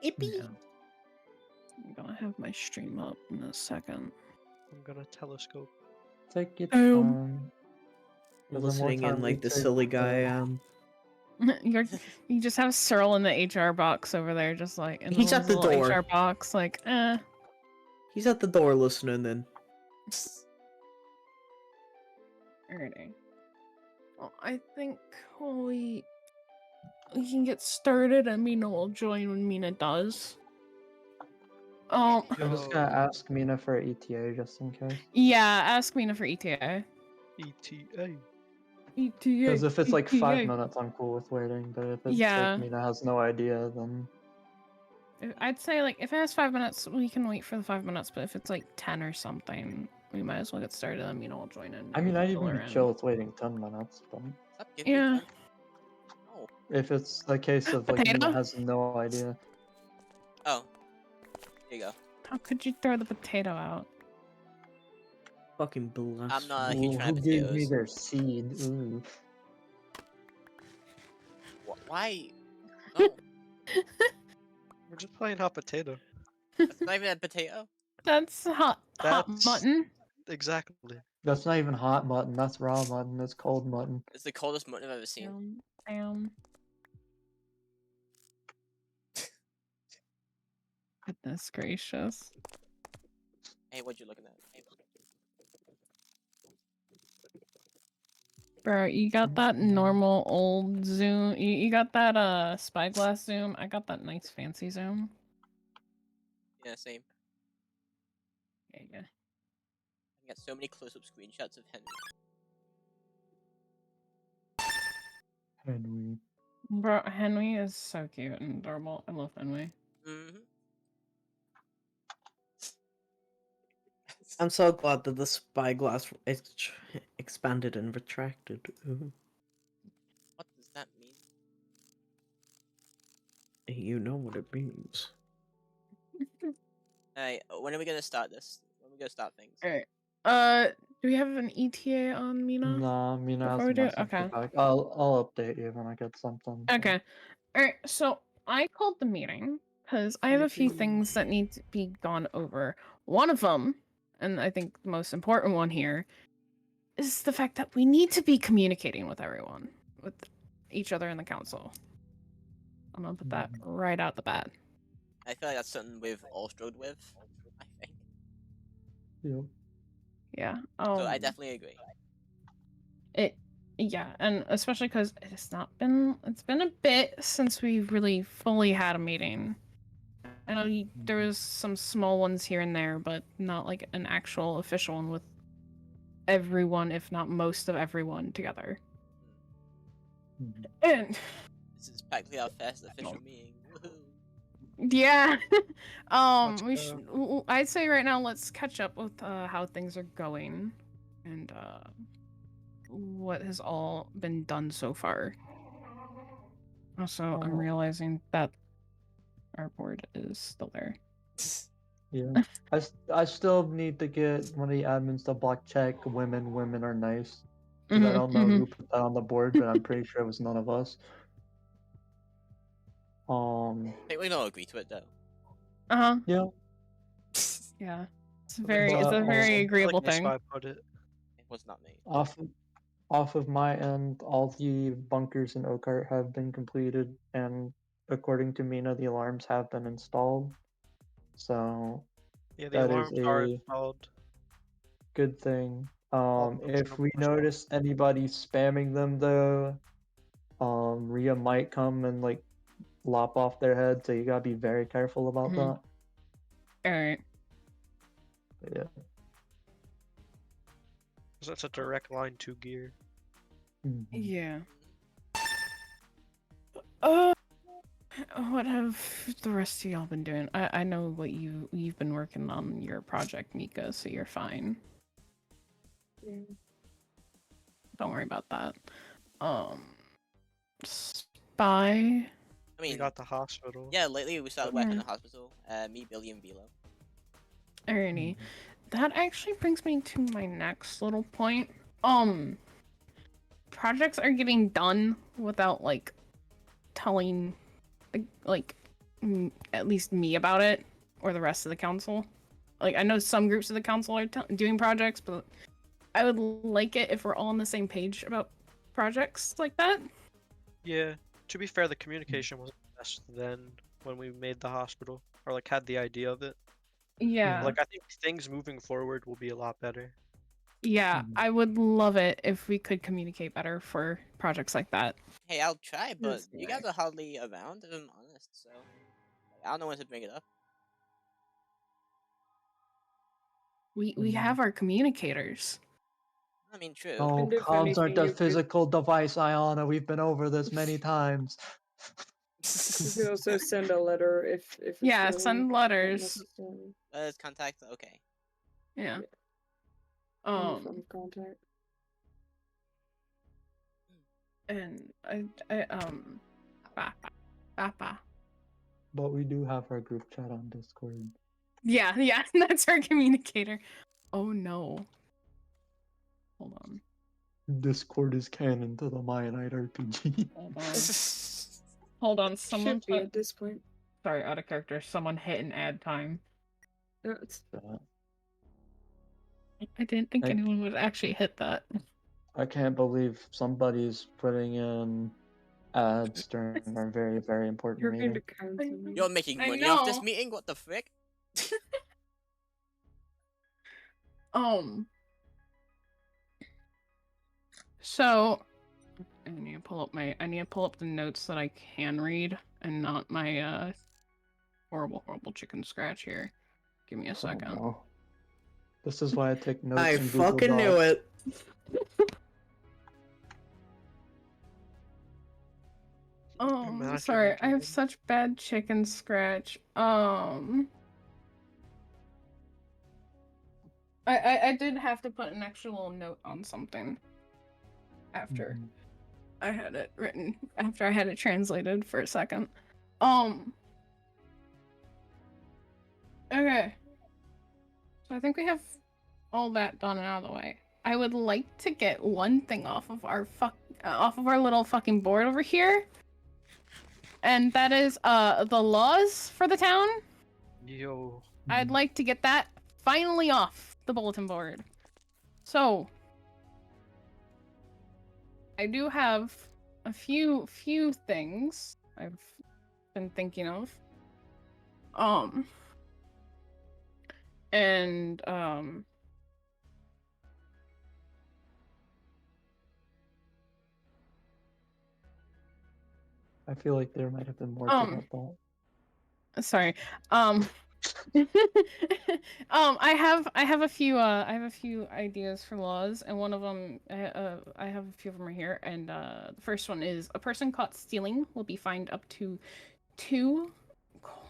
Ippy. Yeah. I'm gonna have my stream up in a second. I'm gonna telescope. Take it Um, There's listening more in time like we the take silly with guy. you just have Cyril in the HR box over there, just like in He's at the little door. HR box, like, eh. He's at the door listening then. Alrighty. Well, I think we can get started, and Mina will join when Mina does. I'm just gonna ask Mina for ETA just in case. Yeah, ask Mina for ETA. ETA. ETA. Because if it's like 5 ETA. minutes, I'm cool with waiting. But if it's Yeah. like Mina has no idea, then I'd say, like, if it has 5 minutes, we can wait for the 5 minutes, but if it's like 10 or something, we might as well get started, and Mina will join in. I mean, I'd even fill be her in. chill with waiting 10 minutes. But Stop giving me Yeah. junk. Oh. if it's the case of like Potato? Mina has no idea, Oh. There you go. How could you throw the potato out? Fucking blast. I'm not a ooh, huge fan who of gave me potatoes. their seed? Ooh. Why? No. We're just playing hot potato. That's not even a potato. That's hot That's- mutton. Exactly. That's not even hot mutton. That's raw mutton. That's cold mutton. It's the coldest mutton I've ever seen. Goodness gracious. Hey, what you looking at? Hey. Bro, you got that normal old zoom? You got that spyglass zoom? I got that nice fancy zoom. Yeah, same. Yeah. I got so many close-up screenshots of Henry. Henry. Bro, Henry is so cute and adorable. I love Henry. Mm-hmm. I'm so glad that the spyglass expanded and retracted. Ooh. What does that mean? You know what it means. Hey, when are we gonna start this? When are we gonna start things? Alright. Do we have an ETA on Mina? Nah, Mina has Before we a do- message okay. back. I'll update you when I get something. so. Okay. Alright, so I called the meeting because I have a few things that need to be gone over. One of them, and I think the most important one here, is the fact that we need to be communicating with everyone, with each other in the council. I'm gonna put that right out the bat. I feel like that's something we've all struggled with. I think. Yeah. Yeah. So I definitely agree. Yeah, and especially because it's been a bit since we've really fully had a meeting. I know there was some small ones here and there, but not like an actual official one with everyone, if not most of everyone together. And This is practically our first official meeting. Woohoo! yeah, Let's I'd say right now let's catch up with how things are going, and what has all been done so far. Also, I'm realizing that our board is still there. Yeah. I still need to get one of the admins to block check women are nice. 'Cause I don't know who put that on the board, but I'm pretty sure it was none of us. I think we all agree to it though. Yeah. Yeah. It's But, a very agreeable That's thing. why I put it. It was not me. Off of my end, all the bunkers in Oakart have been completed, and according to Mina, the alarms have been installed. So Yeah, the that alarms is are a installed. good thing. All If we functional notice anybody spamming them though, Rhea might come and like lop off their head, so you gotta be very careful about that. Alright. But yeah. 'Cause that's a direct line to gear. Yeah. What have the rest of y'all been doing? I know what you've been working on your project, Mica, so you're fine. Don't worry about that. Spy. I We mean, got the hospital. yeah, lately we started working in the hospital. Me, Billy, and Velo. Alrighty. That actually brings me to my next little point. Projects are getting done without like telling, like, at least me about it, or the rest of the council. Like, I know some groups of the council are doing projects, but I would like it if we're all on the same page about projects like that. Yeah. To be fair, the communication wasn't the best then when we made the hospital, or like had the idea of it. Yeah. Like, I think things moving forward will be a lot better. Yeah, I would love it if we could communicate better for projects like that. Hey, I'll try, but That's you guys are hardly around, if I'm honest, so I don't know when to bring it up. We have our communicators. I mean, true. Oh, And if comms aren't anything, a you could- physical device, Ianna. We've been over this many times. You could also send a letter if it's Yeah, really send letters. necessary. Contact. Okay. Yeah. Any form of contact. And Papa. But we do have our group chat on Discord. Yeah, that's our communicator. Oh no. Hold on. Discord is canon to the MianiteRPG. Hold on, someone Should be at this point. Sorry, out of character. Someone hit an add time. No, it's I didn't think anyone would actually hit that. I can't believe somebody's putting in ads during our very, very important you're going meeting. to cancel me. You're making I money off this know. meeting? What the frick? So I need to pull up the notes that I can read and not my horrible chicken scratch here. Give me a second. Oh, no. This is why I take notes. I in Google fucking knew Docs. it. Imagine Sorry, you I have did. such bad chicken scratch. I did have to put an extra little note on something after I had it written, after I had it translated for a second. Okay. So I think we have all that done and out of the way. I would like to get one thing off of our little fucking board over here. And that is the laws for the town. Yo. I'd like to get that finally off the bulletin board. So I do have a few things I've been thinking of. I feel like there might have been more to that thought. Sorry. I have a few ideas for laws, and one of them I have a few of them right here, and the first one is a person caught stealing will be fined up to 2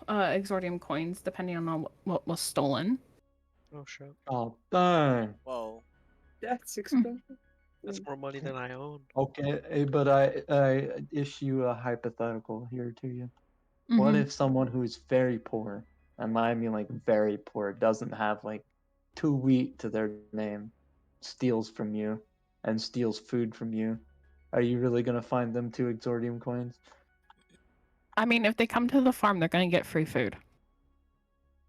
exordium coins depending on what was stolen. Oh shit. Oh, dang. Whoa. That's expensive. That's more money than I own. Okay, but I issue a hypothetical here to you. What if someone who's very poor, and I mean like very poor, doesn't have like 2 wheat to their name, steals from you, and steals food from you? Are you really gonna find them 2 exordium coins? I mean, if they come to the farm, they're gonna get free food.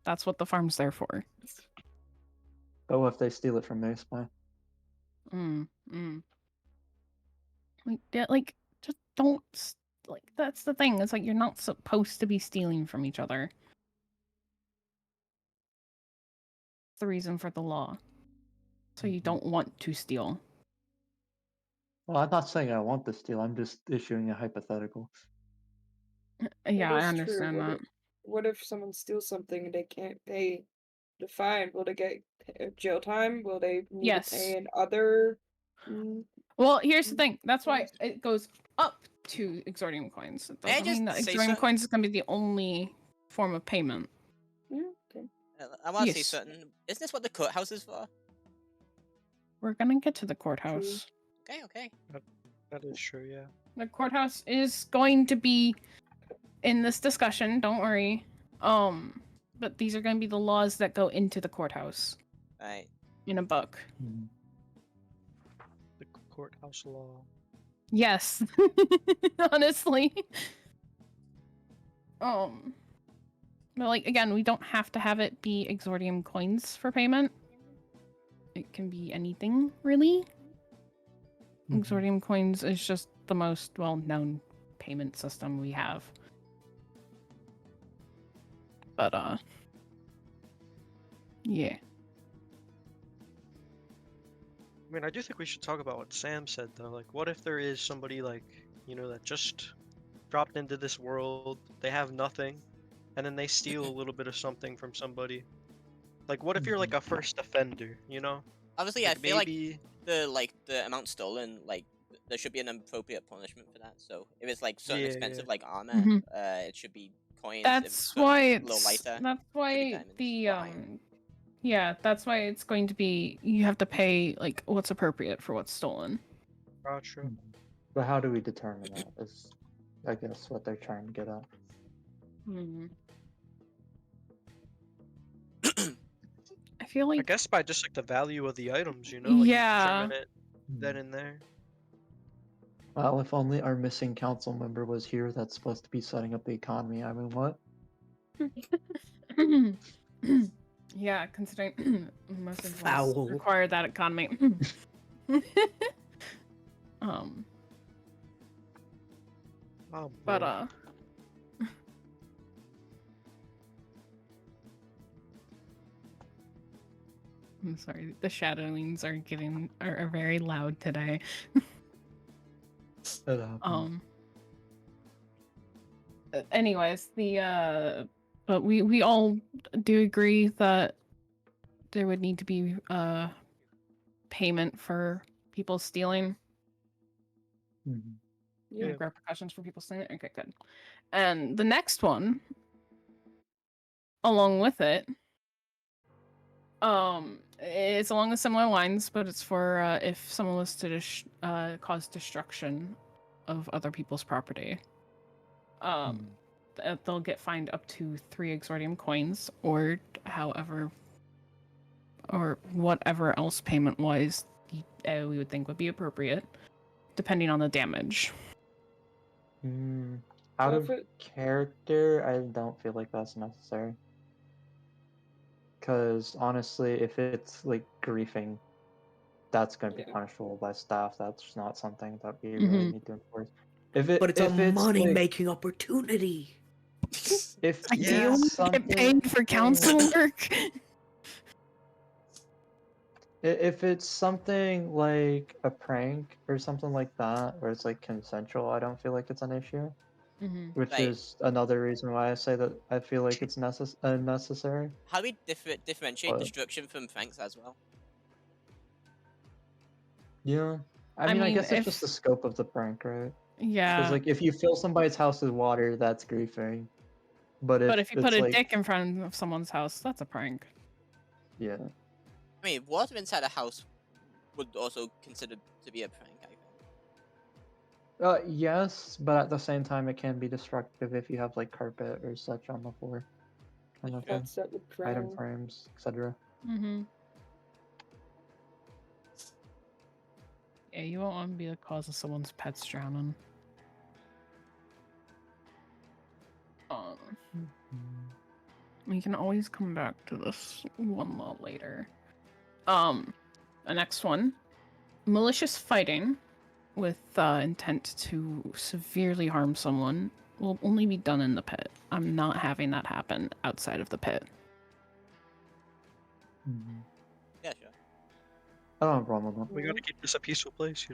That's what the farm's there for. But what if they steal it from me, Spy? Just don't. That's the thing. It's like you're not supposed to be stealing from each other. That's the reason for the law. So you don't want to steal. Well, I'm not saying I want to steal. I'm just issuing a hypothetical. Yeah, I That is true. understand that. What if someone steals something and they can't pay the fine? Will they get jail time? Will they need Yes. to pay another? Well, here's the thing. That's why it goes up to exordium coins. It May I doesn't mean that just say exordium something? coins is going to be the only form of payment. Yeah, okay. I want to say Yes. something. Isn't this what the courthouse is for? We're going to get to the courthouse. Okay. That is true, yeah. The courthouse is going to be in this discussion, don't worry. But these are going to be the laws that go into the courthouse Right. in a book. The courthouse law. Yes. Honestly. But like again, we don't have to have it be Exordium coins for payment. It can be anything, really. Exordium coins is just the most well-known payment system we have. But yeah. I mean, I do think we should talk about what Sam said though. Like, what if there is somebody like, that just dropped into this world, they have nothing, and then they steal a little bit of something from somebody. Like, what if you're like a first offender, Obviously, Like, I feel maybe... like the amount stolen, like there should be an appropriate punishment for that. So if it's like something Yeah, expensive yeah. like armor, Mhm. it should be coins. If That's something why a little it's lighter, that's why diamonds the or iron. yeah, that's why it's going to be you have to pay like what's appropriate for what's stolen. Gotcha. But how do we determine that? Is I guess what they're trying to get at. I feel I like guess by just like the value of the items, like Yeah. you determine it then and there. Well, if only our missing council member was here that's supposed to be setting up the economy. I mean, what? yeah, considering most of us Foul. require that economy. um, Oh, but boy. I'm sorry, the shadowings are very loud today. It happens. Anyways, but we all do agree that there would need to be payment for people stealing. Yeah. Like repercussions for people stealing. Okay, good. And the next one, along with it, it's along the similar lines, but it's for if someone was to cause destruction of other people's property. They'll get fined up to 3 Exordium coins, or whatever else payment-wise we would think would be appropriate, depending on the damage. Out of character, I don't feel like that's necessary. Because honestly, if it's like griefing, that's going to be punishable by staff. That's not something that we really need to enforce. But it's a money-making opportunity. If Do you want to get paid for council work? If it's something like a prank or something like that, where it's like consensual, I don't feel like it's an issue. Which is another reason why I say that I feel like it's unnecessary. How do we differentiate destruction from pranks as well? Yeah, I mean, I guess it's just the scope of the prank, right? Yeah. Because like if you fill somebody's house with water, that's griefing. But if you put it's a like... dick in front of someone's house, that's a prank. Yeah. I mean, water inside a house would also consider to be a prank, I think. Yes, but at the same time, it can be destructive if you have like carpet or such on the floor. Kind of thing. Item frames, etc. Yeah, you won't want to be the cause of someone's pets drowning. We can always come back to this one law later. The next one. Malicious fighting with intent to severely harm someone will only be done in the pit. I'm not having that happen outside of the pit. Yeah, sure. I don't have a problem with that. We gotta keep this a peaceful place,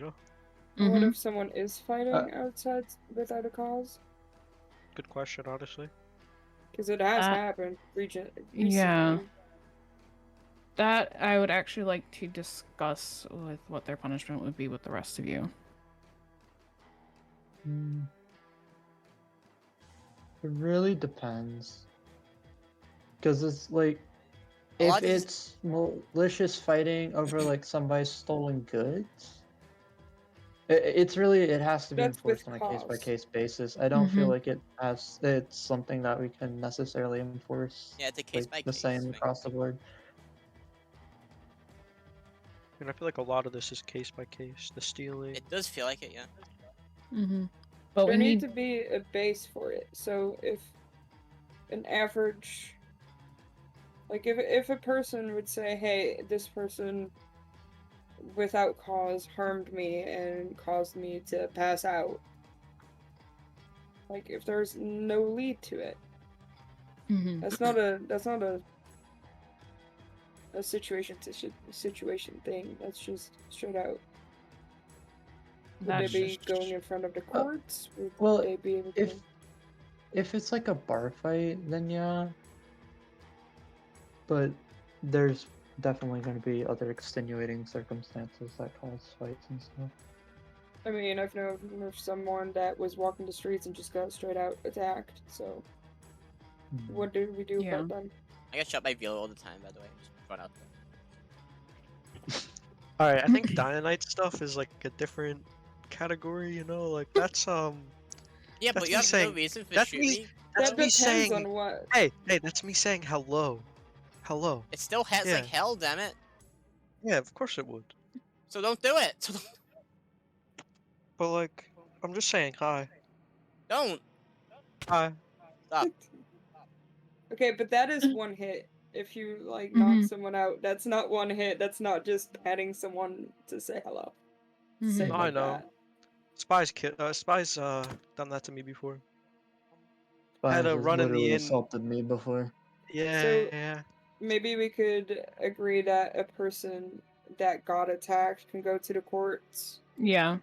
What if someone is fighting outside without a cause? Good question, honestly. Because it has happened recently. Yeah. That I would actually like to discuss with what their punishment would be with the rest of you. It really depends. Because it's like, if it's malicious fighting over like somebody's stolen goods, it has to be enforced on a case-by-case basis. I don't feel like it's something that we can necessarily enforce. Yeah, it's a case-by-case the same across the board. I mean, I feel like a lot of this is case by case. The stealing. It does feel like it, yeah. But there needs to be a base for it. So an average, like if a person would say, hey, this person without cause harmed me and caused me to pass out, like if there's no lead to it, that's not a situation thing. That's just straight out. Would they That's be just going in front of the courts? Would well, they be able to? If it's like a bar fight, then yeah. But there's definitely going to be other extenuating circumstances that cause fights and stuff. I mean, I've known of someone that was walking the streets and just got straight out attacked, so what do we do about them? I get shot by Velo all the time, by the way. Just run out there. Alright, I think Dionite stuff is like a different category, you know? Like, that's, Yeah, but that's you me have saying- no reason for that's shooting me- me. That's That me depends saying, on what. hey, that's me saying hello. Hello. It still hits Yeah. like hell, damn it. Yeah, of course it would. So don't do it. So But like, I'm just saying hi. don't. Hi. Stop. Okay, but that is one hit. If you like knock someone out, that's not one hit. That's not just patting someone to say hello. Say it No, I like know. that. Spy's done that to me before. Spies Had a has run in the literally inn. assaulted me before. Yeah, So- yeah. Maybe we could agree that a person that got attacked can go to the courts. Yeah.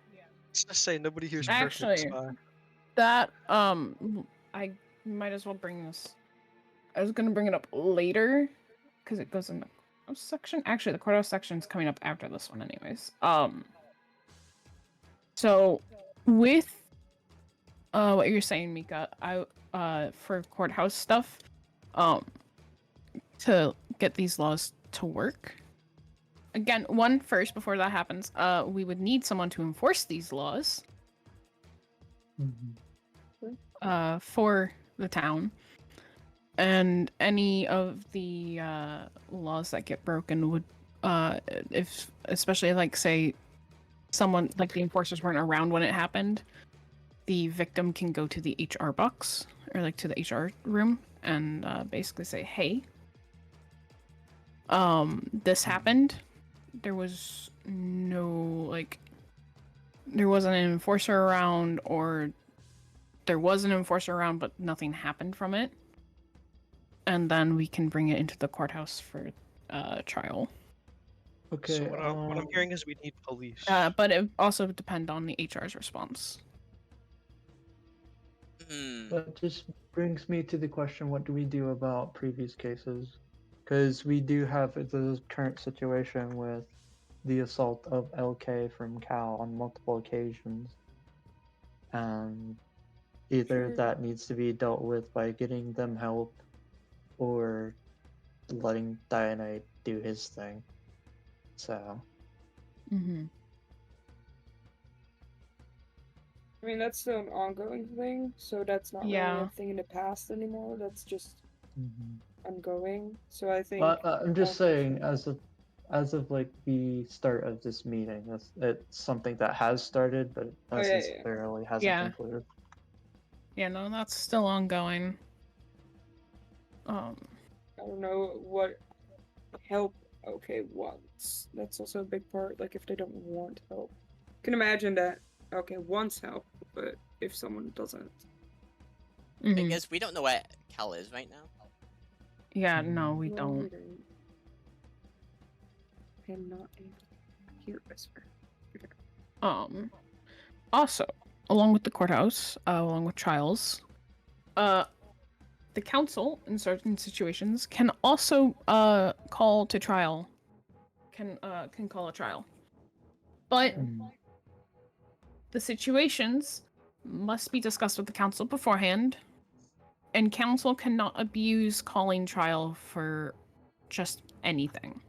Let's just say nobody here's Actually- perfect, Spy. That I might as well bring this. I was gonna bring it up later because it goes in the courthouse section. Actually, the courthouse section's coming up after this one, anyways. So with what you're saying, Mica, I for courthouse stuff, to get these laws to work. Again, first before that happens, we would need someone to enforce these laws. For the town, and any of the laws that get broken would, if especially like say someone like the enforcers weren't around when it happened, the victim can go to the HR box or like to the HR room and basically say, hey, this happened. There was there wasn't an enforcer around, or there was an enforcer around, but nothing happened from it. And then we can bring it into the courthouse for trial. Okay. So what I'm hearing is we need police. But it also depend on the HR's response. That just brings me to the question: what do we do about previous cases? Because we do have the current situation with the assault of LK from Cal on multiple occasions, and either that needs to be dealt with by getting them help, or letting Dionite do his thing. So. I mean, that's still an ongoing thing, so that's not really a thing in the past anymore. That's just ongoing. So I think. I'm just saying, as of like the start of this meeting, it's something that has started, but not necessarily hasn't concluded. Yeah, no, that's still ongoing. I don't know what help OK wants. That's also a big part. Like if they don't want help, I can imagine that OK wants help, but if someone doesn't, Because we don't know where Cal is right now. Yeah, no, we don't. I'm not able to hear whisper. Also, along with the courthouse, along with trials, the council in certain situations can also call to trial. Can call a trial, but the situations must be discussed with the council beforehand, and council cannot abuse calling trial for just anything.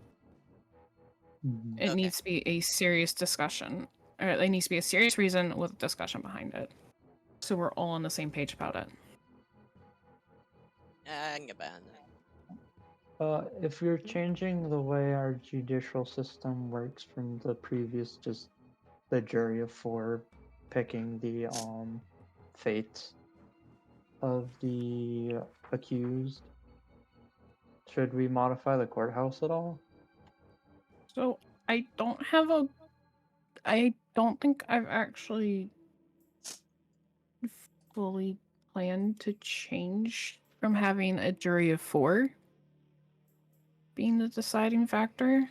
It needs to be a serious discussion. Or it needs to be a serious reason with a discussion behind it. So we're all on the same page about it. I can get behind that. If you're changing the way our judicial system works from the previous, just the jury of 4 picking the fates of the accused. Should we modify the courthouse at all? So I don't think I've actually fully planned to change from having a jury of 4 being the deciding factor.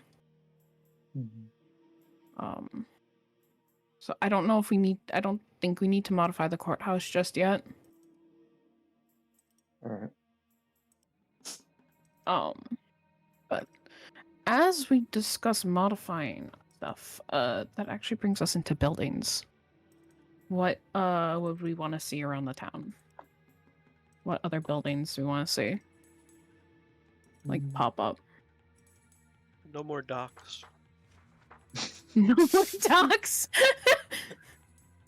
So I don't know if I don't think we need to modify the courthouse just yet. Alright. But as we discuss modifying stuff, that actually brings us into buildings. What would we want to see around the town? What other buildings do we want to see? Like pop up. No more docks. No more docks.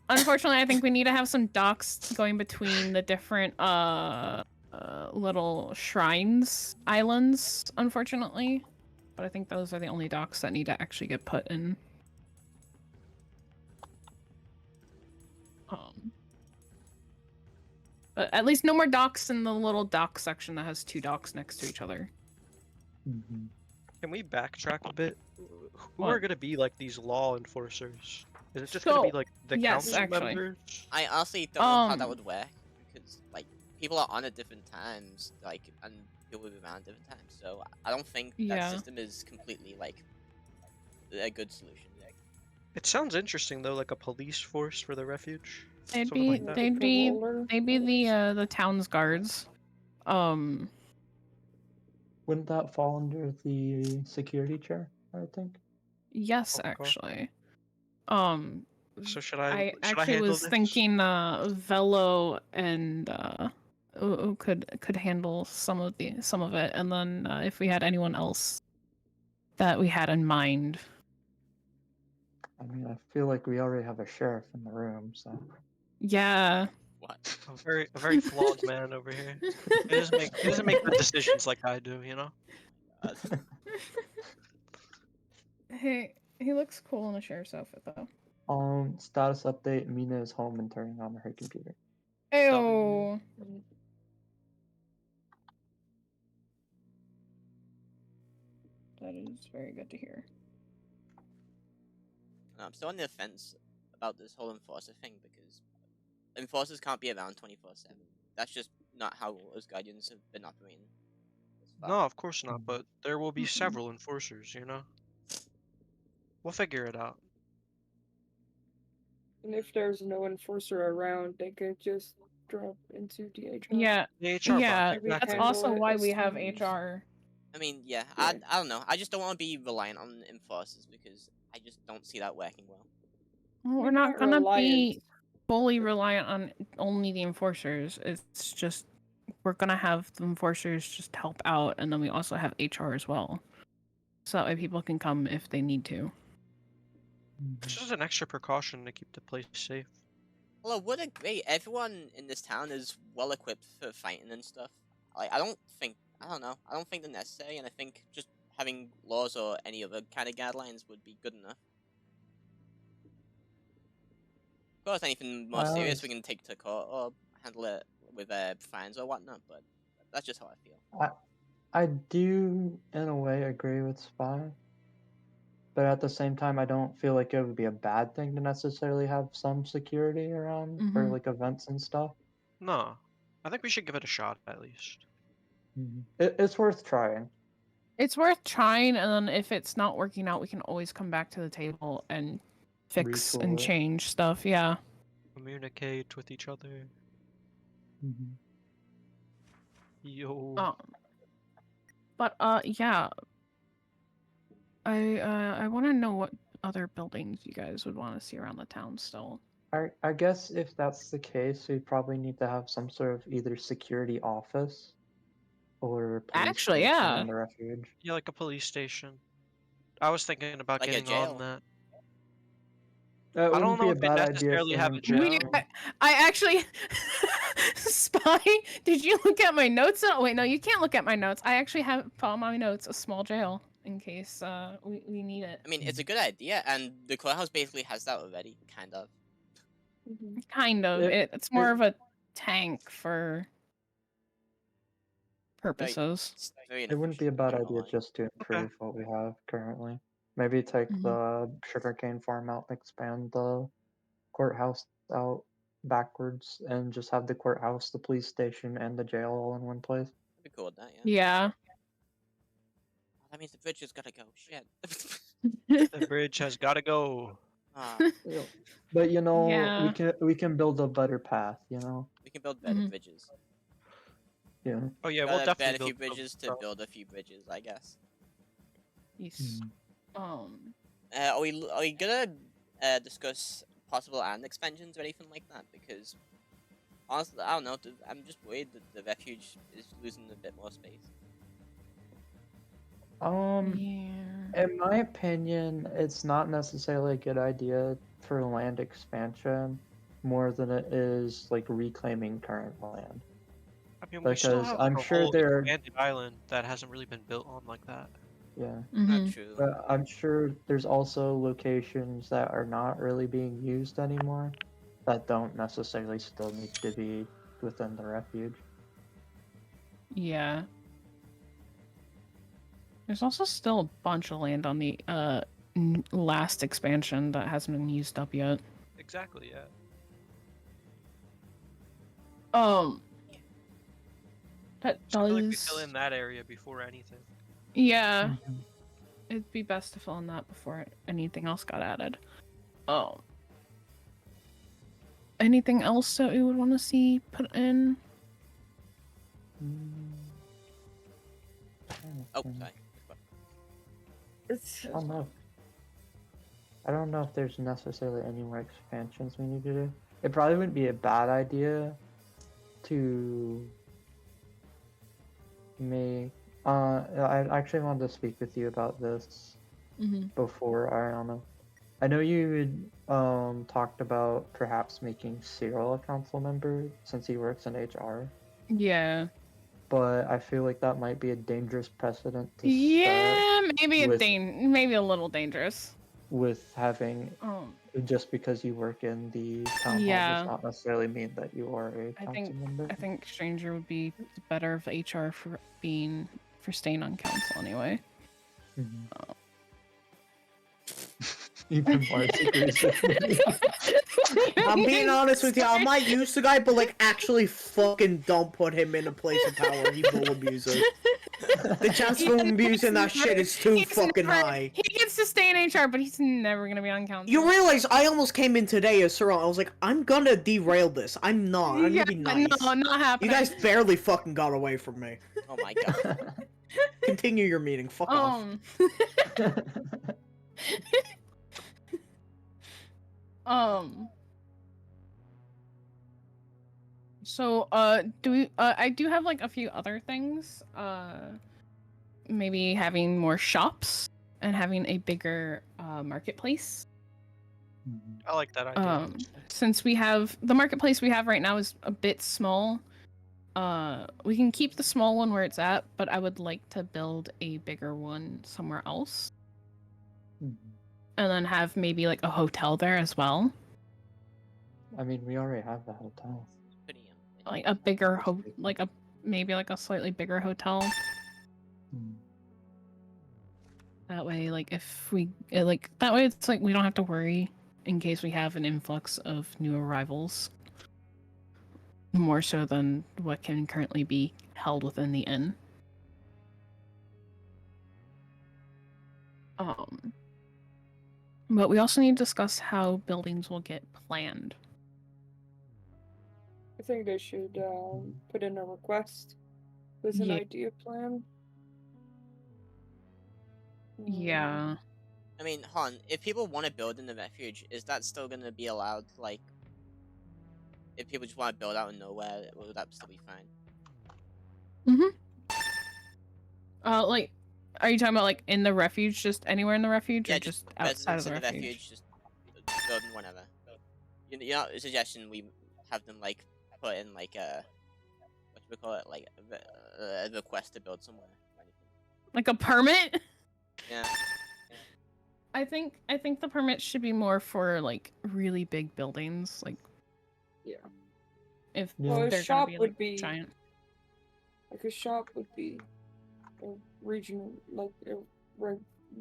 Unfortunately, I think we need to have some docks going between the different little shrines islands, unfortunately. But I think those are the only docks that need to actually get put in. But at least no more docks in the little dock section that has 2 docks next to each other. Can we backtrack a bit? Who What? are gonna be like these law enforcers? Is it just So, gonna be like the yes, council actually. members? I honestly don't know how that would work because like people are on at different times, like and people will be around at different times. So I don't think that Yeah. system is completely like a good solution. Like, It sounds interesting though, like a police force for the refuge. They'd Something be like that. they'd be Roller. the town's guards. Wouldn't that fall under the security chair, I think? Yes, Okay. actually. So should I I actually handle was this? thinking Velo and could handle some of it, and then if we had anyone else that we had in mind. I mean, I feel like we already have a sheriff in the room, so. Yeah. what? A very flawed man over here. He doesn't make good decisions like I do, you know? Hey, he looks cool in a sheriff's outfit though. Status update, Mina is home and turning on her computer. Ew. That is very good to hear. I'm still on the fence about this whole enforcer thing because enforcers can't be around 24/7. That's just not how us guardians have been operating. thus far. No, of course not, but there will be several enforcers, you know? We'll figure it out. And if there's no enforcer around, they could just drop into DHR. Yeah. The HR Yeah, bot, that's exactly. also Handle it why as we have teams. HR. I mean, yeah, Yeah. I don't know. I just don't want to be reliant on enforcers because I just don't see that working well. Well, we're Maybe not gonna reliant. be fully reliant on only the enforcers. It's just we're gonna have the enforcers just help out, and then we also have HR as well, so that way people can come if they need to. It's just an extra precaution to keep the place safe. Well, I would agree. Everyone in this town is well equipped for fighting and stuff. Like, I don't know. I don't think they're necessary, and I think just having laws or any other kind of guidelines would be good enough. Of course, anything more serious we can take to court or handle it with fines or whatnot, but that's just how I feel. I do, in a way, agree with Spy. But at the same time, I don't feel like it would be a bad thing to necessarily have some security around for like events and stuff. No, I think we should give it a shot at least. It's worth trying. It's worth trying, and then if it's not working out, we can always come back to the table and fix Retool and it. change stuff. Yeah. Communicate with each other. Yo. But yeah. I want to know what other buildings you guys would want to see around the town still. I guess if that's the case, we probably need to have some sort of either security office or police Actually, station yeah. in the refuge. Yeah, like a police station. I was thinking about Like a getting jail. on that. It I wouldn't don't be know a if they bad idea necessarily for have him a to jail. I actually Spy, did you look at my notes? Oh wait, no, you can't look at my notes. I actually have on my notes a small jail in case we need it. I mean, it's a good idea, and the courthouse basically has that already, kind of. Kind of. It's more of a tank for purposes. It's very It wouldn't be a inefficient, bad not gonna idea lie. just to improve what we have currently. Maybe take the sugarcane farm out and expand the courthouse out backwards and just have the courthouse, the police station, and the jail all in one place. That'd be cool with that, yeah. Yeah. That means the bridge has gotta go. Shit. The bridge has got to go. Ah, Yeah. But you know, Yeah. we can build a better path, you know? we can build better bridges. Yeah. Oh yeah, we'll Gotta definitely build a few build bridges to build a few bridges, I guess. Yes. Are we gonna discuss possible land expansions or anything like that? Because honestly, I don't know. I'm just worried that the refuge is losing a bit more space. Yeah. In my opinion, it's not necessarily a good idea for land expansion more than it is like reclaiming current land. I mean, we still Because have I'm like, a sure whole there- expanded island that hasn't really been built on like that. Yeah. Not true. But I'm sure there's also locations that are not really being used anymore that don't necessarily still need to be within the refuge. Yeah. There's also still a bunch of land on the last expansion that hasn't been used up yet. Exactly, yeah. That So I feel like we does. fill in that area before anything. Yeah. It'd be best to fill in that before anything else got added. Anything else that we would want to see put in? Oh, sorry. I don't know. I don't know if there's necessarily any more expansions we need to do. It probably wouldn't be a bad idea to make. I actually wanted to speak with you about this before, Ianna. I know you had talked about perhaps making Cyril a council member since he works in HR, Yeah. but I feel like that might be a dangerous precedent to Yeah, maybe with- maybe a little dangerous. with having just because you work in the town hall Yeah. does not necessarily mean that you are a council member. I think Stranger would be better of HR for staying on council anyway. Even Mars agrees with me. I'm being honest with you, I might use the guy, but like actually fucking don't put him in a place of power. He will abuse it. The chance for him abusing that shit is too fucking high. He gets to stay in HR, but he's never gonna be on council. You realize I almost came in today as Cyril. I was like, I'm gonna derail this. I'm not. I'm gonna be nice. No, not happening. You guys barely fucking got away from me. Oh my god. Continue your meeting. Fuck off. So, do we, I do have, like, a few other things. Maybe having more shops and having a bigger, marketplace. I like that idea. Since we have, the marketplace we have right now is a bit small. We can keep the small one where it's at, but I would like to build a bigger one somewhere else. And then have maybe, like, a hotel there as well. I mean, we already have the hotel. Like a bigger maybe like a slightly bigger hotel. That way, like, if we that way it's like we don't have to worry in case we have an influx of new arrivals. More so than what can currently be held within the inn. But we also need to discuss how buildings will get planned. I think they should put in a request with an idea plan. Yeah. I mean, hon, if people want to build in the refuge, is that still going to be allowed? Like, if people just want to build out of nowhere, will that still be fine? Like, are you talking about, like, in the refuge, just anywhere in the refuge, Yeah, or just outside of the refuge? Just building whatever. You know, a suggestion we have them, like, put in, like, what do we call it? Like, a request to build somewhere. Like a permit? Yeah. I think the permit should be more for, like, really big buildings, like. Yeah. If Well, a they're shop gonna be, would like, be giant. Like a shop would be a regional, like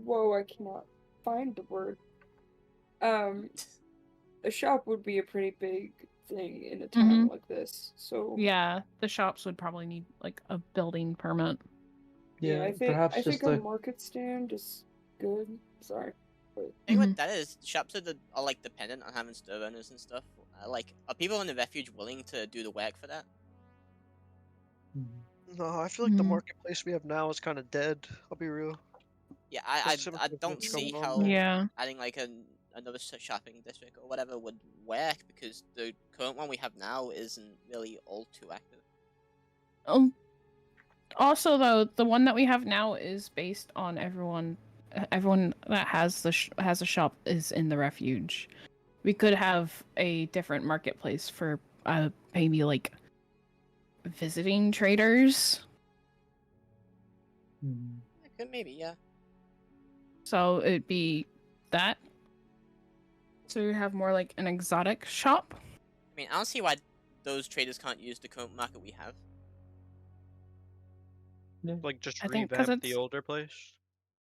whoa, I cannot find the word. A shop would be a pretty big thing in a town like this. So yeah, the shops would probably need like a building permit. yeah, I think perhaps just a a market stand is good. Sorry. But... I think what that is, shops are like dependent on having store owners and stuff. Like, are people in the refuge willing to do the work for that? No, I feel like the marketplace we have now is kind of dead. I'll be real. Yeah, There's so I much don't going see on how there. adding like another shopping district or whatever would work, because the current one we have now isn't really all too active. Also, though, the one that we have now is based on everyone that has has a shop is in the refuge. We could have a different marketplace for maybe like visiting traders. Maybe, yeah. So it'd be that. So you have more like an exotic shop. I mean, I don't see why those traders can't use the current market we have. Like, just I think 'cause revamp the it's- older place?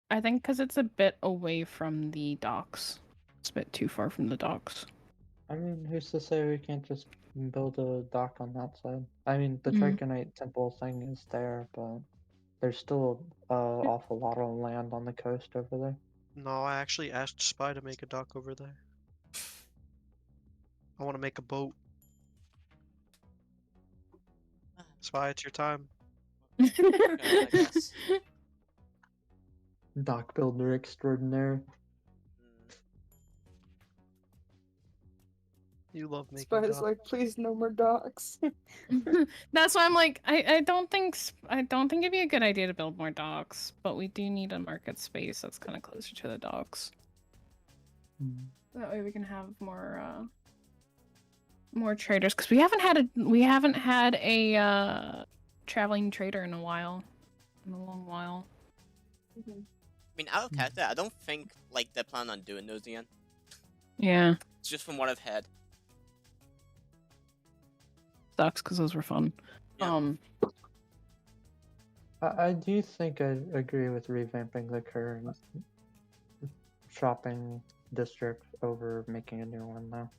I think because it's a bit away from the docks. It's a bit too far from the docks. I mean, who's to say we can't just build a dock on that side? I mean, the Mhm. Trichonite temple thing is there, but there's still awful lot of land on the coast over there. No, I actually asked Spy to make a dock over there. I want to make a boat. Spy, it's your time. I guess. Dock builder extraordinaire. You love making Spider's docks. like, please no more docks. That's why I'm like, I don't think it'd be a good idea to build more docks, but we do need a market space that's kind of closer to the docks. That way we can have more traders, because we haven't had a traveling trader in a long while. I mean, out of character, I don't think like they're planning on doing those again. Yeah, It's just from what I've heard. sucks because those were fun. Yeah. I do think I agree with revamping the current shopping district over making a new one now.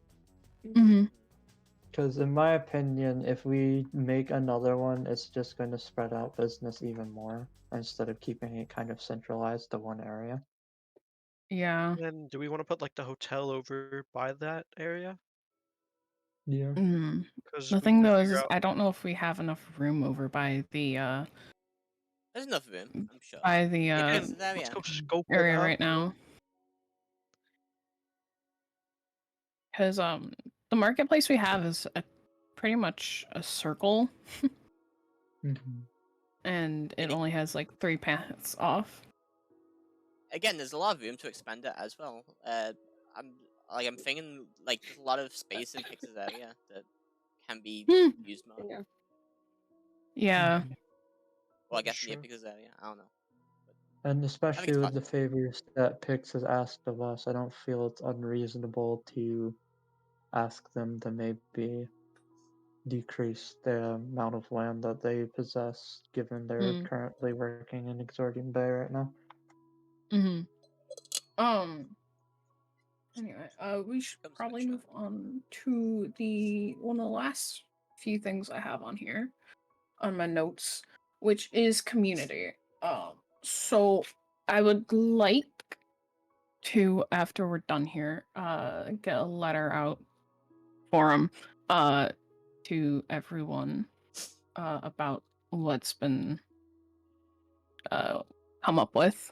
Mm-hmm. Because in my opinion, if we make another one, it's just going to spread out business even more instead of keeping it kind of centralized to one area. Yeah. And do we want to put like the hotel over by that area? Yeah. Because The thing though is, I don't know if we have enough room over by the There's enough room, I'm sure. by the Let's go scope it area out. right now. Because the marketplace we have is pretty much a circle, and it only has like 3 paths off. Again, there's a lot of room to expand it as well. I'm thinking like there's a lot of space in Pix's area that can be used more. Yeah. Yeah. Well, I guess near Pix's area, I don't know. And especially with the possible. favors that Pix has asked of us, I don't feel it's unreasonable to ask them to maybe decrease the amount of land that they possess, given they're currently working in Exordium Bay right now. Anyway, we should probably move on to one of the last few things I have on here, on my notes, which is community. So I would like to, after we're done here, get a letter out for them, to everyone, about what's been, come up with,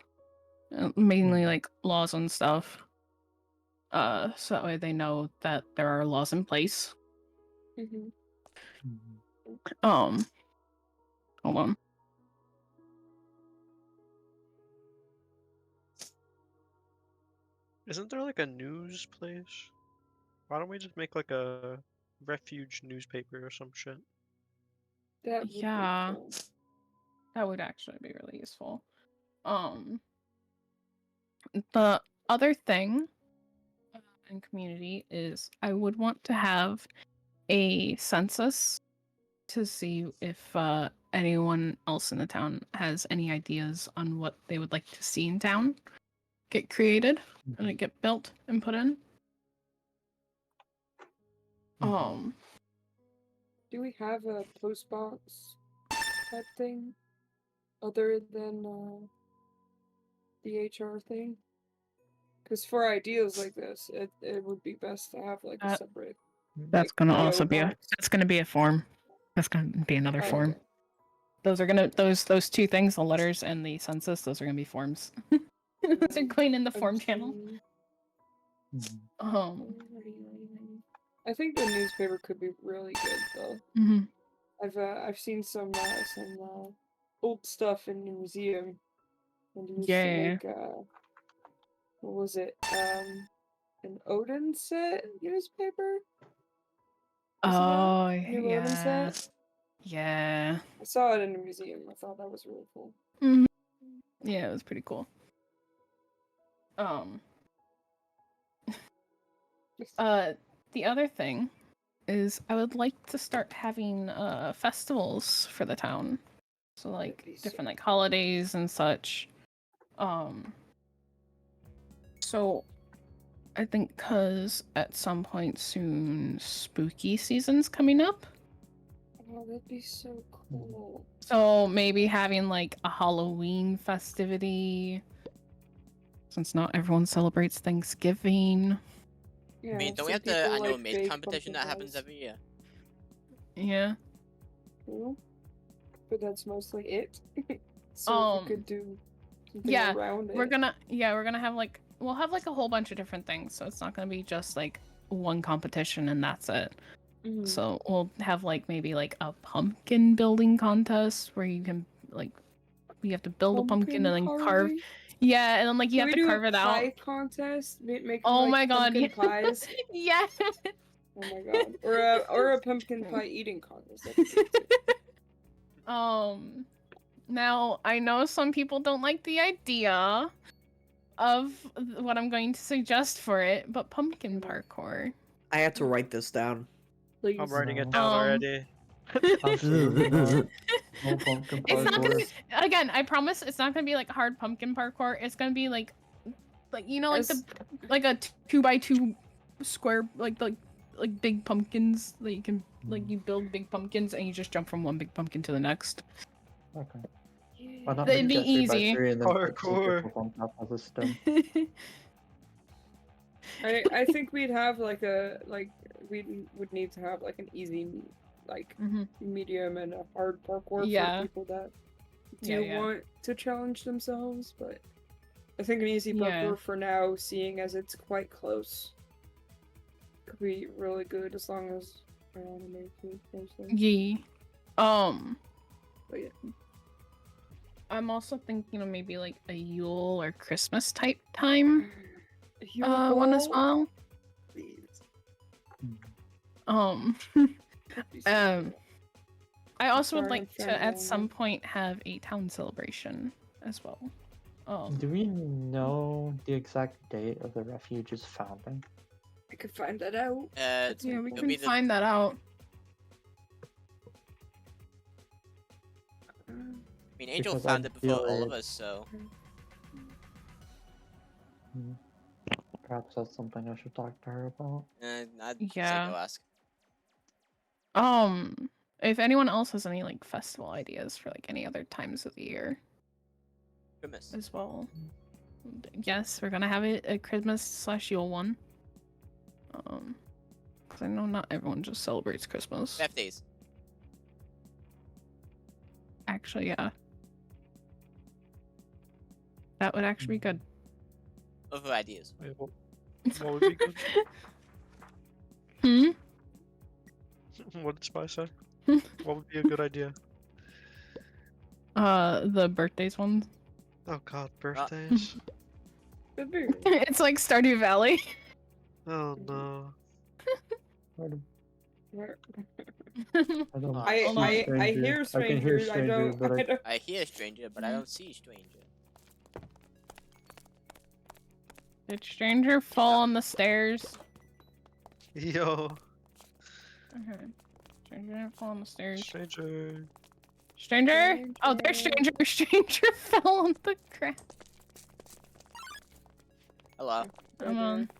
mainly like laws and stuff. So that way they know that there are laws in place. Hold on. Isn't there like a news place? Why don't we just make like a refuge newspaper or some shit? Yeah, that would actually be really useful. The other thing in community is I would want to have a census to see if anyone else in the town has any ideas on what they would like to see in town get created and it get built and put in. Do we have a post box type thing other than the HR thing? Because for ideas like this, it would be best to have like a separate. That's gonna PO also be box. that's gonna be a form. That's gonna be another Oh, form. okay. Those are gonna those two things, the letters and the census, those are gonna be forms. Those are going in the form channel. I think the newspaper could be really good though. I've seen some old stuff in the museum. And used to make what was it? An Odin set newspaper? Oh New Odin yeah. set? Yeah. I saw it in the museum. I thought that was really cool. Yeah, it was pretty cool. The other thing is I would like to start having festivals for the town. So like different like holidays and such. So I think cuz at some point soon spooky season's coming up. Oh, that'd be so cool. So maybe having like a Halloween festivity, since not everyone celebrates Thanksgiving. Yeah, I mean, don't we have the annual maid competition that happens every year? Yeah. Cool. But that's mostly it. So if you could do something around it. we're gonna have like we'll have like a whole bunch of different things. So it's not gonna be just like one competition and that's it. So we'll have like maybe like a pumpkin building contest where you can like you have to build a pumpkin and then carve. Yeah, and then like you have to carve it out. Pie contest. Make Oh like, my god! pumpkin pies. Yeah. Oh my god! Or a pumpkin pie eating contest. Now I know some people don't like the idea of what I'm going to suggest for it, but pumpkin parkour. I had to write this down. Please. I'm writing it down already. Absolutely not. No pumpkin It's not gonna parkour. be, again, I promise it's not gonna be like hard pumpkin parkour. It's gonna be like you know, like like a 2x2 square, like big pumpkins that you can like you build big pumpkins and you just jump from one big pumpkin to the next. Okay. Why not It'd make be it 3x3 easy. and then put Parkour. people on top of the stone? I think we'd have like we would need to have like an easy medium and a hard parkour for people that do want to challenge themselves, but I think an easy parkour for now, seeing as it's quite close, could be really good as long as I want to make it closer. Yeah. But yeah. I'm also thinking of maybe like a Yule or Christmas type time one as well. Please. I also would like to at some point have a town celebration as well. Do we know the exact date of the refuge's founding? I could find that out. Yeah, we can find that out. I mean, Angel found it before all of us, so... Perhaps that's something I should talk to her about. I'd say go ask. If anyone else has any, like, festival ideas for, like, any other times of the year. Christmas. As well. Yes, we're gonna have a Christmas/Yule one. Because I know not everyone just celebrates Christmas. Birthdays. Actually, yeah. That would actually be good. Other ideas. Wait, what would be good? What did Spy say? What would be a good idea? The birthdays ones. Oh god, birthdays. It's like Stardew Valley. Oh no. I hear stranger. I hear stranger, but I don't see stranger. Did stranger fall on the stairs? Yo. Okay. Stranger didn't fall on the stairs. Stranger. Stranger? Oh, there's stranger. Stranger fell on the ground. Hello. Come on.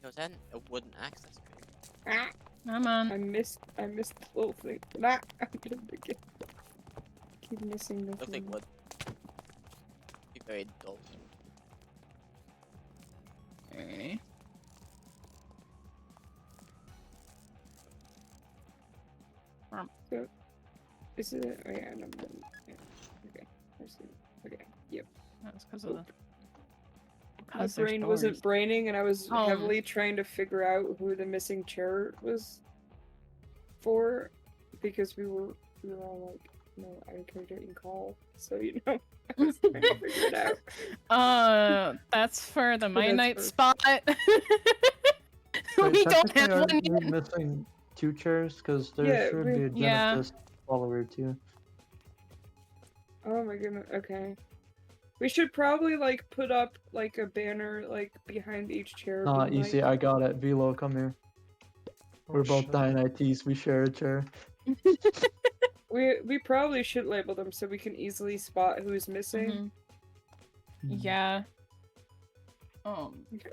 Yo, is that a wooden axe? That's crazy. Ah, Come on. I missed the little thing. Nah, I'm gonna keep missing the Looks like thing. wood. Be very dull. Okay. So, is it? Oh yeah, no. Yeah. Okay. I see. Okay. Yep. That's because of the. My brain wasn't braining, and I was heavily trying to figure out who the missing chair was for, because we were all like, no, I couldn't call, so you know, I was trying to figure it out. That's for the So that's Mianite for- spot. Wait, We don't technically, have aren't one we yet. missing 2 chairs? Because there Yeah, should we- be a Yeah. Genesis follower too. Oh my goodness. Okay. We should probably like put up like a banner like behind each chair. Nah, being, easy, like- I got it. Velo, come here. We're Oh, both shit. Dianites, we share a chair. We probably should label them so we can easily spot who's missing. Mhm. Yeah.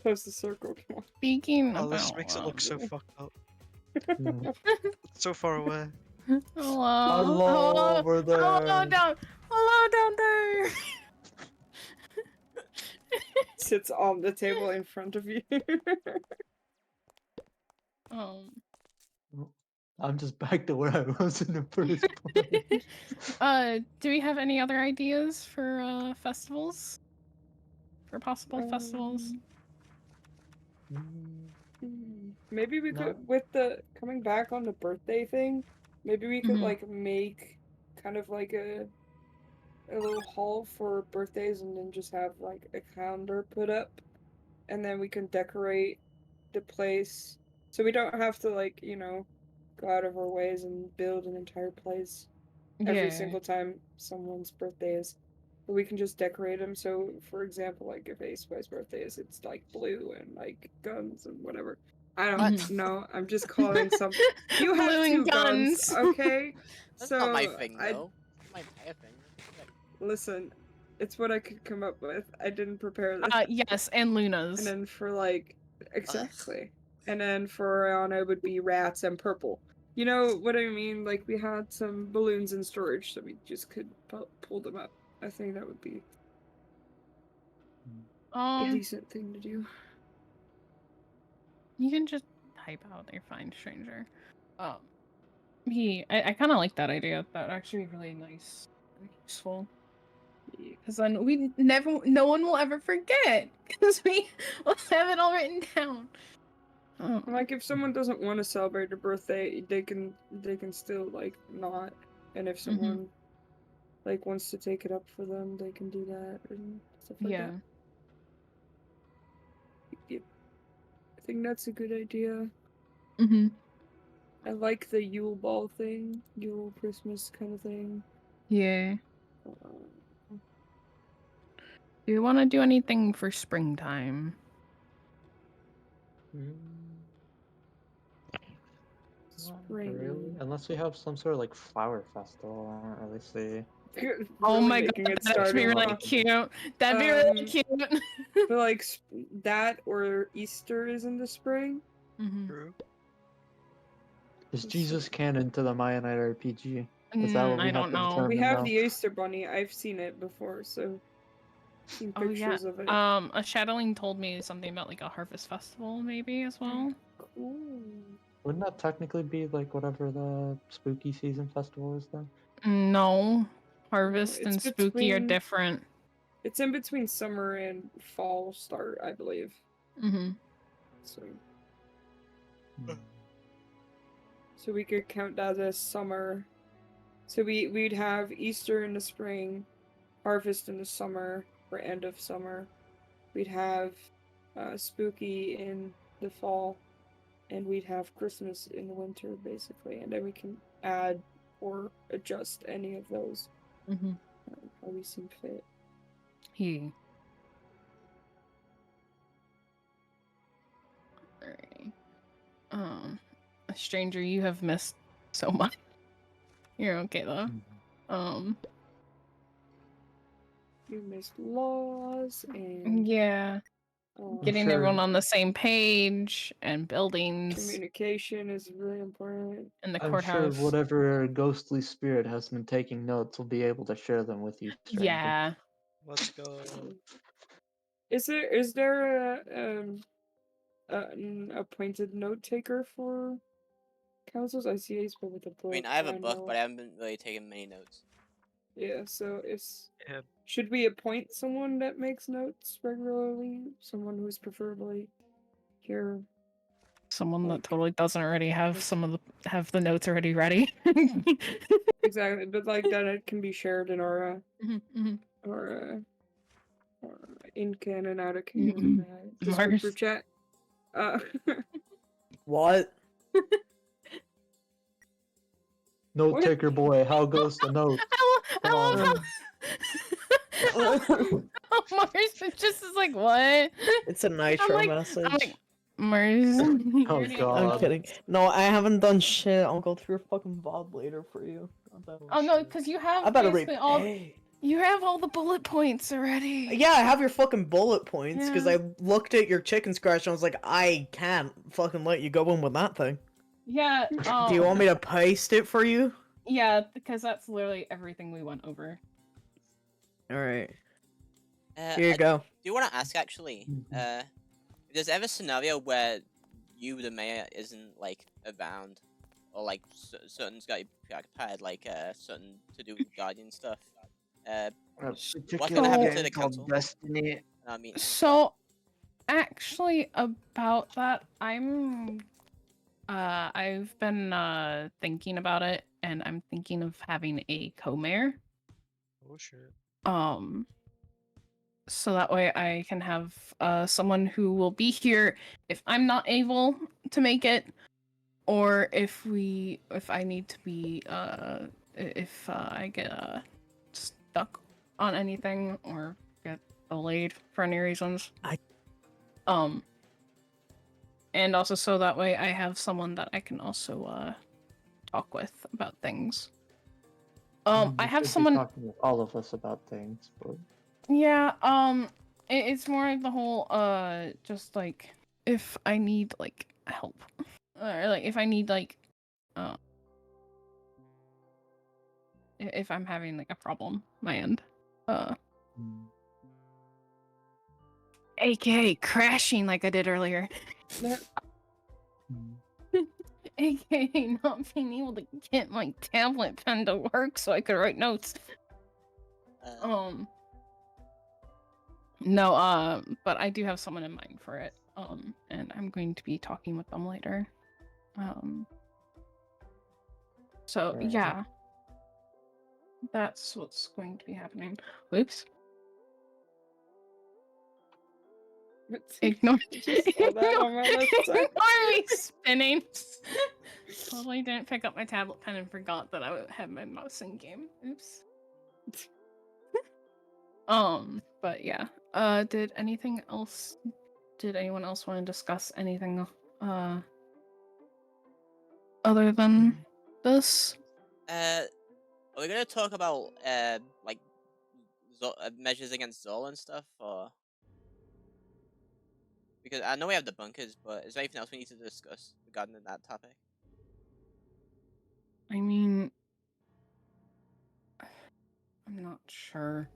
Close the circle. Come on. Speaking Oh, about. this makes it look so fucked up. Yeah. It's so far away. Hello. Hello, over there. Hello down. Hello down there. Sits on the table in front of you. I'm just back to where I was in the first place. Do we have any other ideas for festivals? For possible festivals? Maybe we No. could, with the coming back on the birthday thing, maybe we could Mhm. like make kind of like a little hall for birthdays, and then just have like a calendar put up, and then we can decorate the place so we don't have to, like, you know, go out of our ways and build an entire place every Yeah. single time someone's birthday is. But we can just decorate them. So, for example, like if Ace Boy's birthday is, it's like blue and like guns and whatever. I don't What? know. I'm just calling some. You have Blue 2 and guns, guns. okay? That's So not my thing, I though. It's my entire thing. listen. It's what I could come up with. I didn't prepare this. Yes, and Luna's. And then for like exactly. And then for Ianna it would be rats and purple. You know what I mean? Like we had some balloons in storage, so we just could pull them up. I think that would be a decent thing to do. You can just type out "They're fine, stranger." I kind of like that idea. That would actually be really nice and useful. Because then no one will ever forget. Because we will have it all written down. Like if someone doesn't want to celebrate a birthday, they can still like not. And if someone like wants to take it up for them, they can do that and stuff like that. Yep. I think that's a good idea. I like the Yule ball thing, Yule Christmas kind of thing. Yeah. Do you want to do anything for springtime? Spring. Really? Unless we have some sort of like flower festival, I don't really see. Oh my making god, it that'd be starting really off. cute. That'd be really cute. But like that or Easter is in the spring. True. Is Jesus canon to the MianiteRPG? Is that what we I have don't to know. determine We have now? the Easter bunny. I've seen it before, so seen Oh yeah. pictures of it. A shadowling told me something about like a harvest festival maybe as well. Cool. Wouldn't that technically be like whatever the spooky season festival is then? No. Harvest it's and spooky are between- different. It's in between summer and fall start, I believe. So we could count that as summer. So we'd have Easter in the spring, harvest in the summer, or end of summer. We'd have spooky in the fall, and we'd have Christmas in the winter, basically. And then we can add or adjust any of those how we seem fit. Alright. Stranger, you have missed so much. You're okay though. You missed laws and Yeah. Getting sure. everyone on the same page and buildings communication is really important. in the I'm courthouse. sure whatever ghostly spirit has been taking notes will be able to share them with you, stranger. Yeah. Let's go. Is there an appointed note taker for councils? I see he's put with a book. I mean, I have a book, know. but I haven't been really taking many notes. Yeah, so Yeah. should we appoint someone that makes notes regularly? Someone who's preferably here. Someone that Like- totally doesn't already have have the notes already ready. Exactly, but like that it can be shared in our or in canon, out of canon, Discord Mars. group chat. What? Note What? taker boy, how goes the note? I love Come how Mars just is like, what? It's a nitro I'm message. like, Mars. you Oh, already- God. I'm kidding. No, I haven't done shit. I'll go through a fucking VOD later for you. Oh no, because you have I better basically all repay. you have all the bullet points already. Yeah, I have your fucking bullet points because Yeah. I looked at your chicken scratch and I was like, I can't fucking let you go in with that thing. Yeah. Do you want me to paste it for you? Yeah, because that's literally everything we went over. All right, Here here you go. Do you want to ask actually? If there's ever a scenario where you, the mayor, isn't like around, or like certain got preoccupied, like certain to do with guardian stuff. What's gonna happen to the council? Destiny. I mean, So, actually, about that, I've been thinking about it, and I'm thinking of having a co-mayor. Oh shit. So that way I can have someone who will be here if I'm not able to make it, or if I need to be if I get stuck on anything or get delayed for any reasons. And also so that way I have someone that I can also talk with about things. I have someone talking with all of us about things, but yeah, it's more like the whole just like if I need like help or like if I need like if I'm having like a problem my end aka crashing like I did earlier. AKA not being able to get my tablet pen to work so I could write notes. No, but I do have someone in mind for it. And I'm going to be talking with them later. So Right. yeah. That's what's going to be happening. Whoops. Ignore me spinning. Totally didn't pick up my tablet pen and forgot that I had my mouse in game. Oops. But yeah. Did anyone else want to discuss anything other than this? are we gonna talk about like measures against Zol and stuff, or because I know we have the bunkers, but is there anything else we need to discuss regarding that topic? I mean, I'm not sure.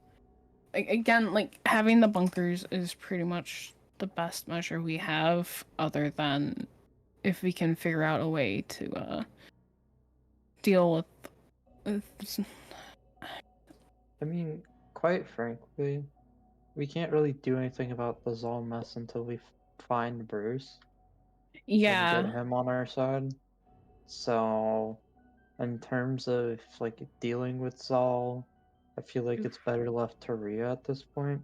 Again, like having the bunkers is pretty much the best measure we have, other than if we can figure out a way to deal with. I mean, quite frankly, we can't really do anything about the Zol mess until we find Bruce and Yeah. get him on our side. So, in terms of like dealing with Zol, I feel like it's better left to Rhea at this point.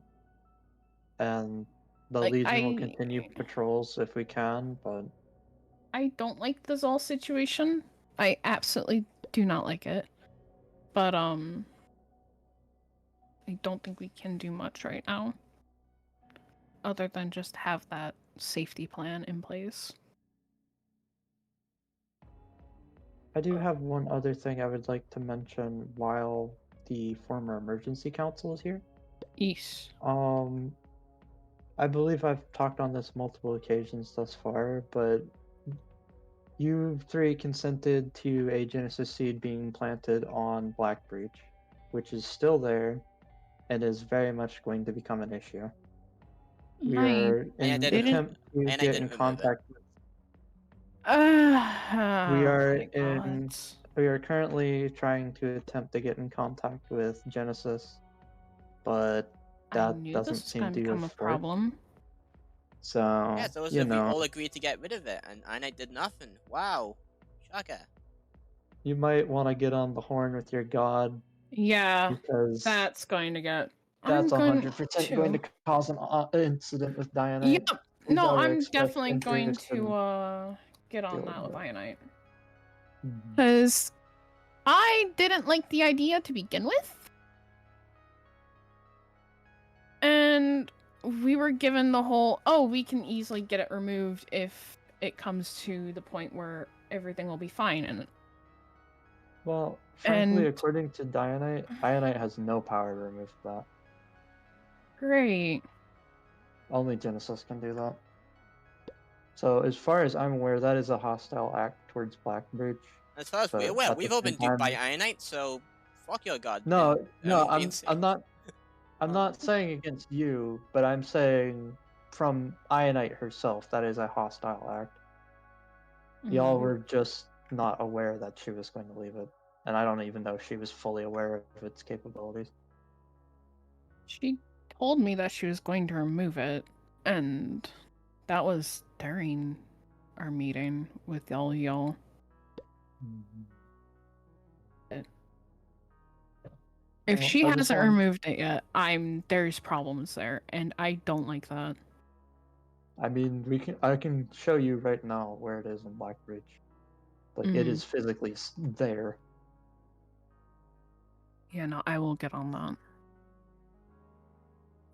And the Like, Legion will continue patrols if we can, but I don't like the Zol situation. I absolutely do not like it. But I don't think we can do much right now. Other than just have that safety plan in place. I do have one other thing I would like to mention while the former emergency council is here. Eesh. I believe I've talked on this multiple occasions thus far, but you three consented to a Genesis seed being planted on Blackbreach, which is still there and is very much going to become an issue. We I are And I in didn't- attempt to and I get didn't in remove it. contact with. We We are currently trying to attempt to get in contact with Genesis, but I that knew doesn't this was seem gonna to become a have worked. problem. So, Yeah, so as you if we know, all agreed to get rid of it, and Ianite did nothing. Wow. Shocker. you might want to get on the horn with your god Yeah, because that's going to get. that's I'm going 100% going to cause an incident with Diana. Yep. We No, gotta I'm expect definitely going injuries and to get on deal that with with it. Ianite. Mhm. Because I didn't like the idea to begin with. And we were given the whole, oh, we can easily get it removed if it comes to the point where everything will be fine. And Well, frankly, And- according to Dianite has no power to remove that. great. Only Genesis can do that. So, as far as I'm aware, that is a hostile act towards Blackbridge. As far as But we're aware, at the we've all been same duped by time- Ianite, so fuck your god. No, and no, being I'm safe. not. I'm not saying against you, but I'm saying from Ianite herself, that is a hostile act. Y'all Mhm. were just not aware that she was going to leave it, and I don't even know if she was fully aware of its capabilities. She told me that she was going to remove it, and that was during our meeting with all y'all. If Well, she I just hasn't want- removed it yet, there's problems there, and I don't like that. I mean, I can show you right now where it is in Blackbridge. Like, it Mhm. is physically there. Yeah, no, I will get on that.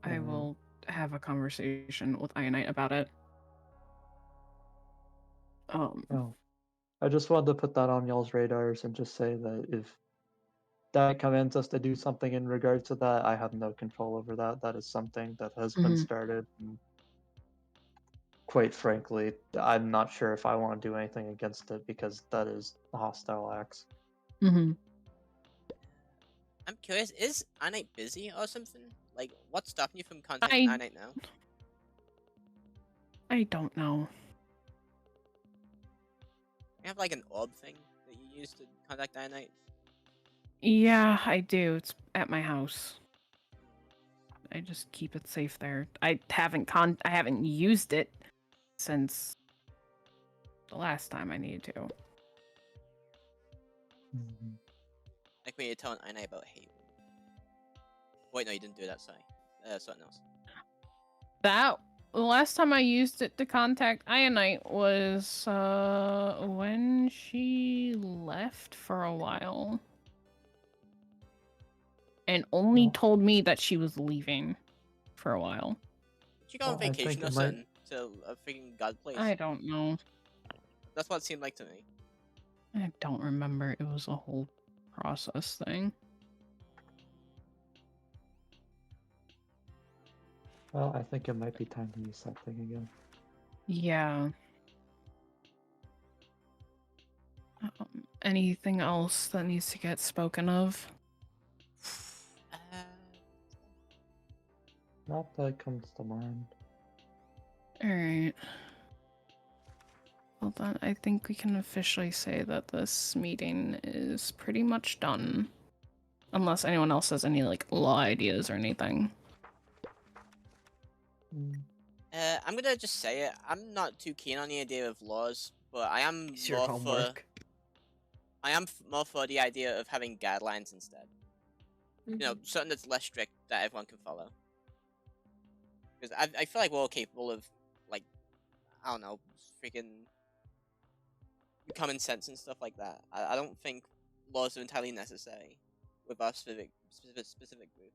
I Mhm. will have a conversation with Ianite about it. Oh. I just wanted to put that on y'all's radars and just say that if that commands us to do something in regards to that, I have no control over that. That is something that has been Mhm. started. And quite frankly, I'm not sure if I want to do anything against it because that is hostile acts. Mm-hmm. I'm curious, is Ianite busy or something? Like, what's stopping you from contacting Ianite now? I don't know. You have like an orb thing that you use to contact Ianite? Yeah, I do. It's at my house. I just keep it safe there. I haven't used it since the last time I needed to. Like when you're telling Ianite about hate. Wait, no, you didn't do that, sorry. Something else. The last time I used it to contact Ianite was when she left for a while. And only Well- told me that she was leaving for a while. Did you go on Well, I vacation think or it might- something to a freaking god place? I don't know. That's what it seemed like to me. I don't remember. It was a whole process thing. Well, I think it might be time to use that thing again. Yeah. Anything else that needs to get spoken of? Not that comes to mind. Alright. Well then, I think we can officially say that this meeting is pretty much done. Unless anyone else has any, like, law ideas or anything. I'm gonna just say it. I'm not too keen on the idea of laws, but I am It's your more homework. more for the idea of having guidelines instead. You know, something that's less strict that everyone can follow. Because I feel like we're all capable of, like, I don't know, freaking common sense and stuff like that. I don't think laws are entirely necessary with our specific group.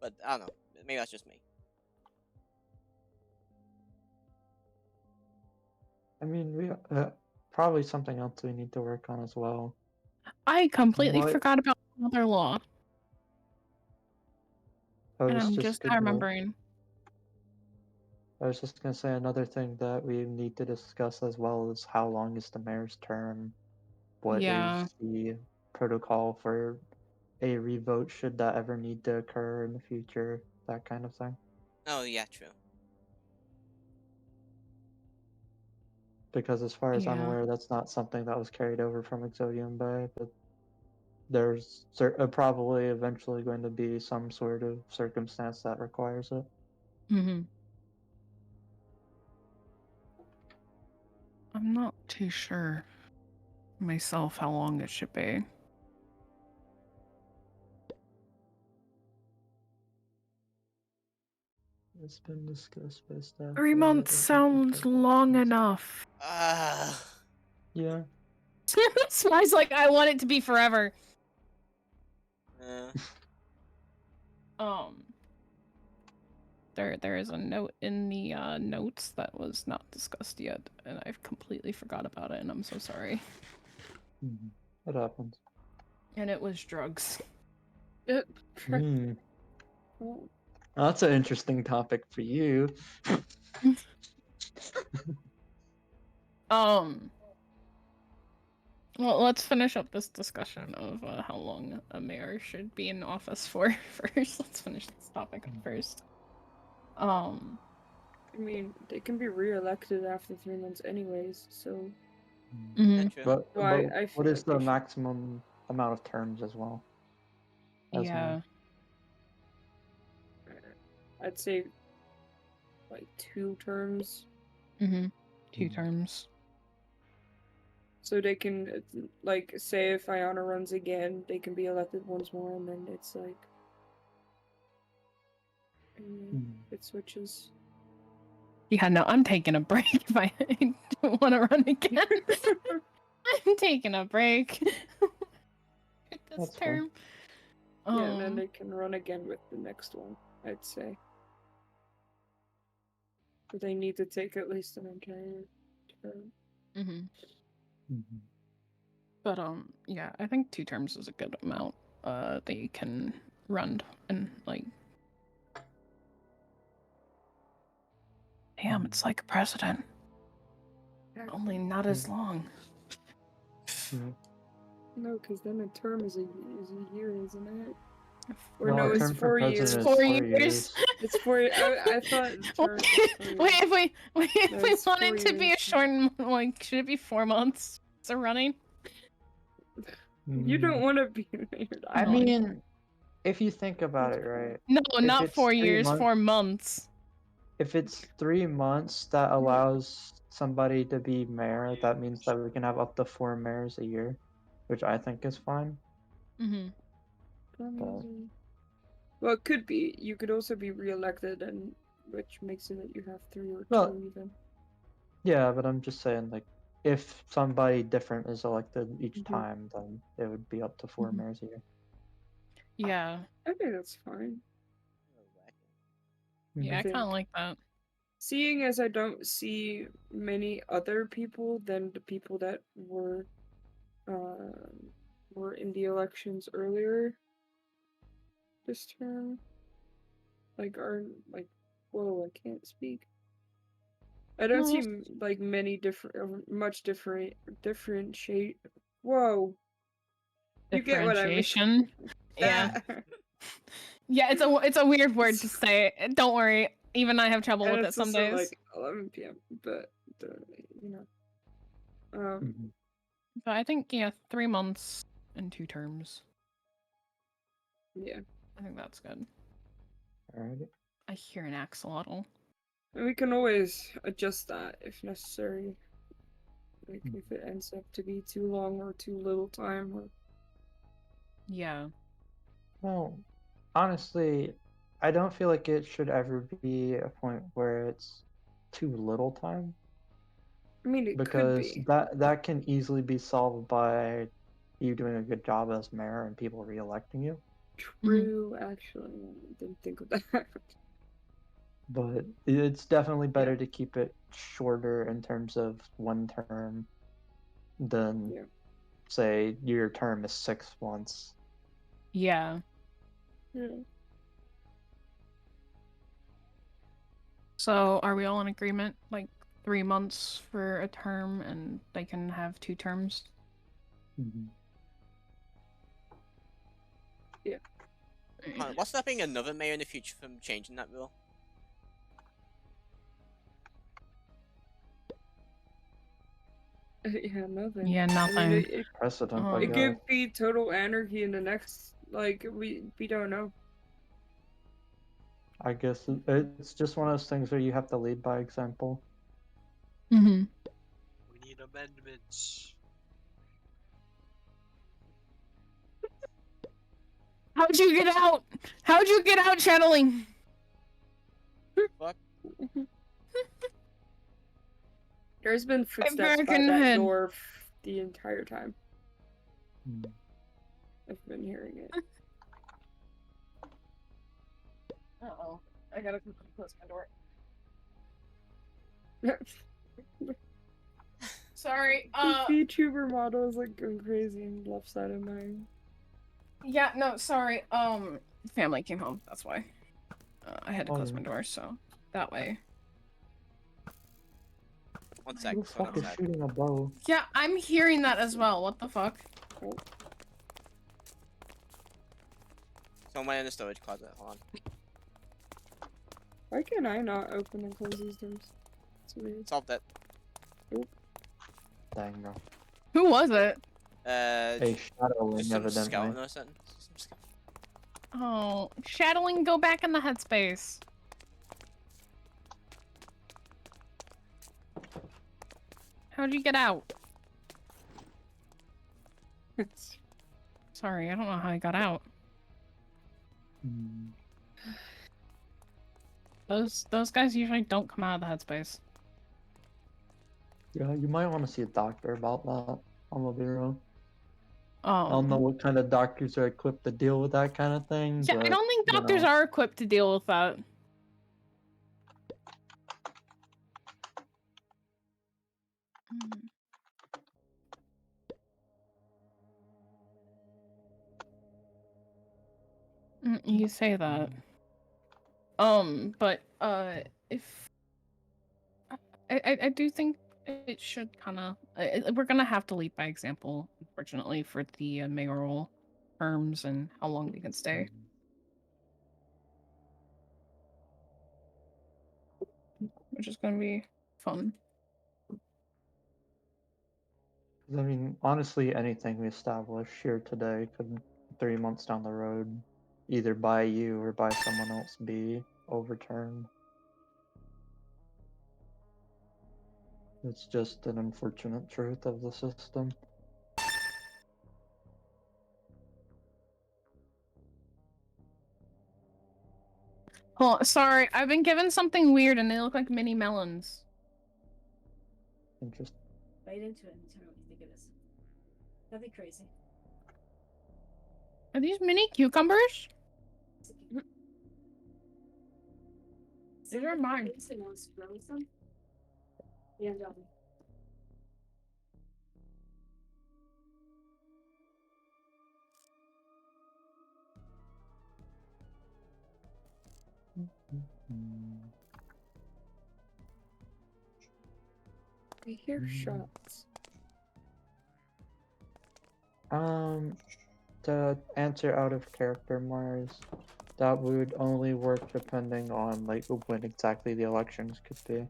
But I don't know. Maybe that's just me. I mean, we probably something else we need to work on as well. I completely What? forgot about another law, I and was I'm just just gonna, remembering. I was just gonna say another thing that we need to discuss as well is how long is the mayor's term? What Yeah. is the protocol for a revote should that ever need to occur in the future? That kind of thing. Oh yeah, true. Because as far as I'm Yeah. aware, that's not something that was carried over from Exodium Bay, but there's probably eventually going to be some sort of circumstance that requires it. Mm-hmm. I'm not too sure myself how long it should be. It's been discussed by staff. 3 months sounds long enough. Yeah. That's why I was like, I want it to be forever. There is a note in the notes that was not discussed yet, and I've completely forgot about it, and I'm so sorry. It happens. And it was drugs. Hmm. That's an interesting topic for you. Well, let's finish up this discussion of how long a mayor should be in office for first. Let's finish this topic up first. I mean, they can be re-elected after 3 months anyways, so Yeah, true. But why I feel what is like they the should- maximum amount of terms as well? As Yeah. I'd say like 2 terms, 2 terms. so they can like say if Ianna runs again, they can be elected once more, and then it's like it switches. Yeah, no, I'm taking a break if I don't want to run again. I'm taking a break. This That's term. Yeah, and then they can run again with the next one, I'd say. But they need to take at least an entire term. But yeah, I think 2 terms is a good amount. They can run and like. Damn, it's like a president. Only not as long. No, because then a term is a year, isn't it? Or Well, no, a it's term for 4 years. president is 4 4 years. years. It's 4 years. I thought the term was 4 years. Wait, if No, we it's want 4 it to be a years. short, like, should it be 4 months? So running? You don't want to be mayor. I mean, if you think about it, right? No, if not it's 4 3 years, months, 4 months. If it's 3 months that allows somebody to be mayor, that means that we can have up to 4 mayors a year, which I think is fine. But Well, it could be. You could also be re-elected, and which makes it that you have 3 or 2 Well, even. yeah, but I'm just saying, like, if somebody different is elected each time, then it would be up to 4 mayors a year. Yeah. I think that's fine. Yeah, I kind of like that. Seeing as I don't see many other people than the people that were in the elections earlier this term, whoa, I can't speak. I don't see like many differentiate. Whoa. You get what I mean? Differentiation. Yeah. Yeah, it's a weird word to say. Don't worry. Even I have trouble And with it it's some also days. like 11 p.m. But you know, But I think 3 months and 2 terms. Yeah. I think that's good. Alright. I hear an axolotl. And we can always adjust that if necessary. Like if it ends up to be too long or too little time. Or... Yeah. Well, honestly, I don't feel like it should ever be a point where it's too little time. I mean, it because could be. that can easily be solved by you doing a good job as mayor and people re-electing you. True, actually, I didn't think of that. But it's definitely better to keep it shorter in terms of one term than, say, your term is 6 months. Yeah. So, are we all in agreement? Like 3 months for a term, and they can have 2 terms? Mm-hmm. Yeah. What's stopping another mayor in the future from changing that rule? Yeah, nothing. Yeah, I mean, nothing. Precedent, I it guess. could be total anarchy in the next. Like we don't know. I guess it's just one of those things where you have to lead by example. Mm-hmm. We need amendments. How'd you get out? How'd you get out, channeling? Fuck. There's been footsteps by American that head. door the entire time. Mm. I've been hearing it. Uh-oh. I gotta close my door. Sorry, The VTuber model is like going crazy on the left side of mine. Yeah, no, sorry. Family came home, that's why. I had to close Oh. my door, so that way. One sec. Who the fuck is One sec. shooting a bow? Yeah, I'm hearing that as well. What the fuck? Someone in the storage closet. Hold on. Why can I not open and close these doors? It's weird. Solved it. Dang, no. Who was it? A shadowing, Just some evidently. scouting or something. Oh, shadowing, go back in the headspace. How'd you get out? Sorry, I don't know how I got out. Mm. Those guys usually don't come out of the headspace. Yeah, you might want to see a doctor about that. I'm gonna be real. I don't know Oh. what kind of doctors are equipped to deal with that kind of thing. Yeah, but, I don't think you doctors know. are equipped to deal with that. You say that. But if I do think it should kind of we're gonna have to lead by example, unfortunately, for the mayoral terms and how long they can stay. Which is gonna be fun. I mean, honestly, anything we establish here today could 3 months down the road, either by you or by someone else, be overturned. It's just an unfortunate truth of the system. Oh, sorry, I've been given something weird and they look like mini melons. Interesting. Bite into it and tell me what you think it is. That'd be crazy. Are these mini cucumbers? These are mine. Yeah, I hear shots. To answer out of character, Mars, that would only work depending on like when exactly the elections could be.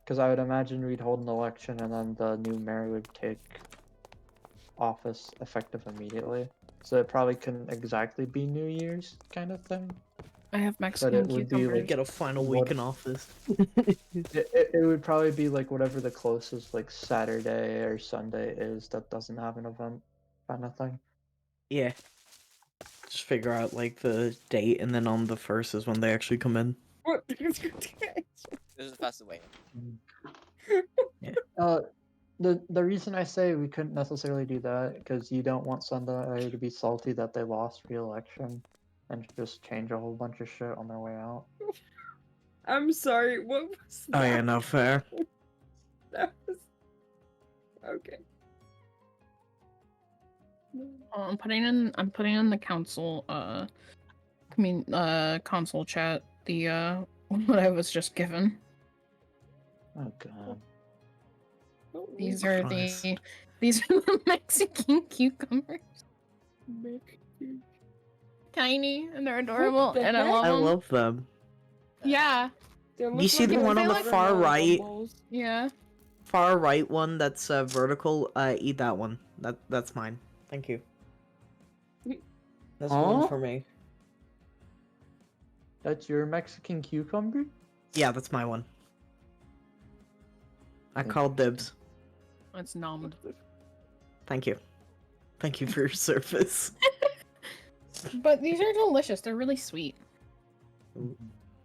Because I would imagine we'd hold an election and then the new mayor would take office effective immediately. So it probably couldn't exactly be New Year's kind of thing. I have But Mexican it would be cucumbers. like Get a final what- week in office. it would probably be like whatever the closest like Saturday or Sunday is that doesn't have an event kind of thing. Yeah. Just figure out like the date, and then on the 1st is when they actually come in. What? This is the fastest way. The reason I say we couldn't necessarily do that because you don't want somebody to be salty that they lost re-election and just change a whole bunch of shit on their way out. I'm sorry. What was that? Oh yeah, no fair. That was okay. I'm putting in the council console chat the what I was just given. Oh god. Oh, These are Christ. the Mexican cucumbers. Tiny and they're adorable the and I heck? love I them. love them. Yeah. They You look see the like one on the far watermelon right? gumballs. Yeah. Far right one that's vertical. Eat that one. That's mine. Thank you. That's one Huh? for me. That's your Mexican cucumber? Yeah, that's my one. I called dibs. It's nommed. Thank you. Thank you for your service. But these are delicious. They're really sweet. Ooh.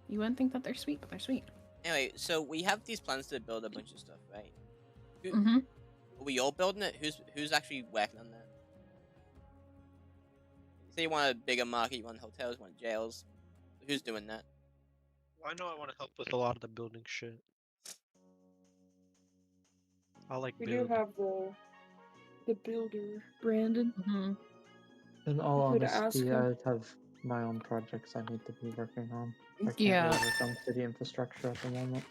You wouldn't think that they're sweet, but they're sweet. Anyway, so we have these plans to build a bunch of stuff, right? Mm-hmm. Are we all building it? Who's actually working on that? Say you want a bigger market, you want hotels, you want jails. Who's doing that? I know I want to help with a lot of the building shit. I like We build. do have the builder, Brandon. Mm-hmm. In all Who to ask honesty, him? I have my own projects I need to be working on. I can't Yeah. really work on city infrastructure at the moment.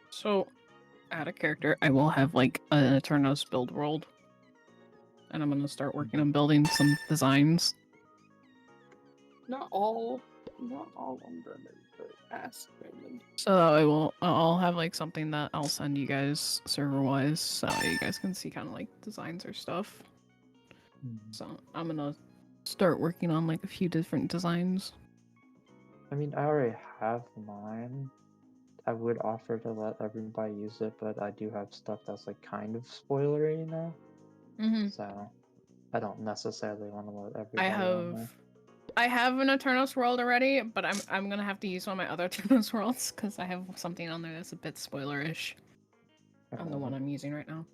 So out of character, I will have like an Eternos build world. And I'm gonna start working on building some designs. Not all on Brandon, but ask Brandon. So I'll have like something that I'll send you guys server wise so you guys can see kind of like designs or stuff. So I'm gonna start working on like a few different designs. I mean, I already have mine. I would offer to let everybody use it, but I do have stuff that's like kind of spoilery now. Mm-hmm. So I don't necessarily want to let everybody on there. I have an Eternos world already, but I'm gonna have to use one of my other Eternos worlds because I have something on there that's a bit spoilerish on the one I'm using right now.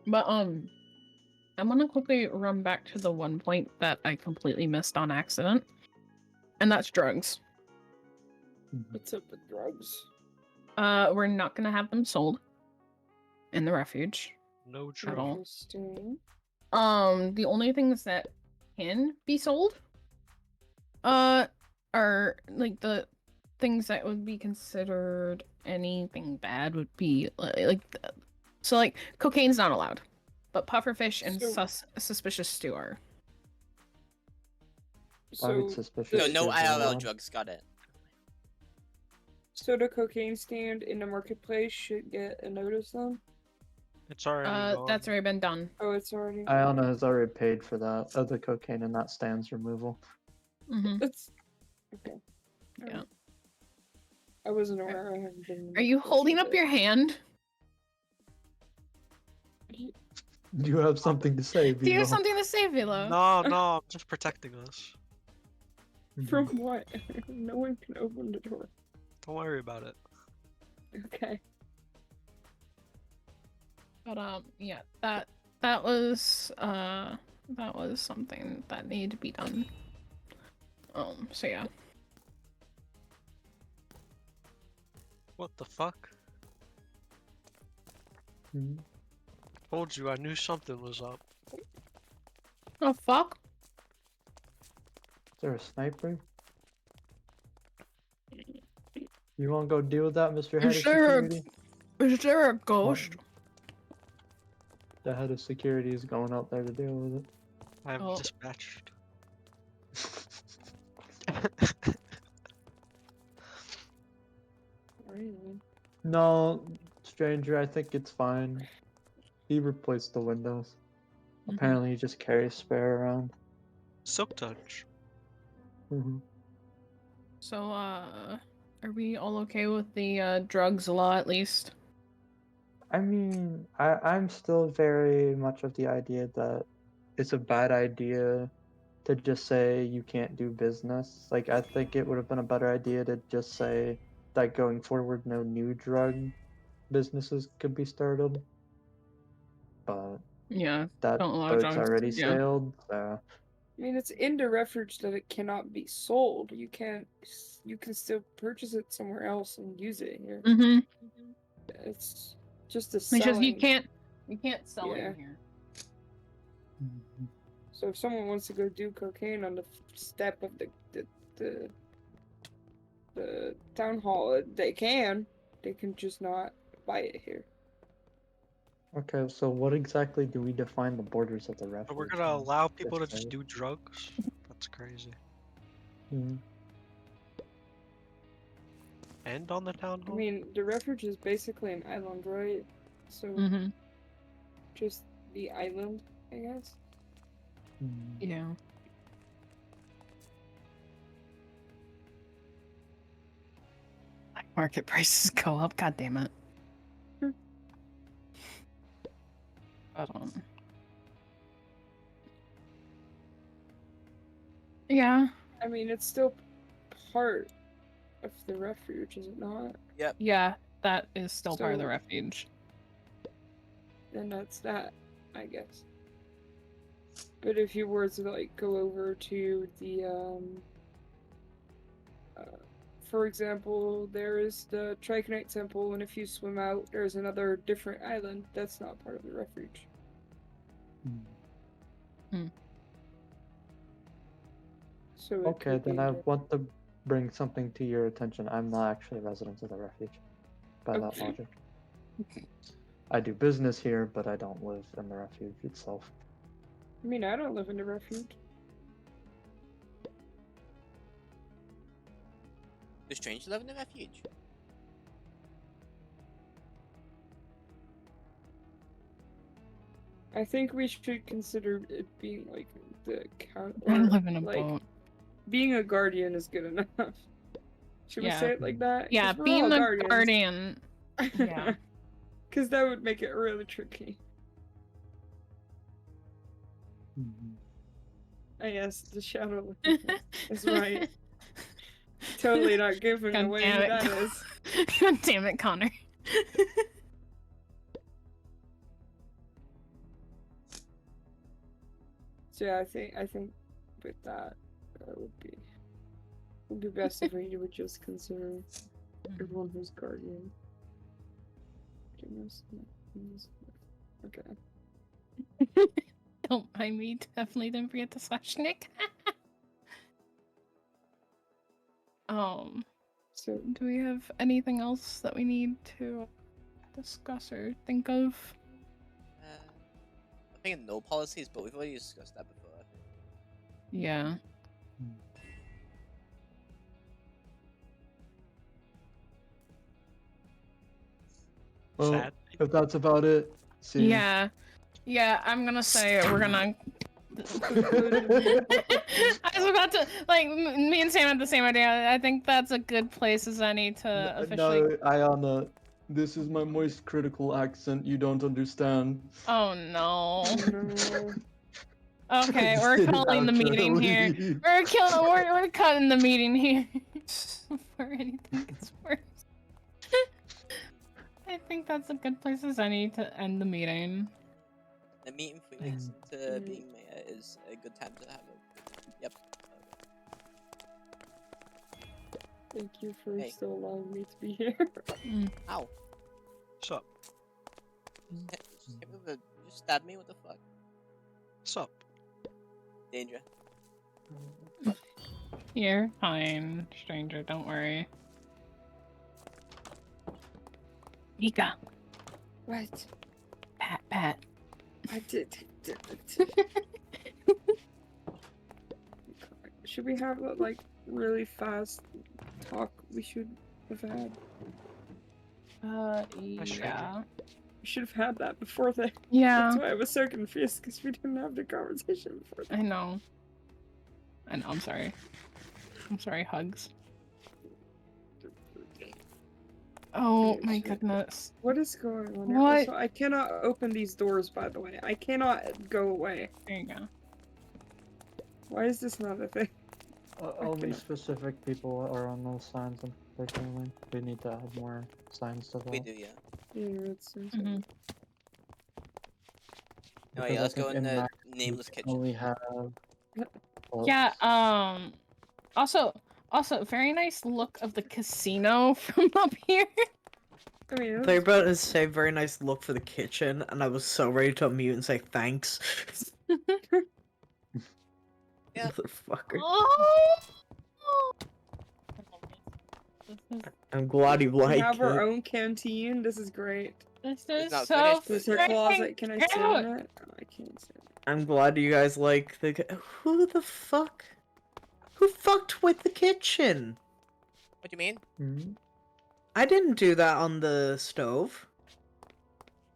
But I'm gonna quickly run back to the one point that I completely missed on accident, and that's drugs. What's up with drugs? We're not gonna have them sold in the refuge. No At true. all. Interesting. The only things that can be sold, are like the things that would be considered anything bad would be so like cocaine's not allowed, but pufferfish and So- suspicious stew are. I would So, suspicious. No, no too, IRL Dylan. drugs. Got it. so the cocaine stand in the marketplace should get a notice then? It's already gone. That's already been done. Oh, it's already. Ianna has already paid for that, of the cocaine and that stands removal. Mm-hmm. It's okay. Yeah. I wasn't aware. I haven't been. in the Are you marketplace holding yet. up your hand? Do you have something to say, Do you have Vivo? something to say, Vilo? No, I'm just protecting us. From what? No one can open the door. Don't worry about it. Okay. But yeah, that was something that needed to be done. So yeah. What the fuck? Mhm. Told you I knew something was up. Oh fuck. Is there a sniper? You want to go deal with that, Mr. Head of Security? Is there a ghost? The head of security is going out there to deal with it. I have Oh. dispatched. Really? No, stranger, I think it's fine. He replaced the windows. Mhm. Apparently he just carries spare around. Silk touch. So are we all okay with the drugs law at least? I mean, I'm still very much of the idea that it's a bad idea to just say you can't do business. Like, I think it would have been a better idea to just say that going forward, no new drug businesses could be started. But Yeah. that Don't allow boat's drugs. already Yeah. sailed. So I mean, it's in the refuge that it cannot be sold. You can still purchase it somewhere else and use it here. Mm-hmm. It's just a It's just you selling. can't sell Yeah. it here. So if someone wants to go do cocaine on the step of the town hall, they can. They can just not buy it here. okay, so what exactly do we define the borders of the But refuge? we're gonna on allow people to this just site? do drugs? That's crazy. Mhm. And on the town I hall? mean, the refuge is basically an island, right? So Mm-hmm. just the island, I guess. Mhm. Yeah. Black market prices go up. God damn it. But yeah. I mean, it's still part of the refuge, is it not? Yeah. That is still part of the So- refuge. Then that's that, I guess. But if you were to like go over to the for example, there is the Triconite Temple, and if you swim out, there's another different island that's not part of the refuge. Mhm. So it Okay, could be then I inter- want to bring something to your attention. I'm not actually a resident of the refuge, by that Okay. logic. I do business here, but I don't live in the refuge itself. I mean, I don't live in the refuge. Do strangers live in the refuge? I think we should consider it being like the count. I Or, live in a like, boat. being a guardian is good enough. Should Yeah. we say it like that? 'Cause Yeah, we're being all a guardians. guardian. Yeah. Because that would make it really tricky. Mhm. Yes, the shadow is right. Totally not giving God away damn who it. that is. God damn it, Connor. So yeah, I think with that, it would be best if we would just consider everyone who's guardian. Okay. Don't mind me. Definitely didn't forget to slash Nick. So Do we have anything else that we need to discuss or think of? I'm thinking no policies, but we've already discussed that before. Yeah. Well, Sad. if that's about it, see. Yeah. Yeah, I'm gonna say we're gonna. I was about to like me and Sam had the same idea. I think that's a good place as any to officially. No, Ianna, this is my moist critical accent. You don't understand. Oh no. no. Okay, Just we're didn't calling the meeting here. actually. We're cutting the meeting here. Before anything gets worse. I think that's a good place as any to end the meeting. The meeting 3 weeks into being mayor is a good time to have it. Yep. Thank you for Hey. still allowing me to be here. Ow. Sup? Just hit me with a- just stab me, what the fuck? Sup? Danger. You're fine, stranger. Don't worry. Mica. What? Pat. I did. Should we have a like really fast talk we should have had? Yeah. We should have had that before that. Yeah, That's why I was so confused, because we didn't have the conversation before that. I know. I'm sorry. I'm sorry, Hugs. Oh my goodness. What is going on here? What? Also, I cannot open these doors, by the way. I cannot go away. There you go. Why is this not a thing? Only Okay. specific people are on those signs, unfortunately. We need to add more signs to We that. do, yeah. Yeah, it's Mhm. Oh Because yeah, I let's think go in in the Mac you nameless can kitchen. only have. Yeah, also, very nice look of the casino from up here. I mean, They're about to say very nice look for the kitchen, and I was so ready to unmute and say thanks. Yeah. Motherfucker. Oh! I'm glad you we like have our it. own canteen. This is great. This It's is not so finished, This is but our yeah. closet. Can I sit in out. it? Oh, I can't sit. I'm glad you guys like the. Who the fuck? Who fucked with the kitchen? What do you mean? Hmm? I didn't do that on the stove.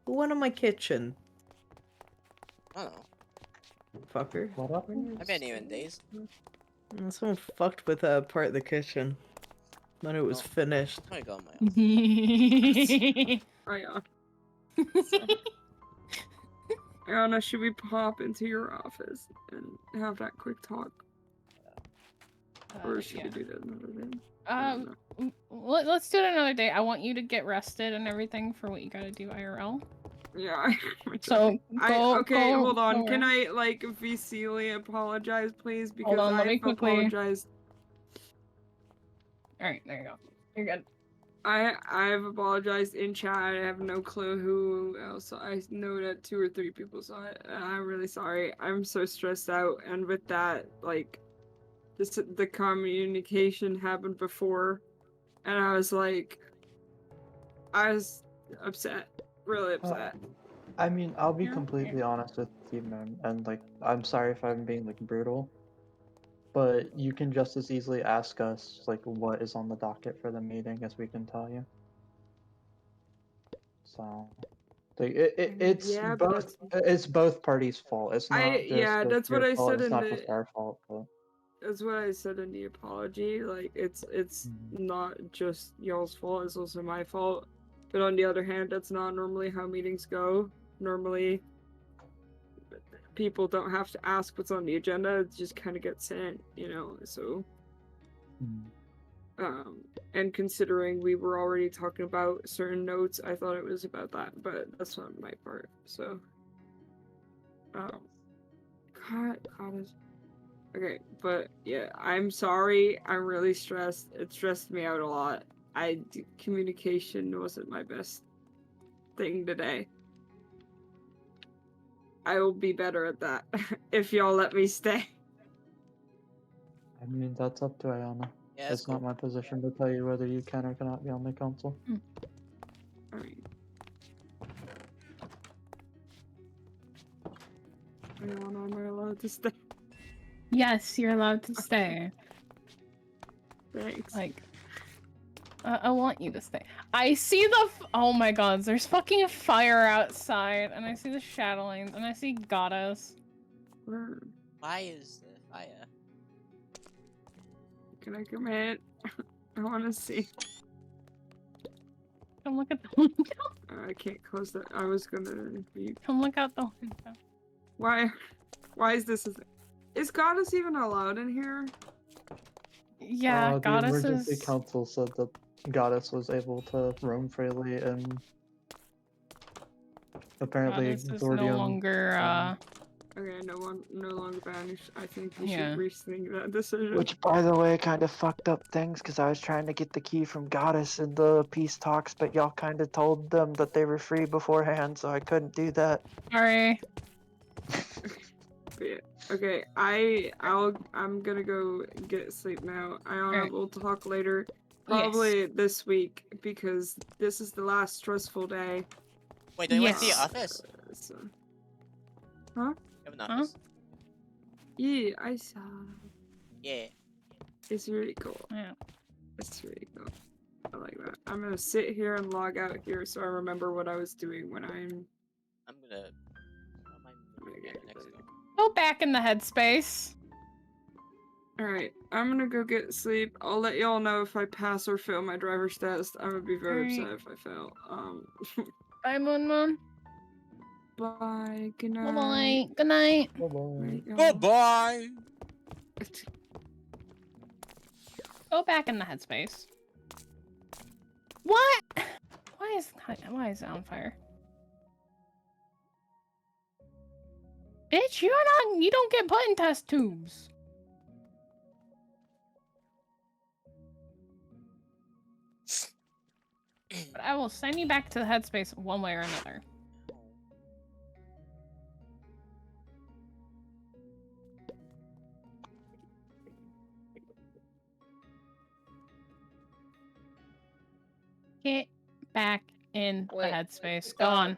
Who went on my kitchen? I don't know. Fucker. What happened? I've been here in days. Someone fucked with part of the kitchen when it was Oh. finished. I'm gonna go in my office. Oh yeah. Ianna, should we pop into your office and have that quick talk? Or should we do that another day? I don't know. Let's do it another day. I want you to get rested and everything for what you gotta do IRL. Yeah. So okay, go, hold on. go Can around. I like VCly apologize, please? Because Hold on, let me I've quickly. apologized. All right, there you go. You're good. I've apologized in chat. I have no clue who else. I know that 2 or 3 people saw it. I'm really sorry. I'm so stressed out, and with that, like, the communication happened before, and I was like, I was upset, really upset. I mean, I'll be Yeah. completely honest with you, man, and like, I'm sorry if I'm being like brutal, but you can just as easily ask us like what is on the docket for the meeting as we can tell you. So, like, Yeah, but it's both parties' fault. It's not just yeah, like, that's what your I fault. said It's in not the. just our fault, but. That's what I said in the apology. Like, it's not just y'all's fault. It's also my fault. But on the other hand, that's not normally how meetings go. Normally, people don't have to ask what's on the agenda. It just kind of gets sent, you know. So, and considering we were already talking about certain notes, I thought it was about that. But that's not my part. So, God is. Okay, but yeah, I'm sorry. I'm really stressed. It stressed me out a lot. Communication wasn't my best thing today. I will be better at that if y'all let me stay. I mean, that's up to Ianna. Yeah, It's not my position to tell you whether you can or cannot be on the council. I mean, Ianna, am I allowed to stay? Yes, you're allowed to stay. Thanks. Like, I want you to stay. I see the. Oh my God! There's fucking fire outside, and I see the shadowlings, and I see Goddess. Why is the fire? Can I come in? I want to see. Come look at the window. I can't close that. I was gonna be. Come look out the window. Why? Why is this? Is Goddess even allowed in here? Yeah, the Goddess emergency is. council said that Goddess was able to roam freely and apparently Goddess is Zordium. no longer. Okay, no longer banished. I think we Yeah. should rethink that decision. Which, by the way, kind of fucked up things because I was trying to get the key from Goddess in the peace talks, but y'all kind of told them that they were free beforehand, so I couldn't do that. Sorry. Yeah. Okay, I'm gonna go get sleep now. Ianna, we'll talk later. Probably this week, because this is the last stressful day. Wait, they went to your office? Huh? You have an office? Yeah, I saw. Yeah. It's really cool. Yeah. It's really cool. I like that. I'm gonna sit here and log out here so I remember what I was doing when I'm gonna... Go back in the headspace. Alright, I'm gonna go get sleep. I'll let y'all know if I pass or fail my driver's test. I'm gonna be very upset if I fail. Bye, Moon Moon. Bye. Good night. Bye-bye. Good night. Goodbye. Go back in the headspace. What? Why is it on fire? Bitch, you don't get put in test tubes. But I will send you back to the headspace one way or another. Get back in Wait, the headspace. Go on.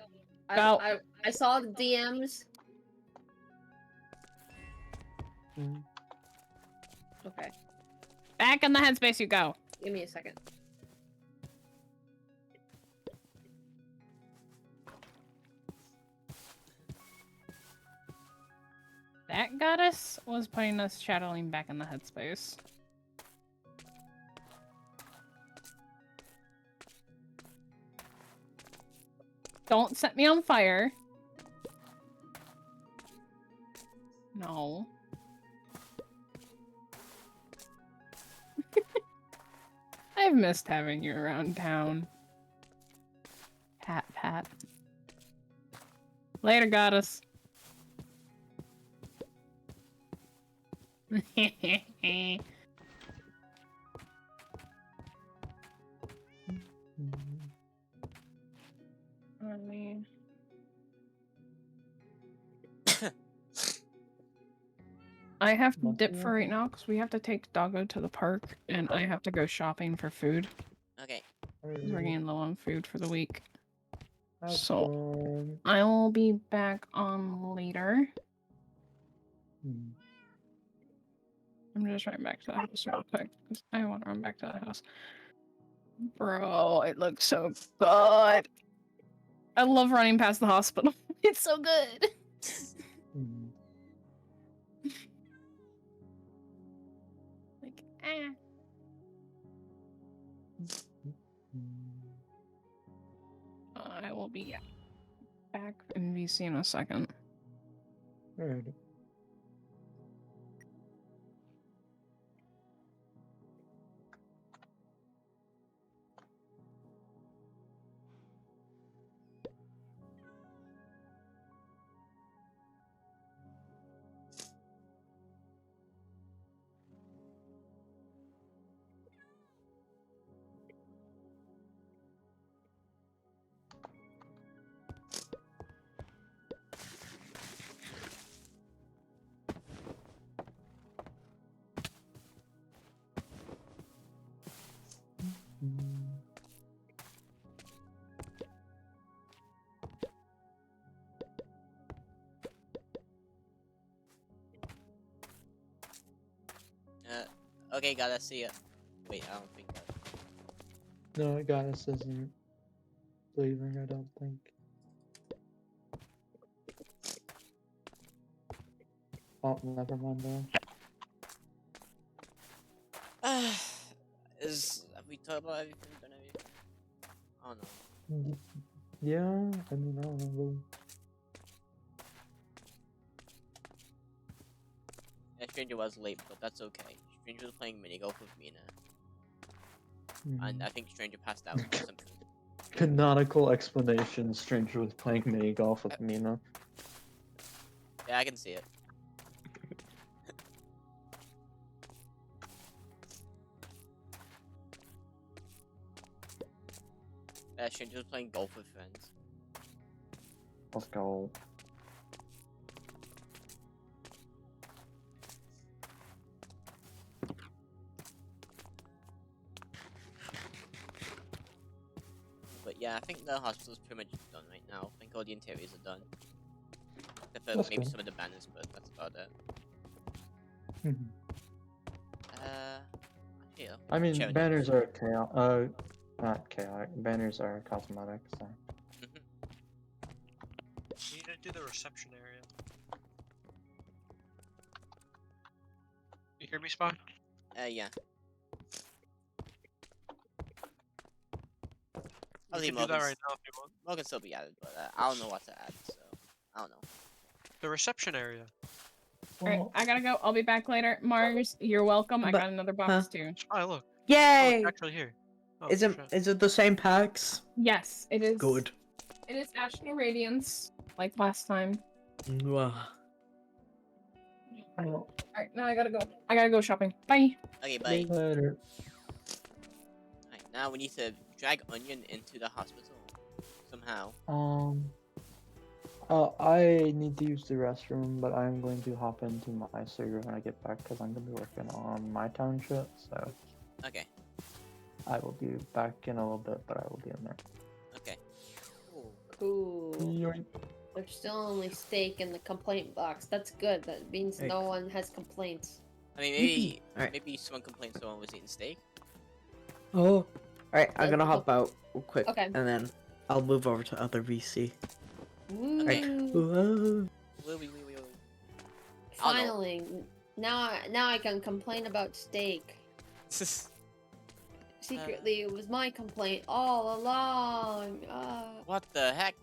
Go. I saw the DMs. Mm. Okay, Back in the headspace you go. give me a second. That goddess was putting us shadowing back in the headspace. Don't set me on fire. No. I've missed having you around town. Pat. Later, goddess. I mean... I have to dip for right now because we have to take Doggo to the park and I have to go shopping for food. Okay. We're getting low on food for the week. Have So fun. I will be back on later. Hmm. I'm just running back to the house real quick because I want to run back to the house. Bro, it looks so good. I love running past the hospital. It's so good. Hmm. Like, I will be back in VC in a second. Alrighty. Okay, gotta see it. Wait, I don't think that. No, goddess isn't leaving, I don't think. Oh, never mind though. Have we talked about everything? Done everything? Oh no. Yeah, I mean, I don't know. Yeah, Stranger was late, but that's okay. Stranger was playing mini golf with Mina, and I think Stranger passed out or something. Canonical explanation, Stranger was playing mini golf with Mina. Yeah, I can see it. Stranger was playing golf with friends. Let's go. But yeah, I think the hospital's pretty much done right now. I think all the interiors are done. Except for That's maybe good. some of the banners, but that's about it. Mhm. Yeah. I mean, Cherry banners notes. are not chaotic. Banners are cosmetic, so. You need to do the reception area. You hear me, Spawn? Yeah. You can do that right now if you want. More can still be added, but I don't know what to add, so I don't know. The reception area. Alright, I gotta go. I'll be back later. Mars, you're welcome. I But- got another box too. Oh, look. Oh, Yay! it's actually here. Oh, Is it shit. is it the same packs? Yes, it is. Good. It is Ashley Radiance, like last time. Mwah. Alright, now I gotta go. I gotta go shopping. Bye. Okay, bye. Later. Alright, now we need to drag Onion into the hospital somehow. I need to use the restroom, but I'm going to hop into my server when I get back because I'm going to be working on my township, so Okay. I will be back in a little bit, but I will be in there. Okay. Cool. Yoink. There's still only steak in the complaint box. That's good. That means Hey. no one has complaints. I mean, maybe Alright. maybe someone complained someone was eating steak. Oh. Alright, I'm Yeah, gonna oh. hop out real quick. Okay. And then I'll move over to other VC. Woo. Okay. Whoa. Wee. Finally, now I can complain about steak. Secretly, it was my complaint all along. What the heck?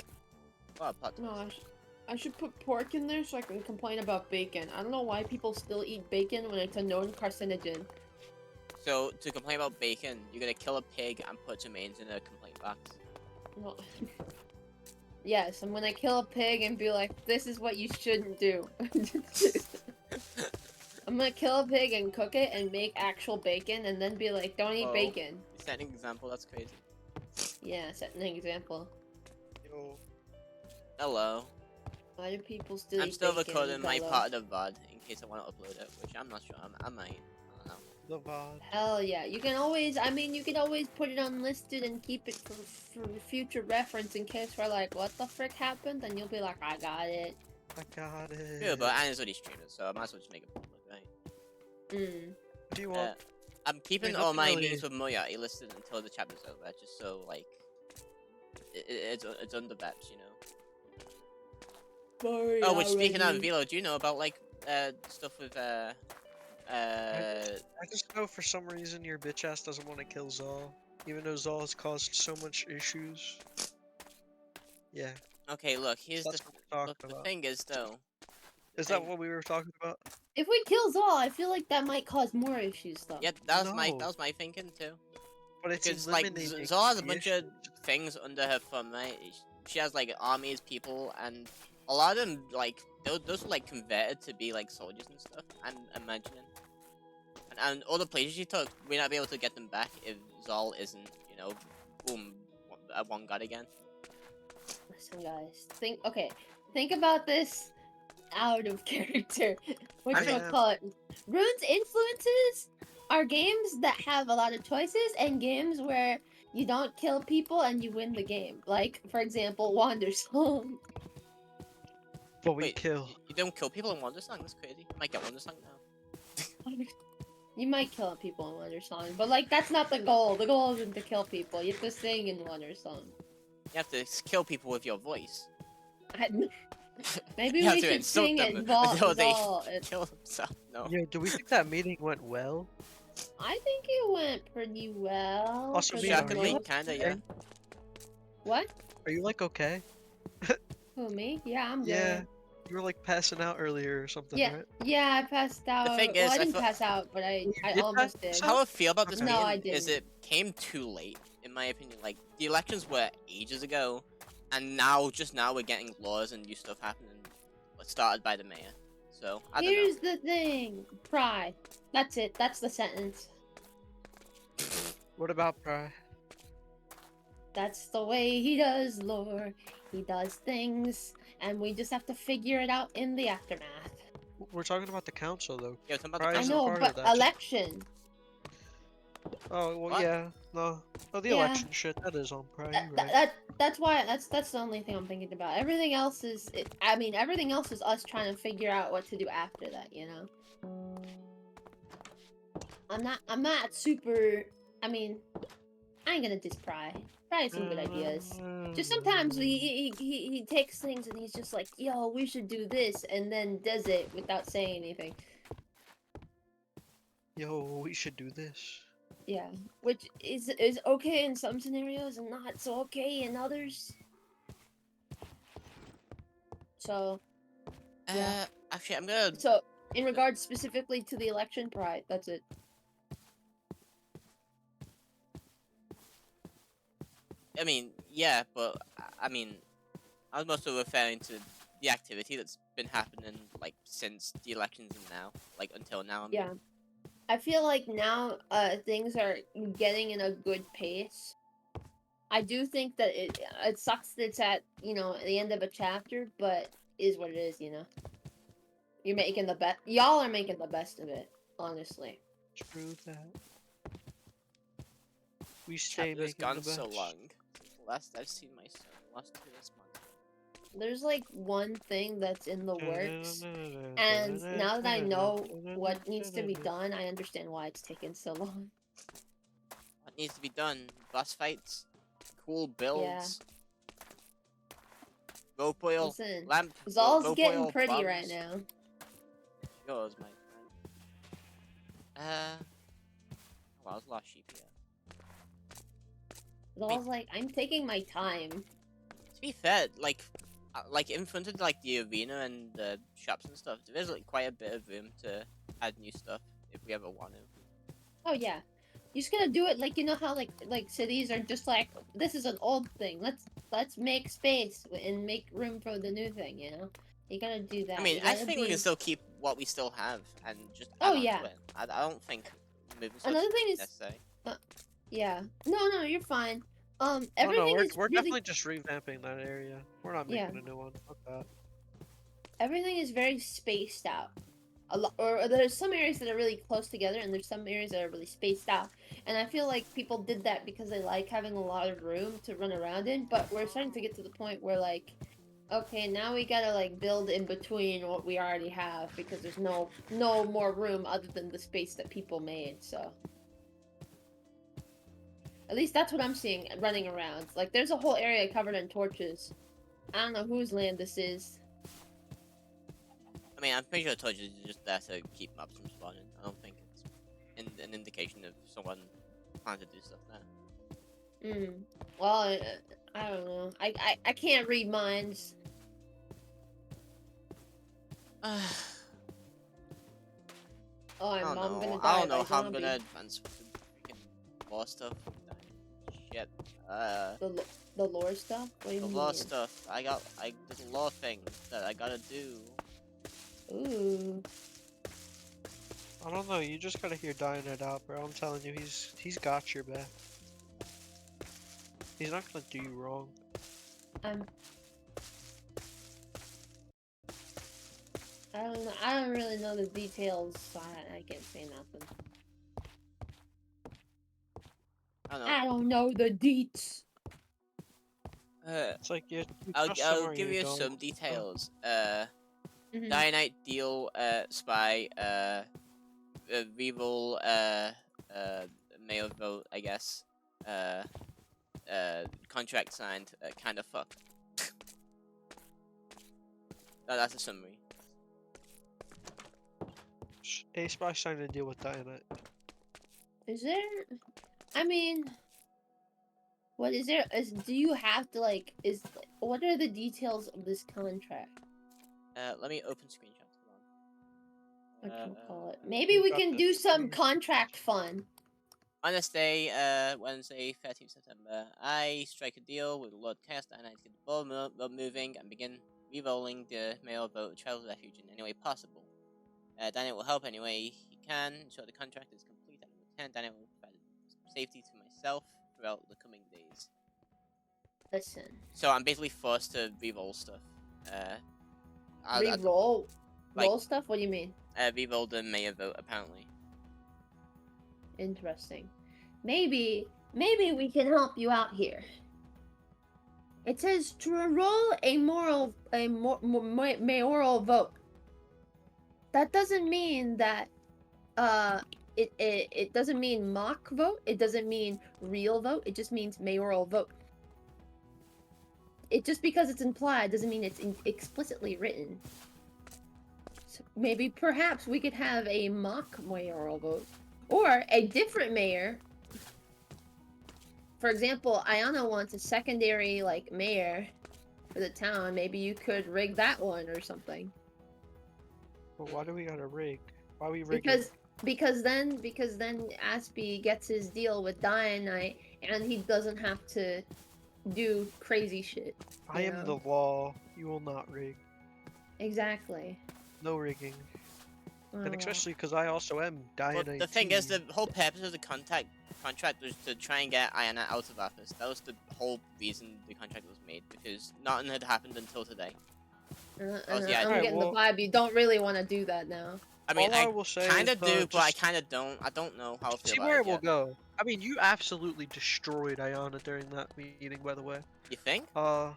Oh, plot No, twist. I should put pork in there so I can complain about bacon. I don't know why people still eat bacon when it's a known carcinogen. So, to complain about bacon, you're gonna kill a pig and put some onions in a complaint box. No. Yes, I'm gonna kill a pig and be like, this is what you shouldn't do. I'm gonna kill a pig and cook it and make actual bacon and then be like, don't eat Whoa. bacon. You set an example, that's crazy. Yeah, setting an example. Yo. Hello. Why do people still I'm eat still bacon? recording my Bello? part of the VOD in case I want to upload it, which I'm not sure. I might. I don't know. The VOD. Hell yeah, you can always, you can always put it unlisted and keep it for future reference in case we're like, what the frick happened? And you'll be like, I got it. I got it. Yeah, but Anna's already streaming, so I might as well just make it public, right? Do you want? I'm keeping Wait, all nothing my really- meetings with Moriarty listed until the chapter's over, just so, like, it's under VEPs, you know? Oh, which speaking of Velo, do you know about, like, stuff with, I just know for some reason your bitch ass doesn't want to kill Zal, even though Zal has caused so much issues. Yeah. Okay, look, here's That's what we're talking the about. thing is, though, Is that what we were talking about? If we kill Zal, I feel like that might cause more issues though. yeah, that was No. my thinking, too. But it's Because, like, eliminating Zal has a the bunch of issues. things under her thumb, right? She has, like, armies, people, and a lot of them, like, those are, like, converted to be, like, soldiers and stuff, I'm imagining. And all the places she took, we're not be able to get them back if Zal isn't, you know, boom, one god again. Listen, guys, think about this out of character. What I you mean- call it? Rune's influences are games that have a lot of choices and games where you don't kill people and you win the game. Like, for example, Wandersong. But we Wait, kill. You don't kill people in Wandersong? That's crazy. I might get Wandersong now. You might kill people in Wandersong, but like that's not the goal. The goal isn't to kill people. You have to sing in Wandersong. You have to kill people with your voice. Maybe You have we to should insult sing them it. Vol- until they Vol- kill themselves. No. Yeah, do we think that meeting went well? I think it went pretty well. Also, for me, the are Shockingly, you most kinda, okay? yeah. What? Are you like okay? Who, me? Yeah, I'm Yeah. good. You were like passing out earlier or something, Yeah, right? yeah, I passed out. thing Well, is, I I didn't feel- pass out, but I did almost pass did. out? How I feel about this No, I meeting is didn't. it came too late, in my opinion. Like, the elections were ages ago, and just now we're getting laws and new stuff happening, started by the mayor. So, I don't Here's the thing. Pride. That's it. That's the sentence. What about Pry? That's the way he does lore. He does things, and we just have to figure it out in the aftermath. We're talking about the council, though. Yeah, talking about Right, the I isn't council. know, part of but that. election. Oh, well, What? yeah. No. Oh, the Yeah. election shit, that is on Pry, That, you're that, right. that's why that's the only thing I'm thinking about. Everything else is everything else is us trying to figure out what to do after that, you know. I'm not super. I mean, I ain't gonna diss Pry. Pry has some good ideas. Just sometimes he takes things and he's just like, yo, we should do this, and then does it without saying anything. Yo, we should do this. Yeah, which is okay in some scenarios and not so okay in others. So yeah. Actually, I'm gonna. So, in regards specifically to the election, Pride, that's it. I mean, yeah, but I mean, I was mostly referring to the activity that's been happening like since the elections and now, like until now. I mean. Yeah. I feel like now things are getting in a good pace. I do think that it sucks that it's at, you know, the end of a chapter, but is what it is, you know. You're making the best. Y'all are making the best of it, honestly. True that. We stay Chapter's making gone the best. so long. Since the last I've seen my son, last 2 this month. There's like one thing that's in the works, and now that I know what needs to be done, I understand why it's taken so long. What needs to be done? Boss fights, cool builds, rope oil, Listen, lamp. Zal's rope getting oil, pretty bombs. right now. Yours, my friend. Well, I was lost sheep here. Zal's like, I'm taking my time. To be fair, like in front of like the arena and the shops and stuff, there is like quite a bit of room to add new stuff if we ever want to. Oh yeah, you're just gonna do it like, you know how like cities are just like, this is an old thing. Let's make space and make room for the new thing. You know, you gotta do that. I mean, You I gotta think we can still keep what we still have and just add on to it. I don't think moving stuff Another thing is is necessary. Yeah. No, you're fine. Everything is we're really... definitely just revamping that area. We're not making a new one. Fuck that. Everything is very spaced out. Or there's some areas that are really close together, and there's some areas that are really spaced out. And I feel like people did that because they like having a lot of room to run around in. But we're starting to get to the point where, like, okay, now we gotta like build in between what we already have because there's no more room other than the space that people made. So. At least that's what I'm seeing running around. Like, there's a whole area covered in torches. I don't know whose land this is. I mean, I'm pretty sure torches is just there to keep mobs from spawning. I don't think it's an indication of someone planning to do stuff there. Well, I don't know. I can't read minds. Oh, I'm gonna die. I don't know how I'm gonna advance with the freaking lore stuff. Shit. The lore stuff? What do you mean? The lore stuff. There's a lore thing that I gotta do. Ooh. I don't know, you just gotta hear dying it out, bro. I'm telling you, he's got your back. He's not gonna do you wrong. I don't know. I don't really know the details, so I can't say nothing. I don't know the deets. It's like I'll give you some details. Dianite, deal, spy, reroll, mail vote, I guess. Contract signed, kind of fuck. That's a summary. A spy's trying to deal with Dianite. Is there? I mean, what is there? Do you have to like? What are the details of this contract? Let me open screenshot. What can we call it? Maybe we can do some contract fun. On this day, Wednesday, 13th September, I strike a deal with Lord Chaos Dianite to get the ball moving and begin re-rolling the mail vote travel refuge in any way possible. Dianite will help any way he can ensure the contract is complete, and in return, Dianite will provide safety to myself throughout the coming days. Listen. So I'm basically forced to re-roll stuff. Re-roll? Roll stuff? What do you mean? Re-roll the mayor vote, apparently. Interesting. Maybe we can help you out here. It says to roll a mayoral vote. That doesn't mean that it doesn't mean mock vote. It doesn't mean real vote. It just means mayoral vote. It just because it's implied doesn't mean it's explicitly written. So maybe perhaps we could have a mock mayoral vote. Or a different mayor. For example, Ianna wants a secondary, like, mayor for the town. Maybe you could rig that one or something. Well, why do we gotta rig? Why are we rigging? Because then Aspie gets his deal with Dianite, and he doesn't have to do crazy shit. I am the law. You will not rig. Exactly. No rigging. Oh, And well. especially because I also am Well, Dianite. the thing is, the whole purpose of the contract was to try and get Ianna out of office. That was the whole reason the contract was made, because nothing had happened until today. Yeah, I'm Alright, getting well- the vibe you don't really want to do that now. I mean, All I I will say kind is, of do, but I just kind of don't. I don't know how I feel see about where it it will yet. go. I mean, you absolutely destroyed Ianna during that meeting, by the way. You think? Fuck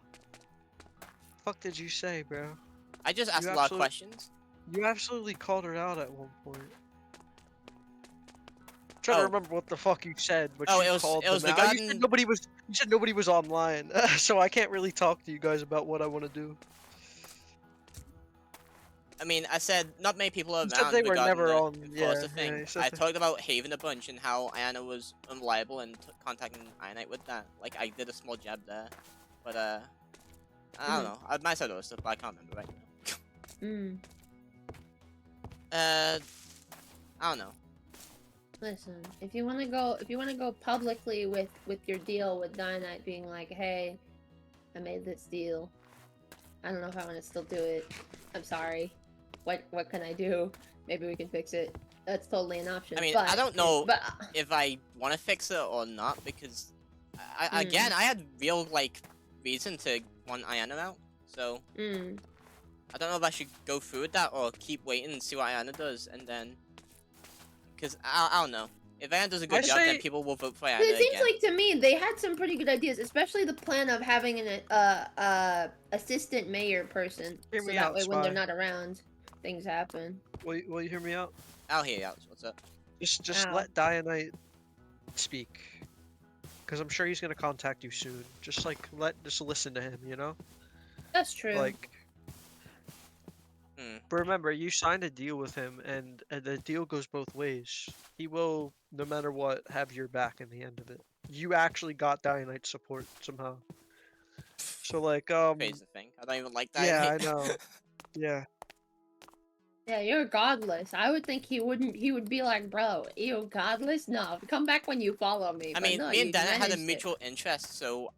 did you say, bro? I just asked You a lot of questions. You absolutely called her out at one point. I'm trying to Oh. remember what the fuck you said, but Oh, you it was- called it was them out. You regarding- said nobody was online, so I can't really talk to you guys about what I want to do. I mean, I said not many people are You around said they were regarding never the on. enforcer Yeah, thing. you said I that. talked about Haven a bunch and how Ianna was unreliable and contacting Ianite with that. Like, I did a small jab there. But, I don't know. I might have said other stuff, but I can't remember right now. I don't know. Listen, if you want to go publicly with your deal with Dynite, being like, hey, I made this deal. I don't know if I want to still do it. I'm sorry. What can I do? Maybe we can fix it. That's totally an option. I mean, but, I don't know But if I want to fix it or not, because, again, I had real, like, reason to want Ianna out. So, I don't know if I should go through with that or keep waiting and see what Ianna does, and then... Because, I don't know. If Ianna does a good job, then people will vote for Ianna it seems again. like to me they had some pretty good ideas, especially the plan of having an assistant mayor person, Hear so me that out, way when they're Spy. not around, things happen. Will you hear me out? I'll hear you out. What's up? Just Ow. let Dianite speak, because I'm sure he's gonna contact you soon. Just listen to him, you know? That's true. Like, but remember, you signed a deal with him, and the deal goes both ways. He will, no matter what, have your back in the end of it. You actually got Dianite support somehow. So like, Crazy thing. I don't even like that. yeah, I know. Yeah. Yeah, you're godless. I would think he would be like, bro, you godless? No, come back when you follow me. I But mean, no, me and you Dana had a managed it. mutual interest, so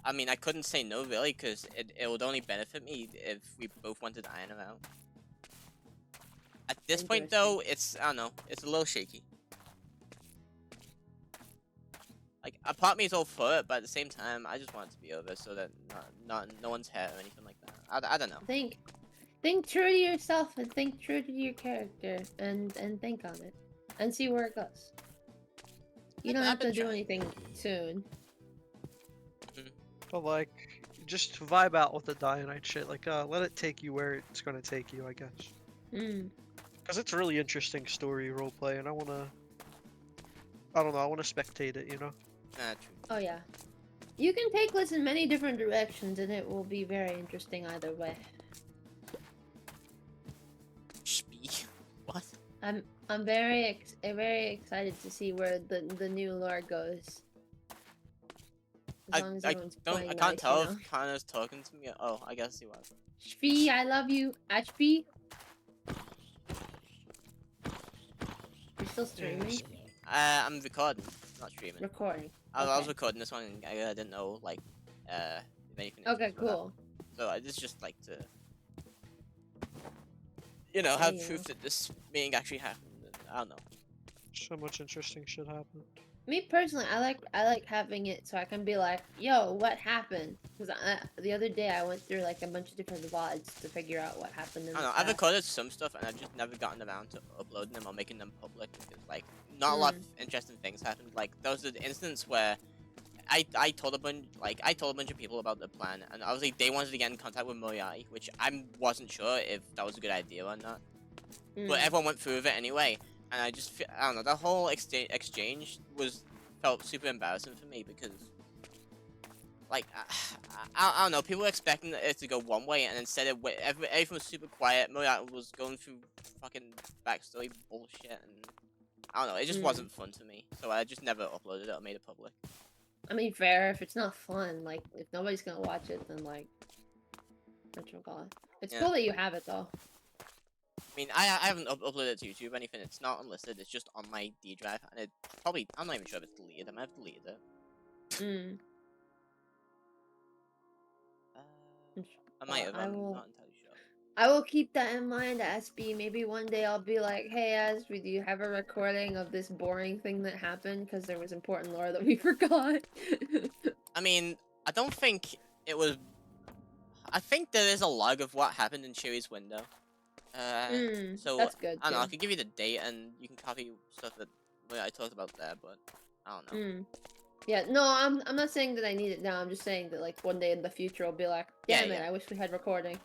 I mean, I couldn't say no, really, because it would only benefit me if we both wanted Ianna out. At this point, though, I don't know, it's a little shaky. Like, a part of me is all for it, but at the same time, I just want it to be over so that no one's hurt or anything like that. I don't know. Think true to yourself and think true to your character and think on it and see where it goes. You don't have to do anything soon. But like, just vibe out with the Dianite shit. Like, let it take you where it's gonna take you, I guess. Because it's a really interesting story roleplay, and I don't know, I wanna spectate it, you know? True. Oh yeah. You can take this in many different directions and it will be very interesting either way. Speak. What? I'm very excited to see where the new lore goes. As long as everyone's playing I can't nice, tell you know? if Connor's talking to me. Oh, I guess he was. Shpee, I love you. Ashby. You're still streaming? I'm recording, not streaming. Recording. I was Okay. recording this one, and I didn't know, like, if anything. Okay, cool. So I just like to, you know, have proof that this meeting actually happened. And I don't know. So much interesting shit happened. Me personally, I like having it so I can be like, yo, what happened? Because the other day I went through like a bunch of different VODs to figure out what happened in I don't know. I've recorded some stuff, and I've just never gotten around to uploading them or making them public because, like, not a lot of interesting things happened. Like, there was an instance where I told a bunch of people about the plan, and obviously they wanted to get in contact with Moriarty, which I wasn't sure if that was a good idea or not. But everyone went through with it anyway. And I don't know, that whole exchange felt super embarrassing for me because, like, I don't know, people were expecting it to go one way, and instead everything was super quiet. Moriarty was going through fucking backstory bullshit, and I don't know, it just wasn't fun to me. So I just never uploaded it or made it public. I mean, fair, if it's not fun, like, if nobody's gonna watch it, then, like, whatchamacallit. It's cool that you have it, though. I mean, I haven't uploaded it to YouTube or anything. It's not unlisted. It's just on my D drive, and it probably, I'm not even sure if it's deleted. I might have deleted it. I might have. I'm not entirely sure. I will keep that in mind, SB. Maybe one day I'll be like, hey, SB, do you have a recording of this boring thing that happened? Because there was important lore that we forgot. I mean, I don't think it was. I think there is a log of what happened in Chewy's window. So that's good, I don't know. I too. could give you the date, and you can copy stuff that I talked about there, but I don't know. Yeah, no, I'm not saying that I need it now. I'm just saying that like one day in the future I'll be like, damn it, I wish we had recording.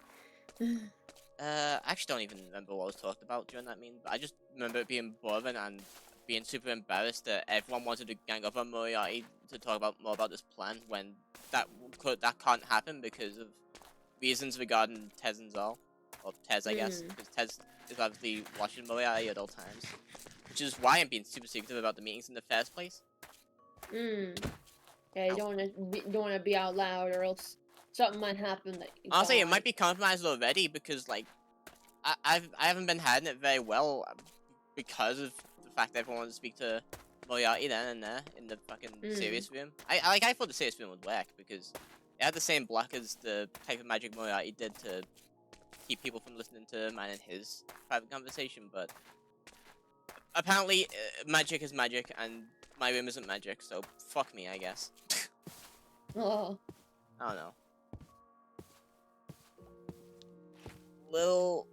I actually don't even remember what was talked about during that meeting, but I just remember it being boring and being super embarrassed that everyone wanted to gang up on Moriarty to talk about more about this plan when that can't happen because of reasons regarding Tez and Zal, or Tez, I guess, because Tez is obviously watching Moriarty at all times, which is why I'm being super secretive about the meetings in the first place. Yeah, you don't want to be out loud, or else something might happen. That Honestly, it might be compromised already because like I haven't been having it very well because of the fact that everyone wanted to speak to Moriarty then and there in the fucking serious room. I thought the serious room would work because it had the same block as the type of magic Moriarty did to keep people from listening to mine and his private conversation, but apparently magic is magic and my room isn't magic, so fuck me, I guess. Oh. I don't know. Little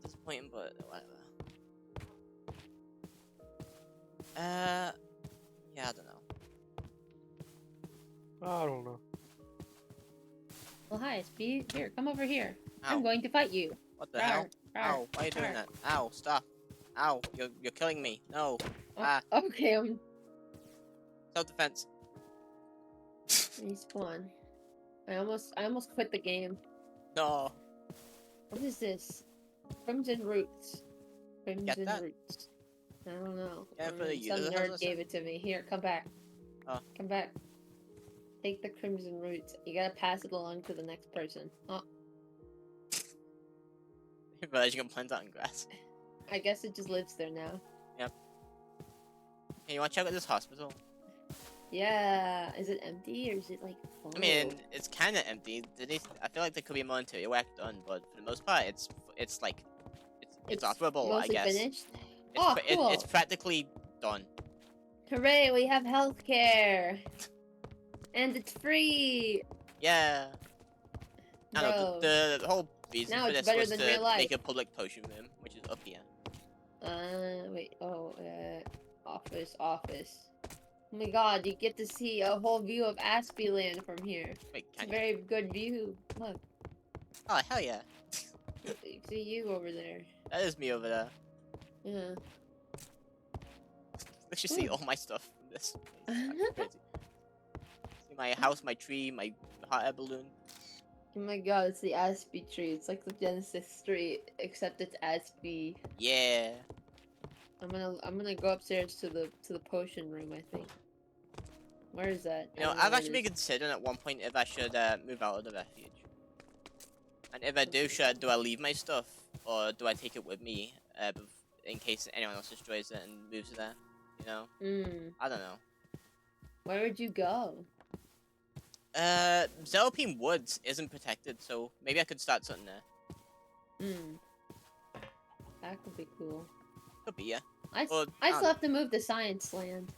disappointing, but whatever. Yeah, I don't know. I don't know. Well, hi, SB. Here, come over here. Ow. I'm going to fight you. What the hell? Ow, why are you doing that? Ow, stop. Ow, you're killing me. No. Okay, Self-defense. Respawn. I almost quit the game. No. What is this? Crimson Roots. Crimson that? Roots. I don't know. Yeah, for the Some user nerd gave it to me. Here, come back. Oh. Come back. Take the Crimson Roots. You gotta pass it along to the next person. Oh. You realize you can plant that in grass. I guess it just lives there now. Yep. Hey, you wanna check out this hospital? Yeah. Is it empty or is it like full? I mean, it's kind of empty. I feel like there could be more interior work done, but for the most part, it's operable, I guess. Finished? Cool. It's practically done. Hooray, we have healthcare! And it's free! Yeah. I don't know, the whole reason Now for it's this better was than to real life. make a public potion room, which is up here. Office. Oh my god, you get to see a whole view of Aspie Land from here. Wait, It's a very good view. Look. Oh, hell yeah. You see you over there. That is me over there. Yeah. Let's just see all my stuff from this. Crazy. See my house, my tree, my hot air balloon. Oh my god, it's the Aspie tree. It's like the Genesis tree, except it's Aspie. Yeah. I'm gonna go upstairs to the potion room, I think. Where is that? You know, I've actually been considering at one point if I should move out of the refuge. And if I do, do I leave my stuff or do I take it with me in case anyone else destroys it and moves it there? You know? I don't know. Where would you go? Zelpine Woods isn't protected, so maybe I could start something there. That could be cool. Could be, yeah. I still have to move to Science Land.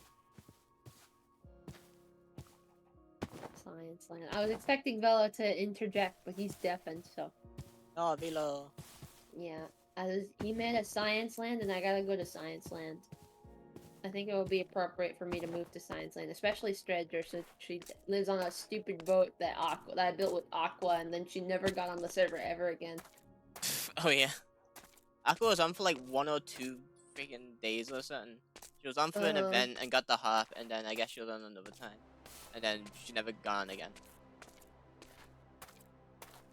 Science Land. I was expecting Velo to interject, but he's deafened, so. Oh, Velo. Yeah. He made a Science Land, and I gotta go to Science Land. I think it would be appropriate for me to move to Science Land, especially Stredger, so she lives on a stupid boat that I built with Aqua, and then she never got on the server ever again. Oh yeah. Aqua was on for like 1 or 2 freaking days or something. She was on for an event and got the harp, and then I guess she was on another time. And then she never got on again.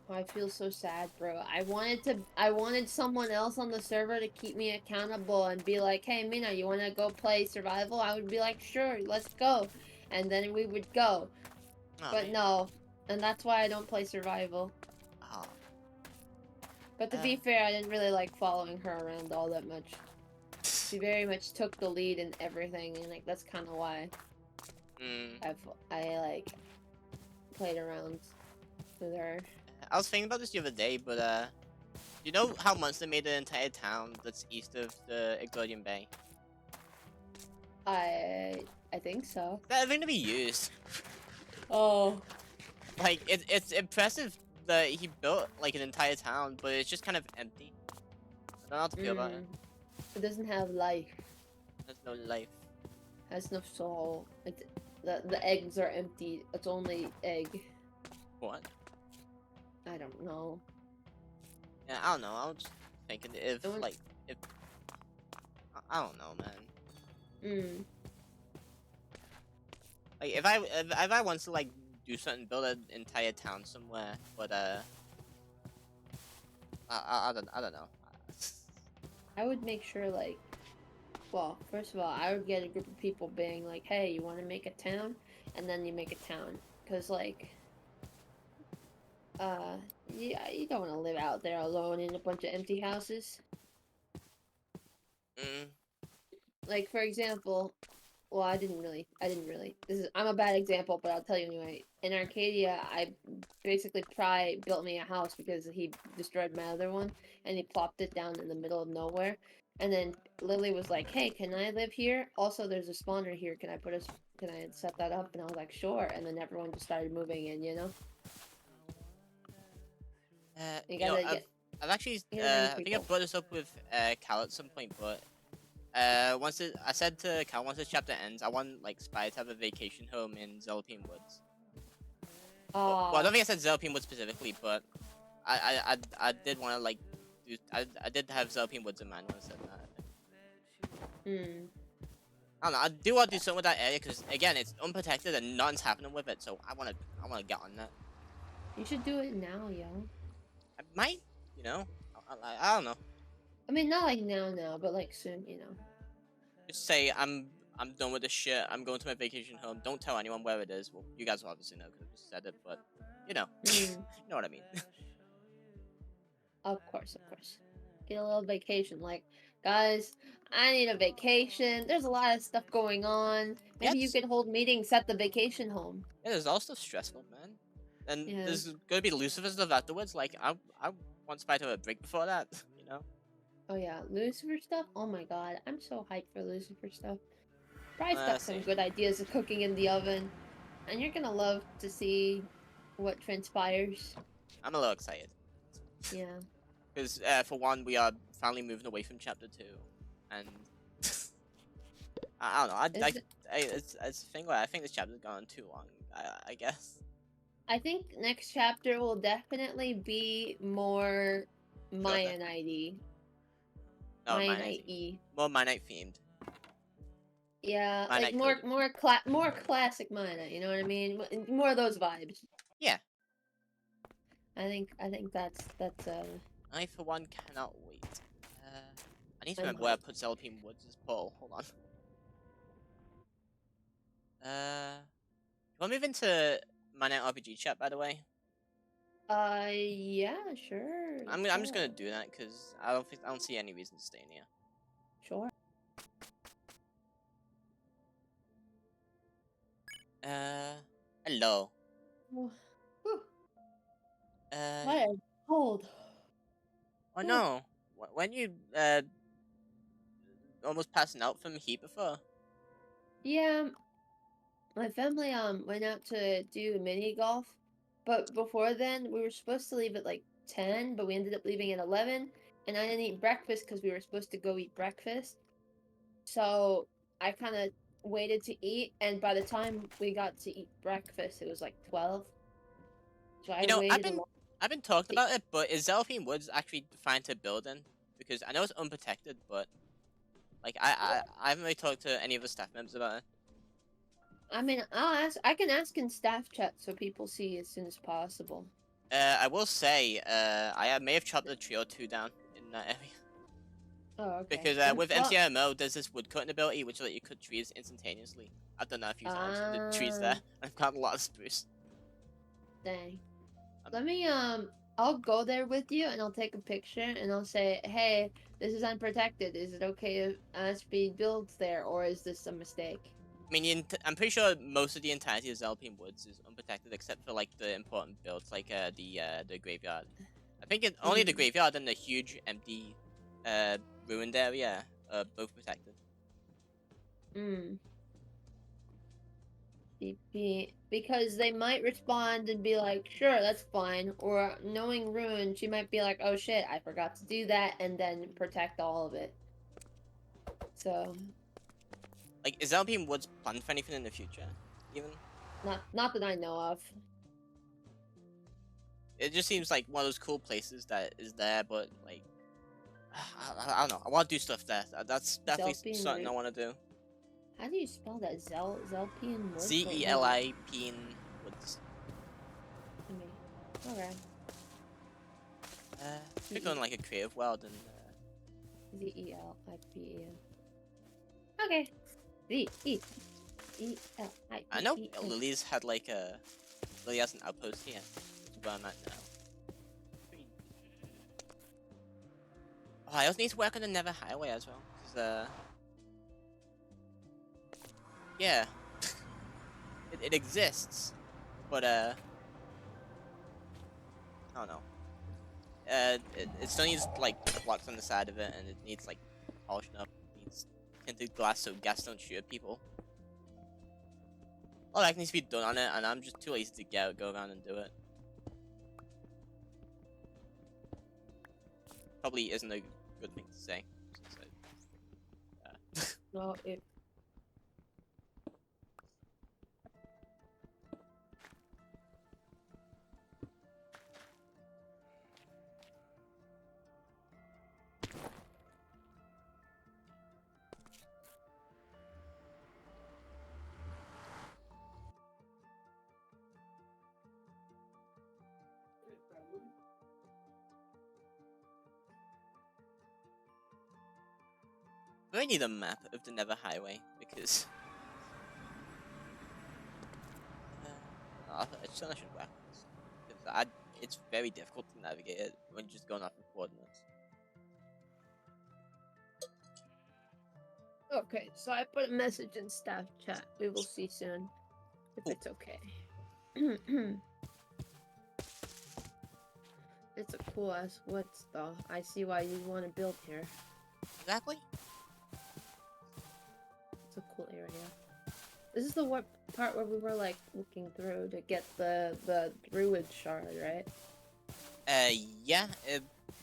Oh, I feel so sad, bro. I wanted someone else on the server to keep me accountable and be like, hey, Mina, you wanna go play survival? I would be like, sure, let's go. And then we would go. Oh, but man. no. And that's why I don't play survival. Oh. But to be fair, I didn't really like following her around all that much. She very much took the lead in everything, and like that's kind of why I like played around with her. I was thinking about this the other day, but You know how Monster made an entire town that's east of the Egodian Bay? I think so. That thing to be used. Oh. Like, it's impressive that he built, like, an entire town, but it's just kind of empty. I don't know how to feel about it. It doesn't have life. There's no life. Has no soul. The eggs are empty. It's only egg. What? I don't know. Yeah, I don't know. I was just thinking if, like, if... I don't know, man. Like, if I want to, like, do something, build an entire town somewhere, but, I don't know. I would make sure, like, well, first of all, I would get a group of people being like, hey, you want to make a town? And then you make a town. Because, like, yeah, you don't want to live out there alone in a bunch of empty houses. Like, for example, well, I didn't really, I'm a bad example, but I'll tell you anyway. In Arcadia, I basically built me a house because he destroyed my other one, and he plopped it down in the middle of nowhere. And then Lily was like, hey, can I live here? Also, there's a spawner here. Can I set that up? And I was like, sure. And then everyone just started moving in, you know? I've actually, I think I brought this up with Cal at some point, but I said to Cal, once this chapter ends, I want, like, Spy to have a vacation home in Zelpine Woods. Well, I don't think I said Zelpine Woods specifically, but I did want to, like, I did have Zelpine Woods in mind when I said that. I don't know. I do want to do something with that area because, again, it's unprotected and nothing's happening with it, so I want to get on that. You should do it now, yo. I might, you know. I don't know. I mean, not like now, but like soon, you know. Just say I'm done with this shit. I'm going to my vacation home. Don't tell anyone where it is. Well, you guys will obviously know because I just said it, but you know, you know what I mean. Of course. Get a little vacation. Like, guys, I need a vacation. There's a lot of stuff going on. Maybe you could hold meetings at the vacation home. Yeah, there's all stuff stressful, man. And there's gonna be Lucifer stuff afterwards. Like, I want Spy to have a break before that, you know. Oh yeah, Lucifer stuff? Oh my god, I'm so hyped for Lucifer stuff. Bry's got some good ideas of cooking in the oven. And you're gonna love to see what transpires. I'm a little excited. Yeah. Because, for one, we are finally moving away from chapter 2. And... I don't know, it's a thing where I think this chapter's gone too long, I guess. I think next chapter will definitely be more Mianite-y. Mianite-y. More Mianite themed. Yeah, like more classic Mianite, you know what I mean? More of those vibes. Yeah. I think that's I for one cannot wait. I need to remember where I put Zelpine Woods' portal. Hold on. We'll move into MianiteRPG chat, by the way. Yeah, sure. I'm just gonna do that because I don't see any reason to stay in here. Sure. Hello. I'm cold. Oh no. When you almost passing out from heat before? Yeah. My family went out to do mini golf, but before then we were supposed to leave at like 10, but we ended up leaving at 11, and I didn't eat breakfast because we were supposed to go eat breakfast. So I kind of waited to eat, and by the time we got to eat breakfast, it was like 12. So I've been talking about it, but is Zelpine Woods actually fine to build in? Because I know it's unprotected, but like I haven't really talked to any of the staff members about it. I mean, I can ask in staff chat so people see as soon as possible. I will say, I may have chopped a tree or two down in that area. Oh, okay. Because with MCMO, there's this wood cutting ability which will let you cut trees instantaneously. I've done that a few times. The trees there. I've got a lot of spruce. Dang. Let me I'll go there with you and I'll take a picture and I'll say, hey, this is unprotected. Is it okay if us be built there, or is this a mistake? I mean, I'm pretty sure most of the entirety of Zelpine Woods is unprotected, except for like the important builds, like the graveyard. I think only the graveyard and the huge empty, ruined area are both protected. Because they might respond and be like, sure, that's fine. Or knowing Ruin, she might be like, oh shit, I forgot to do that, and then protect all of it. So. Like, is Albion Woods planned for anything in the future, even? Not that I know of. It just seems like one of those cool places that is there, but like, I don't know. I want to do stuff there. That's definitely Zelpian something I want to do. How do you spell that? Zelpian Woods? Zelipin Woods. Okay. Pick on like a creative world and. Zelipin. Okay. Zelipin. I know Lily's had like a. Lily has an outpost here. Which is where I'm at now. Oh, I also need to work on the Nether Highway as well. Cause, yeah. it exists. But, I don't know. It still needs, like, blocks on the side of it, and it needs, like, polishing up. It needs tinted glass so gas don't shoot at people. All that needs to be done on it, and I'm just too lazy to go around and do it. Probably isn't a good thing to say. No, it. I need a map of the Nether Highway because I should work on this because it's very difficult to navigate it when you're just going off of coordinates. Okay, so I put a message in staff chat. We will see soon if it's okay. It's a cool ass woods though. I see why you want to build here. Exactly. It's a cool area. This is the part where we were like looking through to get the druid shard, right? Yeah.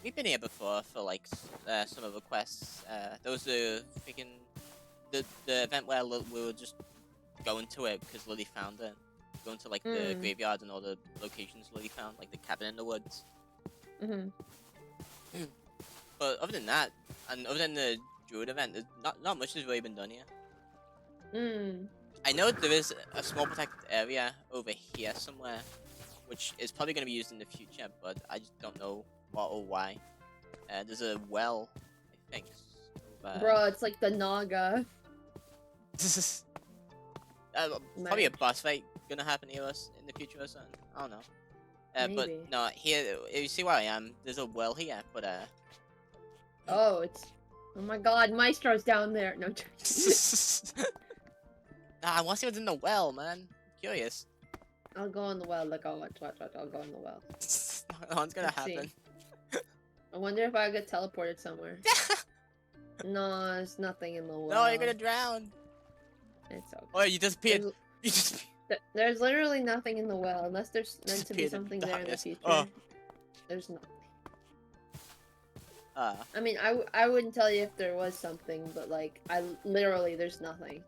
We've been here before for like some of the quests. There was the freaking the event where we were just going to it because Lily found it. Going to like the graveyard and all the locations Lily found, like the cabin in the woods. But other than that, and other than the druid event, there's not much has really been done here. I know there is a small protected area over here somewhere, which is probably going to be used in the future, but I just don't know what or why. There's a well, I think. Bro, it's like the Naga. Probably a boss fight gonna happen to us in the future or something. I don't know. But no, here, you see where I am, there's a well here, but oh my god, Maestro's down there. No. Nah, I want to see what's in the well, man. I'm curious. I'll go in the well. Look, I'll watch. I'll go in the well. Nothing's gonna happen. I wonder if I get teleported somewhere. No, there's nothing in the well. No, you're gonna drown. It's okay. Oh, you disappeared. You disappeared. There's literally nothing in the well, unless there's meant to be something there in the future. There's nothing. I mean, I wouldn't tell you if there was something, but like, literally, there's nothing.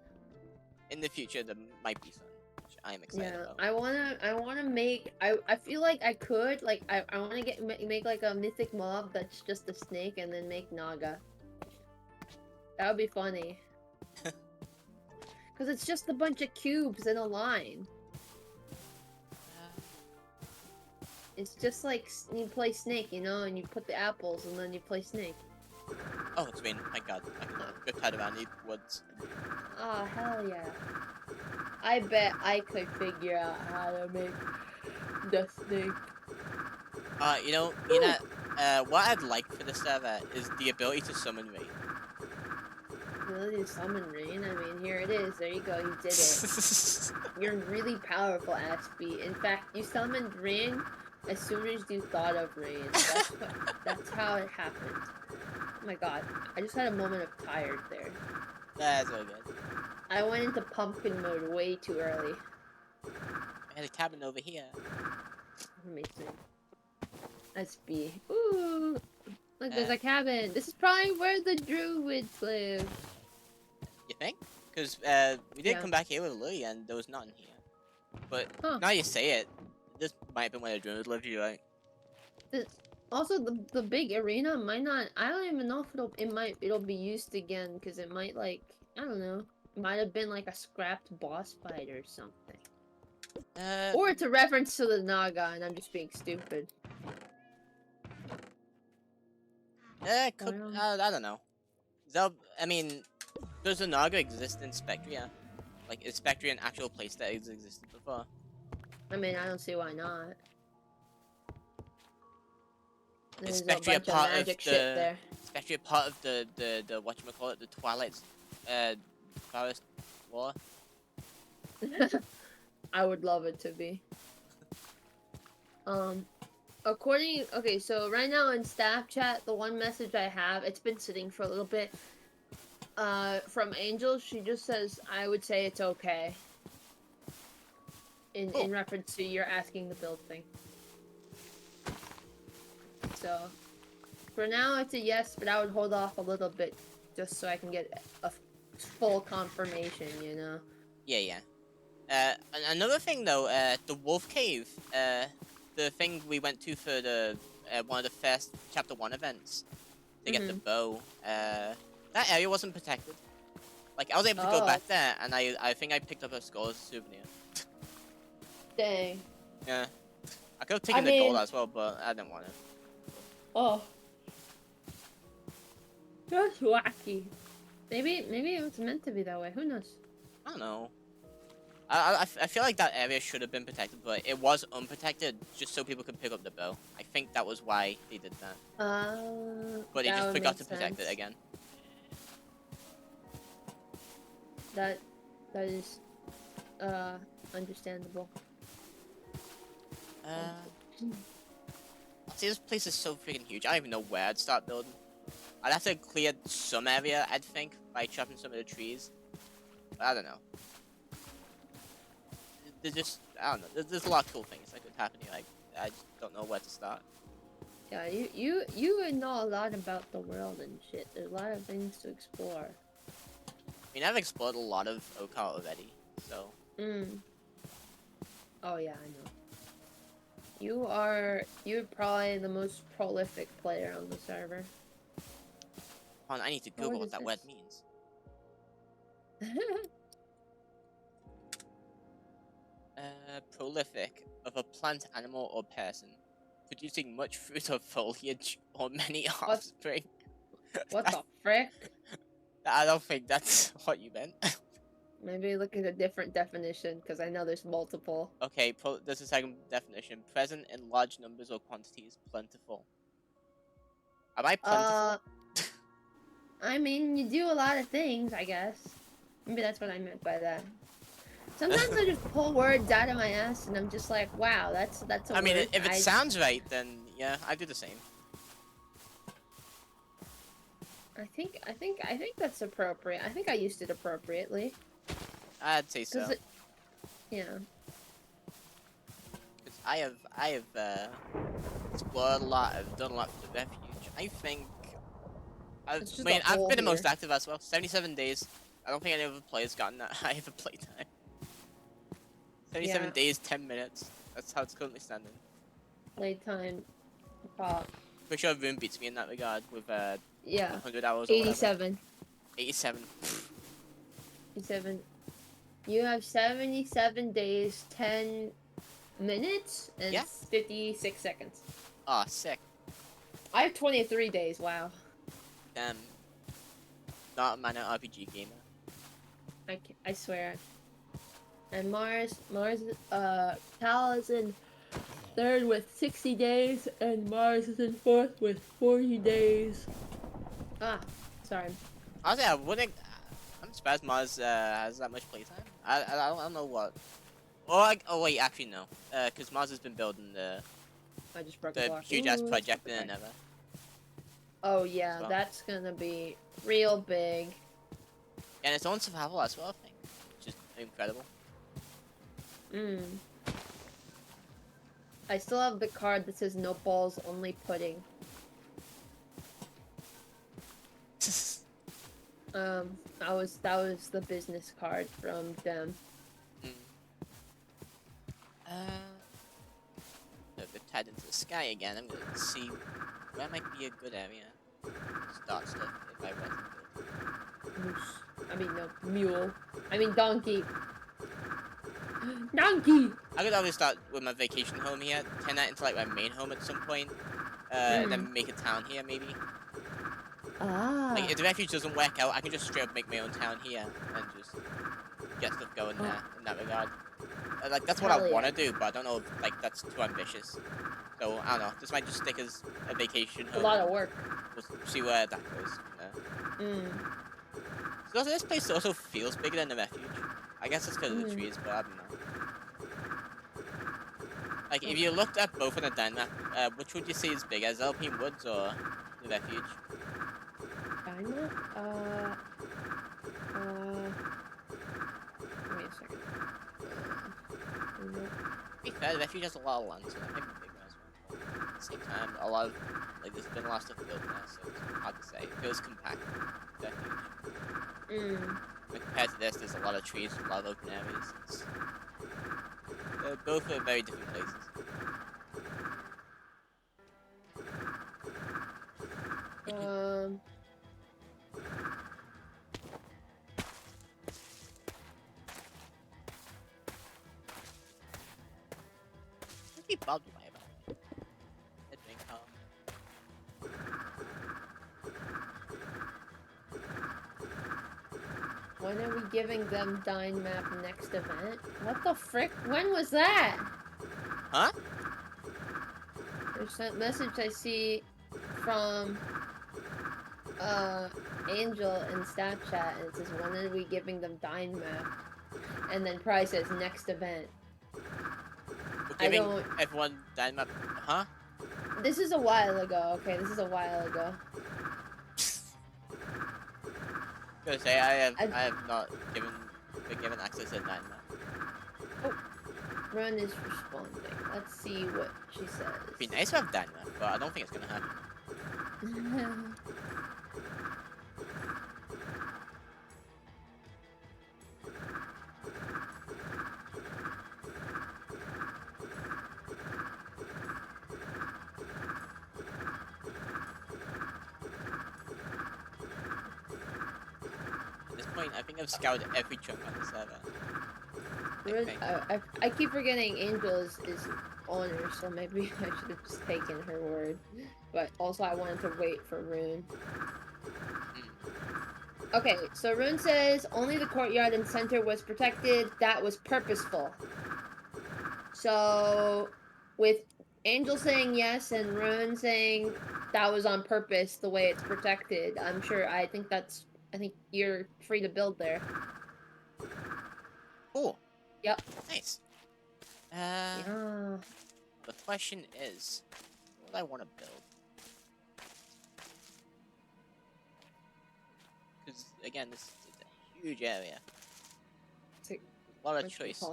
In the future, there might be some, which I am excited about. I wanna make. I feel like I could like I wanna make like a mythic mob that's just a snake and then make Naga. That would be funny. Cause it's just a bunch of cubes in a line. It's just like you play Snake, you know, and you put the apples and then you play Snake. Oh, it's been, thank God. I can go tied around the woods. Oh, hell yeah. I bet I could figure out how to make the snake. You know, Ianna, what I'd like for the server is the ability to summon rain. Ability to summon rain? I mean, here it is. There you go, you did it. You're really powerful, Ashby. In fact, you summoned rain as soon as you thought of rain. That's how it happened. Oh my god, I just had a moment of tired there. That's all good. I went into pumpkin mode way too early. I had a cabin over here. Let me see. Let's be. Ooh! Look, there's Uh. a cabin. This is probably where the druids live. You think? Because we did Yeah. come back here with Lily and there was nothing here. But Huh. now you say it, this might have been where the druids lived, you're right. Also, the big arena might not. I don't even know if it'll be used again because it might like I don't know. It might have been like a scrapped boss fight or something. Or it's a reference to the Naga, and I'm just being stupid. Could, I don't know. I mean, does the Naga exist in Spectria? Like, is Spectria an actual place that has existed before? I mean, I don't see why not. Is There's a Spectria bunch of part of magic shit there. Spectria part of the whatchamacallit, the Twilight Forest War? I would love it to be. Okay, so right now in staff chat, the one message I have, it's been sitting for a little bit. From Angel, she just says, I would say it's okay. In reference to you're asking the build thing. So, for now it's a yes, but I would hold off a little bit just so I can get a full confirmation, you know? Yeah. Another thing though, the Wolf Cave, the thing we went to for the one of the first Chapter 1 events to get the bow, that area wasn't protected. Like, I was able to go back there, and I think I picked up a skull as a souvenir. Dang. Yeah. I could have taken the gold as well, but I didn't want it. Oh. That's wacky. Maybe it was meant to be that way, who knows? I don't know. I feel like that area should have been protected, but it was unprotected just so people could pick up the bow. I think that was why they did that. But they just forgot to protect it again. That is understandable. See, this place is so freaking huge. I don't even know where I'd start building. I'd have to clear some area, I'd think, by chopping some of the trees. But I don't know. There's just, I don't know. There's a lot of cool things that could happen here. Like, I just don't know where to start. Yeah, you know a lot about the world and shit. There's a lot of things to explore. I mean, I've explored a lot of Okar already, so. Oh yeah, I know. You're probably the most prolific player on the server. Hold on, I need to Google what that word means. Prolific, of a plant, animal, or person, producing much fruit or foliage, or many offspring. What the frick? I don't think that's what you meant. Maybe look at a different definition, because I know there's multiple. Okay, there's a second definition. Present in large numbers or quantities, plentiful. Am I plentiful? I mean, you do a lot of things, I guess. Maybe that's what I meant by that. Sometimes I just pull words out of my ass, and I'm just like, wow, that's a I mean, word. if it sounds right, then yeah, I do the same. I think that's appropriate. I think I used it appropriately. I'd say so. Yeah. Because I have explored a lot. I've done a lot for the refuge. I think. I've been the most active as well. 77 days. I don't think any other player's gotten that high of a playtime. 77 days, 10 minutes. That's how it's currently standing. Playtime. Pop. Pretty sure Rune beats me in that regard with 100 hours. 87. 87. 87. You have 77 days, 10 minutes, and 56 seconds. Aw, sick. I have 23 days, wow. Damn. Not a MianiteRPG gamer. I swear. And Mars, Cal is in 3rd with 60 days, and Mars is in 4th with 40 days. Ah, sorry. Honestly, I'm surprised Mars has that much playtime. I don't know what. Oh wait, actually no. Because Mars has been building the I just broke a The block. huge ass Ooh, project in okay. the Nether. Oh yeah, Well. that's gonna be real big. And its own survival as well, I think. Which is incredible. I still have the card that says no balls, only pudding. That was the business card from them. They're tied into the sky again. I'm gonna see where might be a good area to start stuff if I want to build. Moose. I mean, no, mule. I mean, donkey. Donkey! I could always start with my vacation home here, turn that into like my main home at some point, and then make a town here maybe. Ah. Like if the refuge doesn't work out, I can just straight up make my own town here and just get stuff going there in that regard. Like that's what Hell I want to yeah. do, but I don't know if like that's too ambitious. So I don't know. This might just stick as a vacation A home. lot of work. We'll see where that goes from there. So also, this place also feels bigger than the refuge. I guess it's because of the trees, but I don't know. Like, if you looked at both on the dine map, which would you say is bigger, Alpine Woods or the refuge? Dine map? Give me a second. To be fair, the refuge has a lot of land, so that might be bigger as well. At the same time, a lot of, like, there's been a lot of stuff built there, so it's hard to say. It feels compact, the refuge. But compared to this, there's a lot of trees, a lot of open areas. It's, both are very different places. Let's be bugged by it. It's being calm. When are we giving them Dine Map next event? What the frick? When was that? Huh? There's that message I see from Angel in Snapchat, and it says, when are we giving them Dine Map? And then Pry says next event. We're giving everyone Dynamap, huh? This is a while ago, okay? This is a while ago. I was gonna say I have not been given access to Dynamap. Oh, Run is responding. Let's see what she says. It'd be nice to have Dynamap, but I don't think it's gonna happen. I think I've scoured every chunk on the server. I keep forgetting Angel is owner, so maybe I should have just taken her word. But also I wanted to wait for Rune. Okay, so Rune says only the courtyard and center was protected. That was purposeful. So with Angel saying yes and Rune saying that was on purpose, the way it's protected, I think you're free to build there. Cool. Yep. Nice. Yeah. The question is, what do I want to build? Because again, this is a huge area. It's a lot of choice.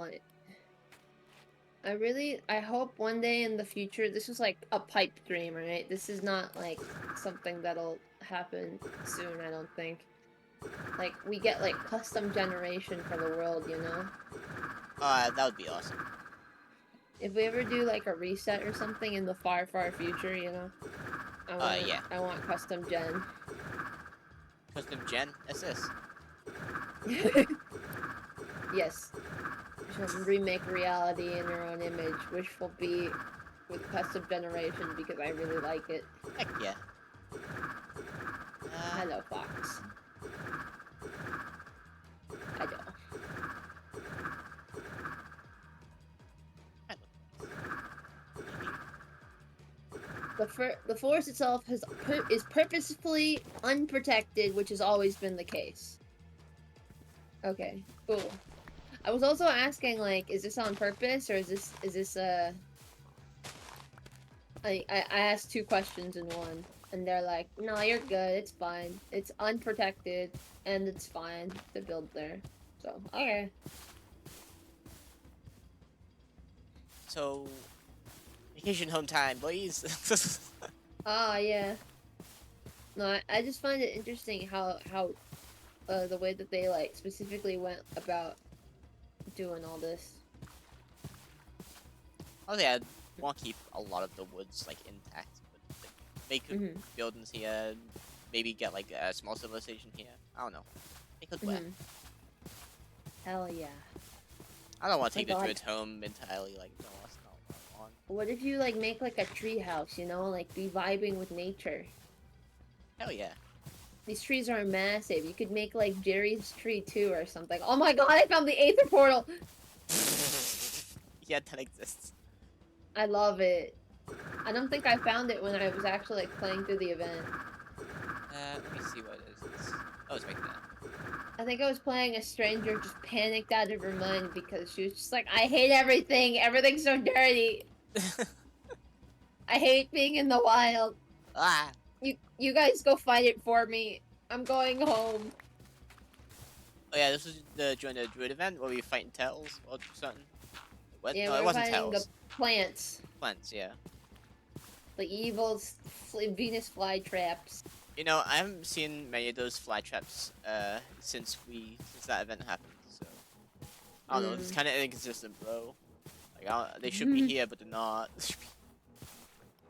I hope one day in the future, this is like a pipe dream, right? This is not like something that'll happen soon, I don't think. Like, we get, like, custom generation for the world, you know? That would be awesome. If we ever do, like, a reset or something in the far, far future, you know? Yeah. I want custom gen. Custom gen? Assist. Yes. You should remake reality in your own image, which will be with custom generation, because I really like it. Heck yeah. Hello, Fox. Hello. The forest itself is purposefully unprotected, which has always been the case. Okay, cool. I was also asking, like, is this on purpose, or is this I asked 2 questions in one, and they're like, "No, you're good. It's fine. It's unprotected, and it's fine to build there." So okay. So, vacation home time, boys. Ah, yeah. No, I just find it interesting how the way that they like specifically went about doing all this. Oh yeah, I want to keep a lot of the woods like intact, but like, make buildings here, maybe get like a small civilization here. I don't know. Make it work. Hell yeah. I don't want to take My the God. druids home entirely. Like, no, that's not what I want. What if you like make like a tree house, you know, like be vibing with nature? Hell yeah. These trees are massive. You could make like Jerry's tree too or something. Oh my god, I found the Aether portal! Yeah, that exists. I love it. I don't think I found it when I was actually like playing through the event. Let me see what it is. Oh, it's right there. I think I was playing a stranger just panicked out of her mind because she was just like, I hate everything. Everything's so dirty. I hate being in the wild. Ah! You guys go find it for me. I'm going home. Oh yeah, this was during the druid event where we were fighting tails or something. What? Yeah, No, we're it wasn't fighting tails. the plants. Plants, yeah. The evil Venus flytraps. You know, I haven't seen many of those fly traps since that event happened. So I don't know. It's kind of inconsistent, bro. Like they should be here, but they're not.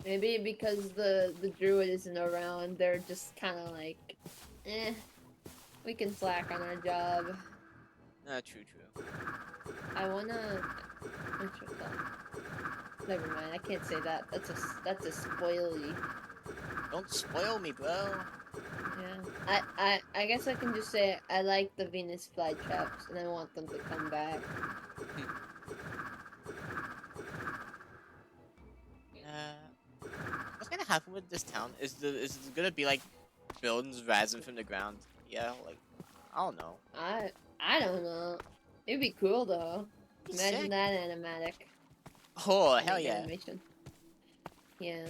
Maybe because the druid isn't around, they're just kind of like, we can slack on our job. True. I wanna. What's your thought? Never mind. I can't say that. That's a spoily. Don't spoil me, bro. Yeah. I guess I can just say I like the Venus flytraps and I want them to come back. What's gonna happen with this town? Is it gonna be like buildings rising from the ground? Yeah, like I don't know. I don't know. It'd be cool though. Be Imagine sick. that animatic. Oh hell yeah! Animation. Yeah.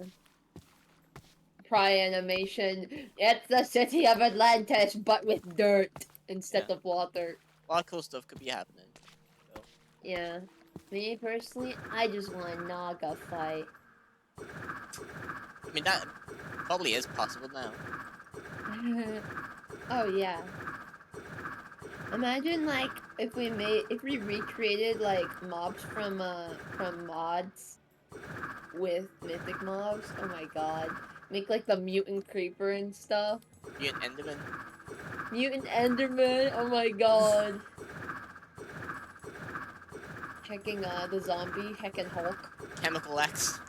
Animation. It's the city of Atlantis, but with dirt instead of water. A lot of cool stuff could be happening. So. Yeah. Me personally, I just want a Naga fight. I mean that probably is possible now. Oh yeah. Imagine like if we recreated like mobs from mods with mythic mobs. Oh my god. Make like the mutant creeper and stuff. Mutant Enderman. Mutant Enderman. Oh my god. Hecking the zombie. Heckin' Hulk. Chemical X.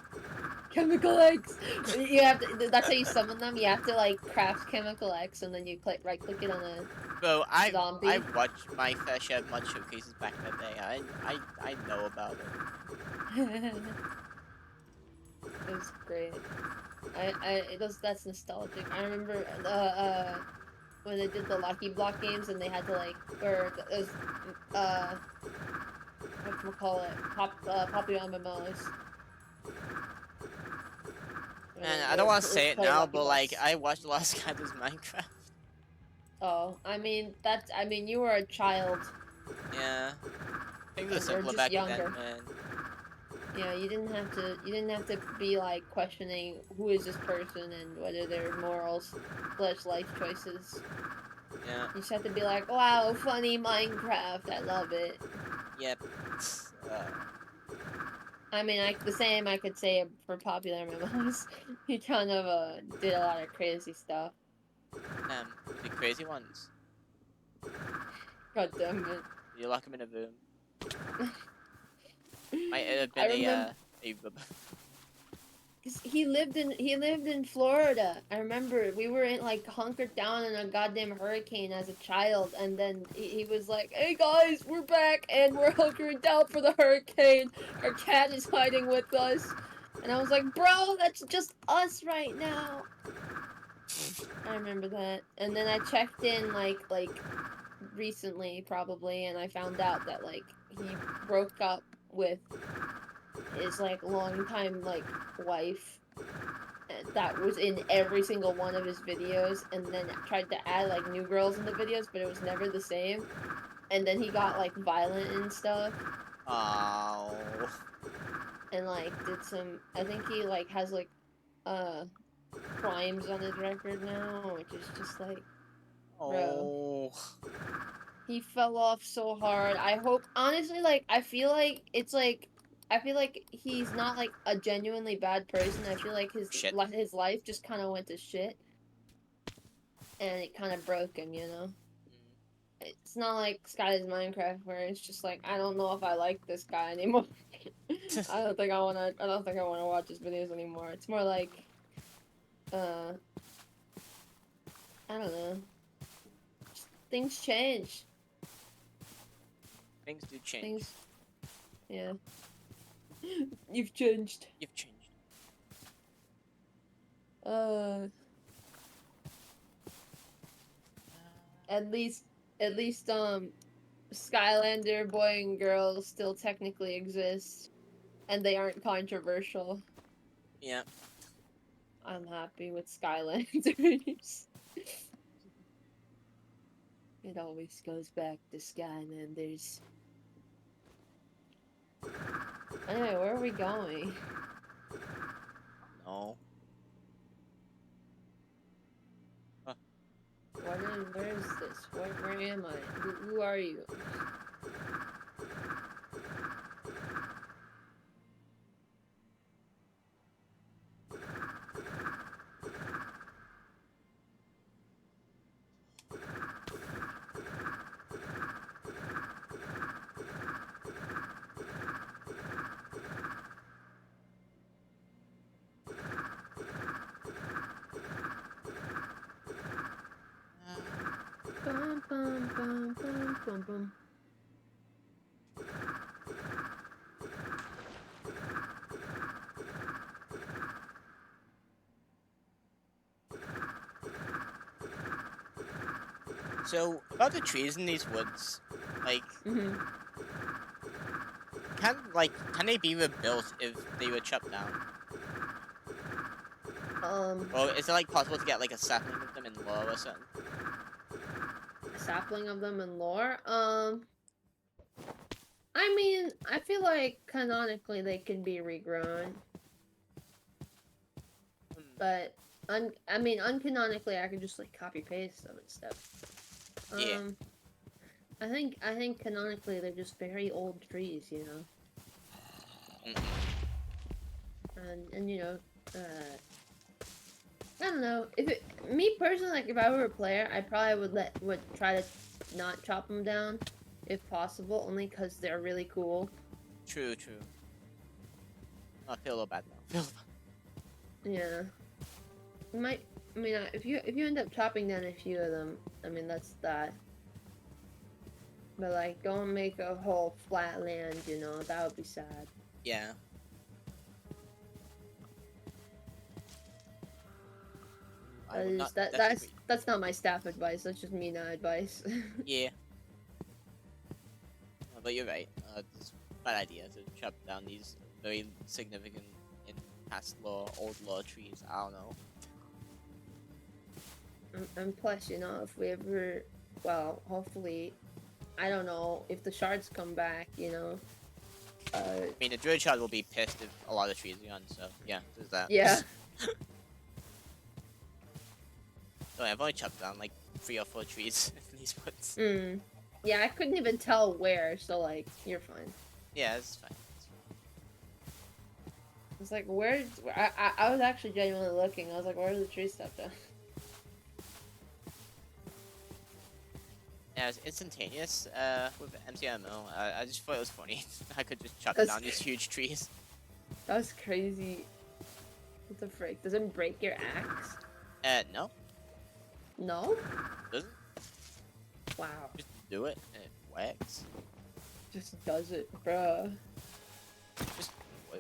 Chemical X. You have to. That's how you summon them. You have to like craft Chemical X and then you right click it on a Bro, zombie. I watched my fair share of mod showcases back in the day. I know about it. It was great. That's nostalgic. I remember when they did the Lucky Block games and they had to like Poppy on MMOs. Man, I don't want to say it now, but like I watched a lot of Skyler's Minecraft. Oh, I mean you were a child. Yeah, things were Or simpler just back younger. then, man. Yeah, you didn't have to be like questioning who is this person and what are their morals / life choices. Yeah. You just have to be like, wow, funny Minecraft, I love it. Yep. I mean, the same I could say for popular MMOs. He kind of did a lot of crazy stuff. The crazy ones. God damn it. You lock him in a room. Might have I been remember- He lived in Florida. I remember we were like hunkered down in a goddamn hurricane as a child, and then he was like, "Hey guys, we're back and we're hunkering down for the hurricane. Our cat is hiding with us." And I was like, "Bro, that's just us right now." I remember that. And then I checked in like recently probably, and I found out that like he broke up with his like longtime like wife that was in every single one of his videos, and then tried to add like new girls in the videos, but it was never the same. And then he got like violent and stuff, Oh. and like did some. I think he like has like crimes on his record now, which is just like, bro. Oh. He fell off so hard. I hope, honestly, like, I feel like it's like, I feel like he's not like a genuinely bad person. I feel like his Shit. his life just kind of went to shit, and it kind of broke him, you know. It's not like Sky's Minecraft where it's just like, I don't know if I like this guy anymore. I don't think I wanna watch his videos anymore. It's more like, I don't know. Just, things change. Things do change. Things, yeah. You've changed. You've changed. At least, Skylander boy and girl still technically exist, and they aren't controversial. Yeah. I'm happy with Skylanders. It always goes back to Skylanders. Anyway, where are we going? No. Where is this? Where am I? Who are you? Bum, bum, bum, bum, bum, bum. So, about the trees in these woods, like, can they be rebuilt if they were chopped down? Or is it, like, possible to get, like, a sapling of them in lore or something? A sapling of them in lore? I mean, I feel like canonically they can be regrown. But, I mean, uncanonically I could just, like, copy-paste them and stuff. Yeah. I think canonically they're just very old trees, you know? And you know, I don't know. Me personally, like, if I were a player, I probably would try to not chop them down, if possible, only because they're really cool. True. I feel a little bad now. Yeah. I mean, if you end up chopping down a few of them, I mean, that's that. But, like, don't make a whole flat land, you know, that would be sad. Yeah. That's not my staff advice, that's just Mina advice. Yeah. But you're right. It's a bad idea to chop down these very significant in past lore, old lore trees. I don't know. And plus, you know, if we ever, well, hopefully, I don't know, if the shards come back, you know. I mean, the druid shard will be pissed if a lot of trees are gone, so yeah, there's that. Yeah. So I've only chopped down like 3 or 4 trees in these woods. Yeah, I couldn't even tell where, so like, you're fine. Yeah, it's fine. It's like, where? I was actually genuinely looking. I was like, where's the tree stuff though? Yeah, it's instantaneous with MCMO. I just thought it was funny. I could just chop down these huge trees. That was crazy. What the frick? Does it break your axe? No. No? Doesn't? Wow. Just do it and it works. Just does it, bruh.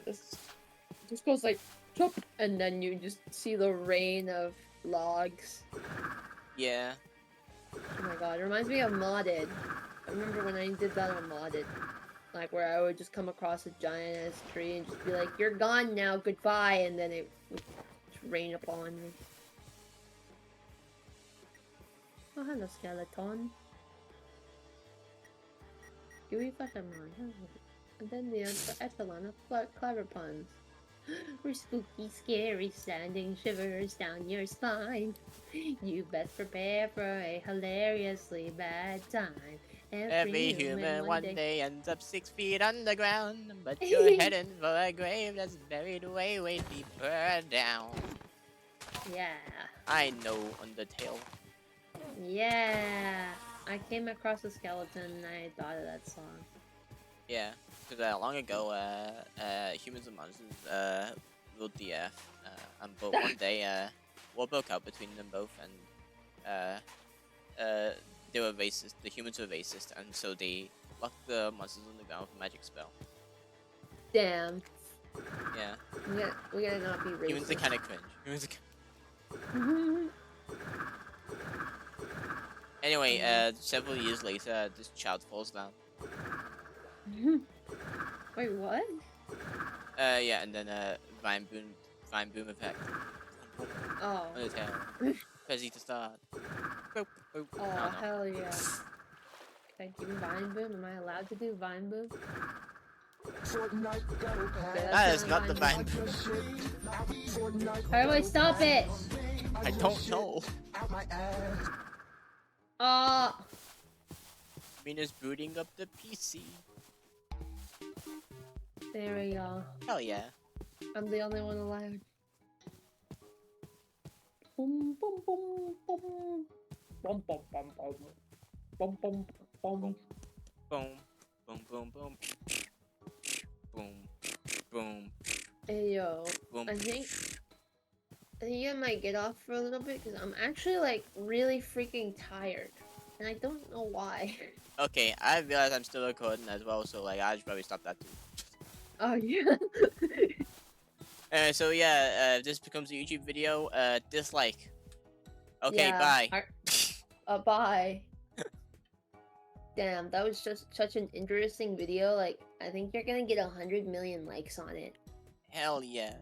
Just Just goes like, chop, and then you just see the rain of logs. Yeah. Oh my god, it reminds me of Modded. I remember when I did that on Modded. Like, where I would just come across a giant-ass tree and just be like, you're gone now, goodbye, and then it would rain upon me. Oh, hello, skeleton. Gooey Fluttermon. And then the echelon of clever puns. We're spooky, scary, standing shivers down your spine. You best prepare for a hilariously bad time. Every human one day ends up 6 feet underground, but you're heading for a grave that's buried way, way deeper down. Yeah. I know Undertale. Yeah. I came across a skeleton and I thought of that song. Yeah, because long ago, humans and monsters ruled the earth, but one day, war broke out between them both, and they were racist. The humans were racist, and so they locked the monsters on the ground with a magic spell. Damn. Yeah. We gotta not be racist. Humans are kind of cringe. Humans are Anyway, several years later, this child falls down. Wait, what? Yeah, and then vine boom effect. Oh. Undertale. Fezzy to start. Boop, boop. Oh, hell yeah. Can I do Vine Boom? Am I allowed to do Vine Boom? That is not the Vine Boom. How do I stop it? I don't know. Mina's booting up the PC. There we go. Hell yeah. I'm the only one allowed. Boom, boom, boom, boom. Bum, bum, bum, bum. Bum, bum, bum. Boom, boom, boom, boom. Boom, boom. Hey, yo. Boom. I think I might get off for a little bit because I'm actually like really freaking tired. And I don't know why. Okay, I realize I'm still recording as well, so like I should probably stop that too. Oh, yeah. So yeah, if this becomes a YouTube video, dislike. Okay, Yeah, bye. Bye. Damn, that was just such an interesting video. Like, I think you're gonna get 100 million likes on it. Hell yeah.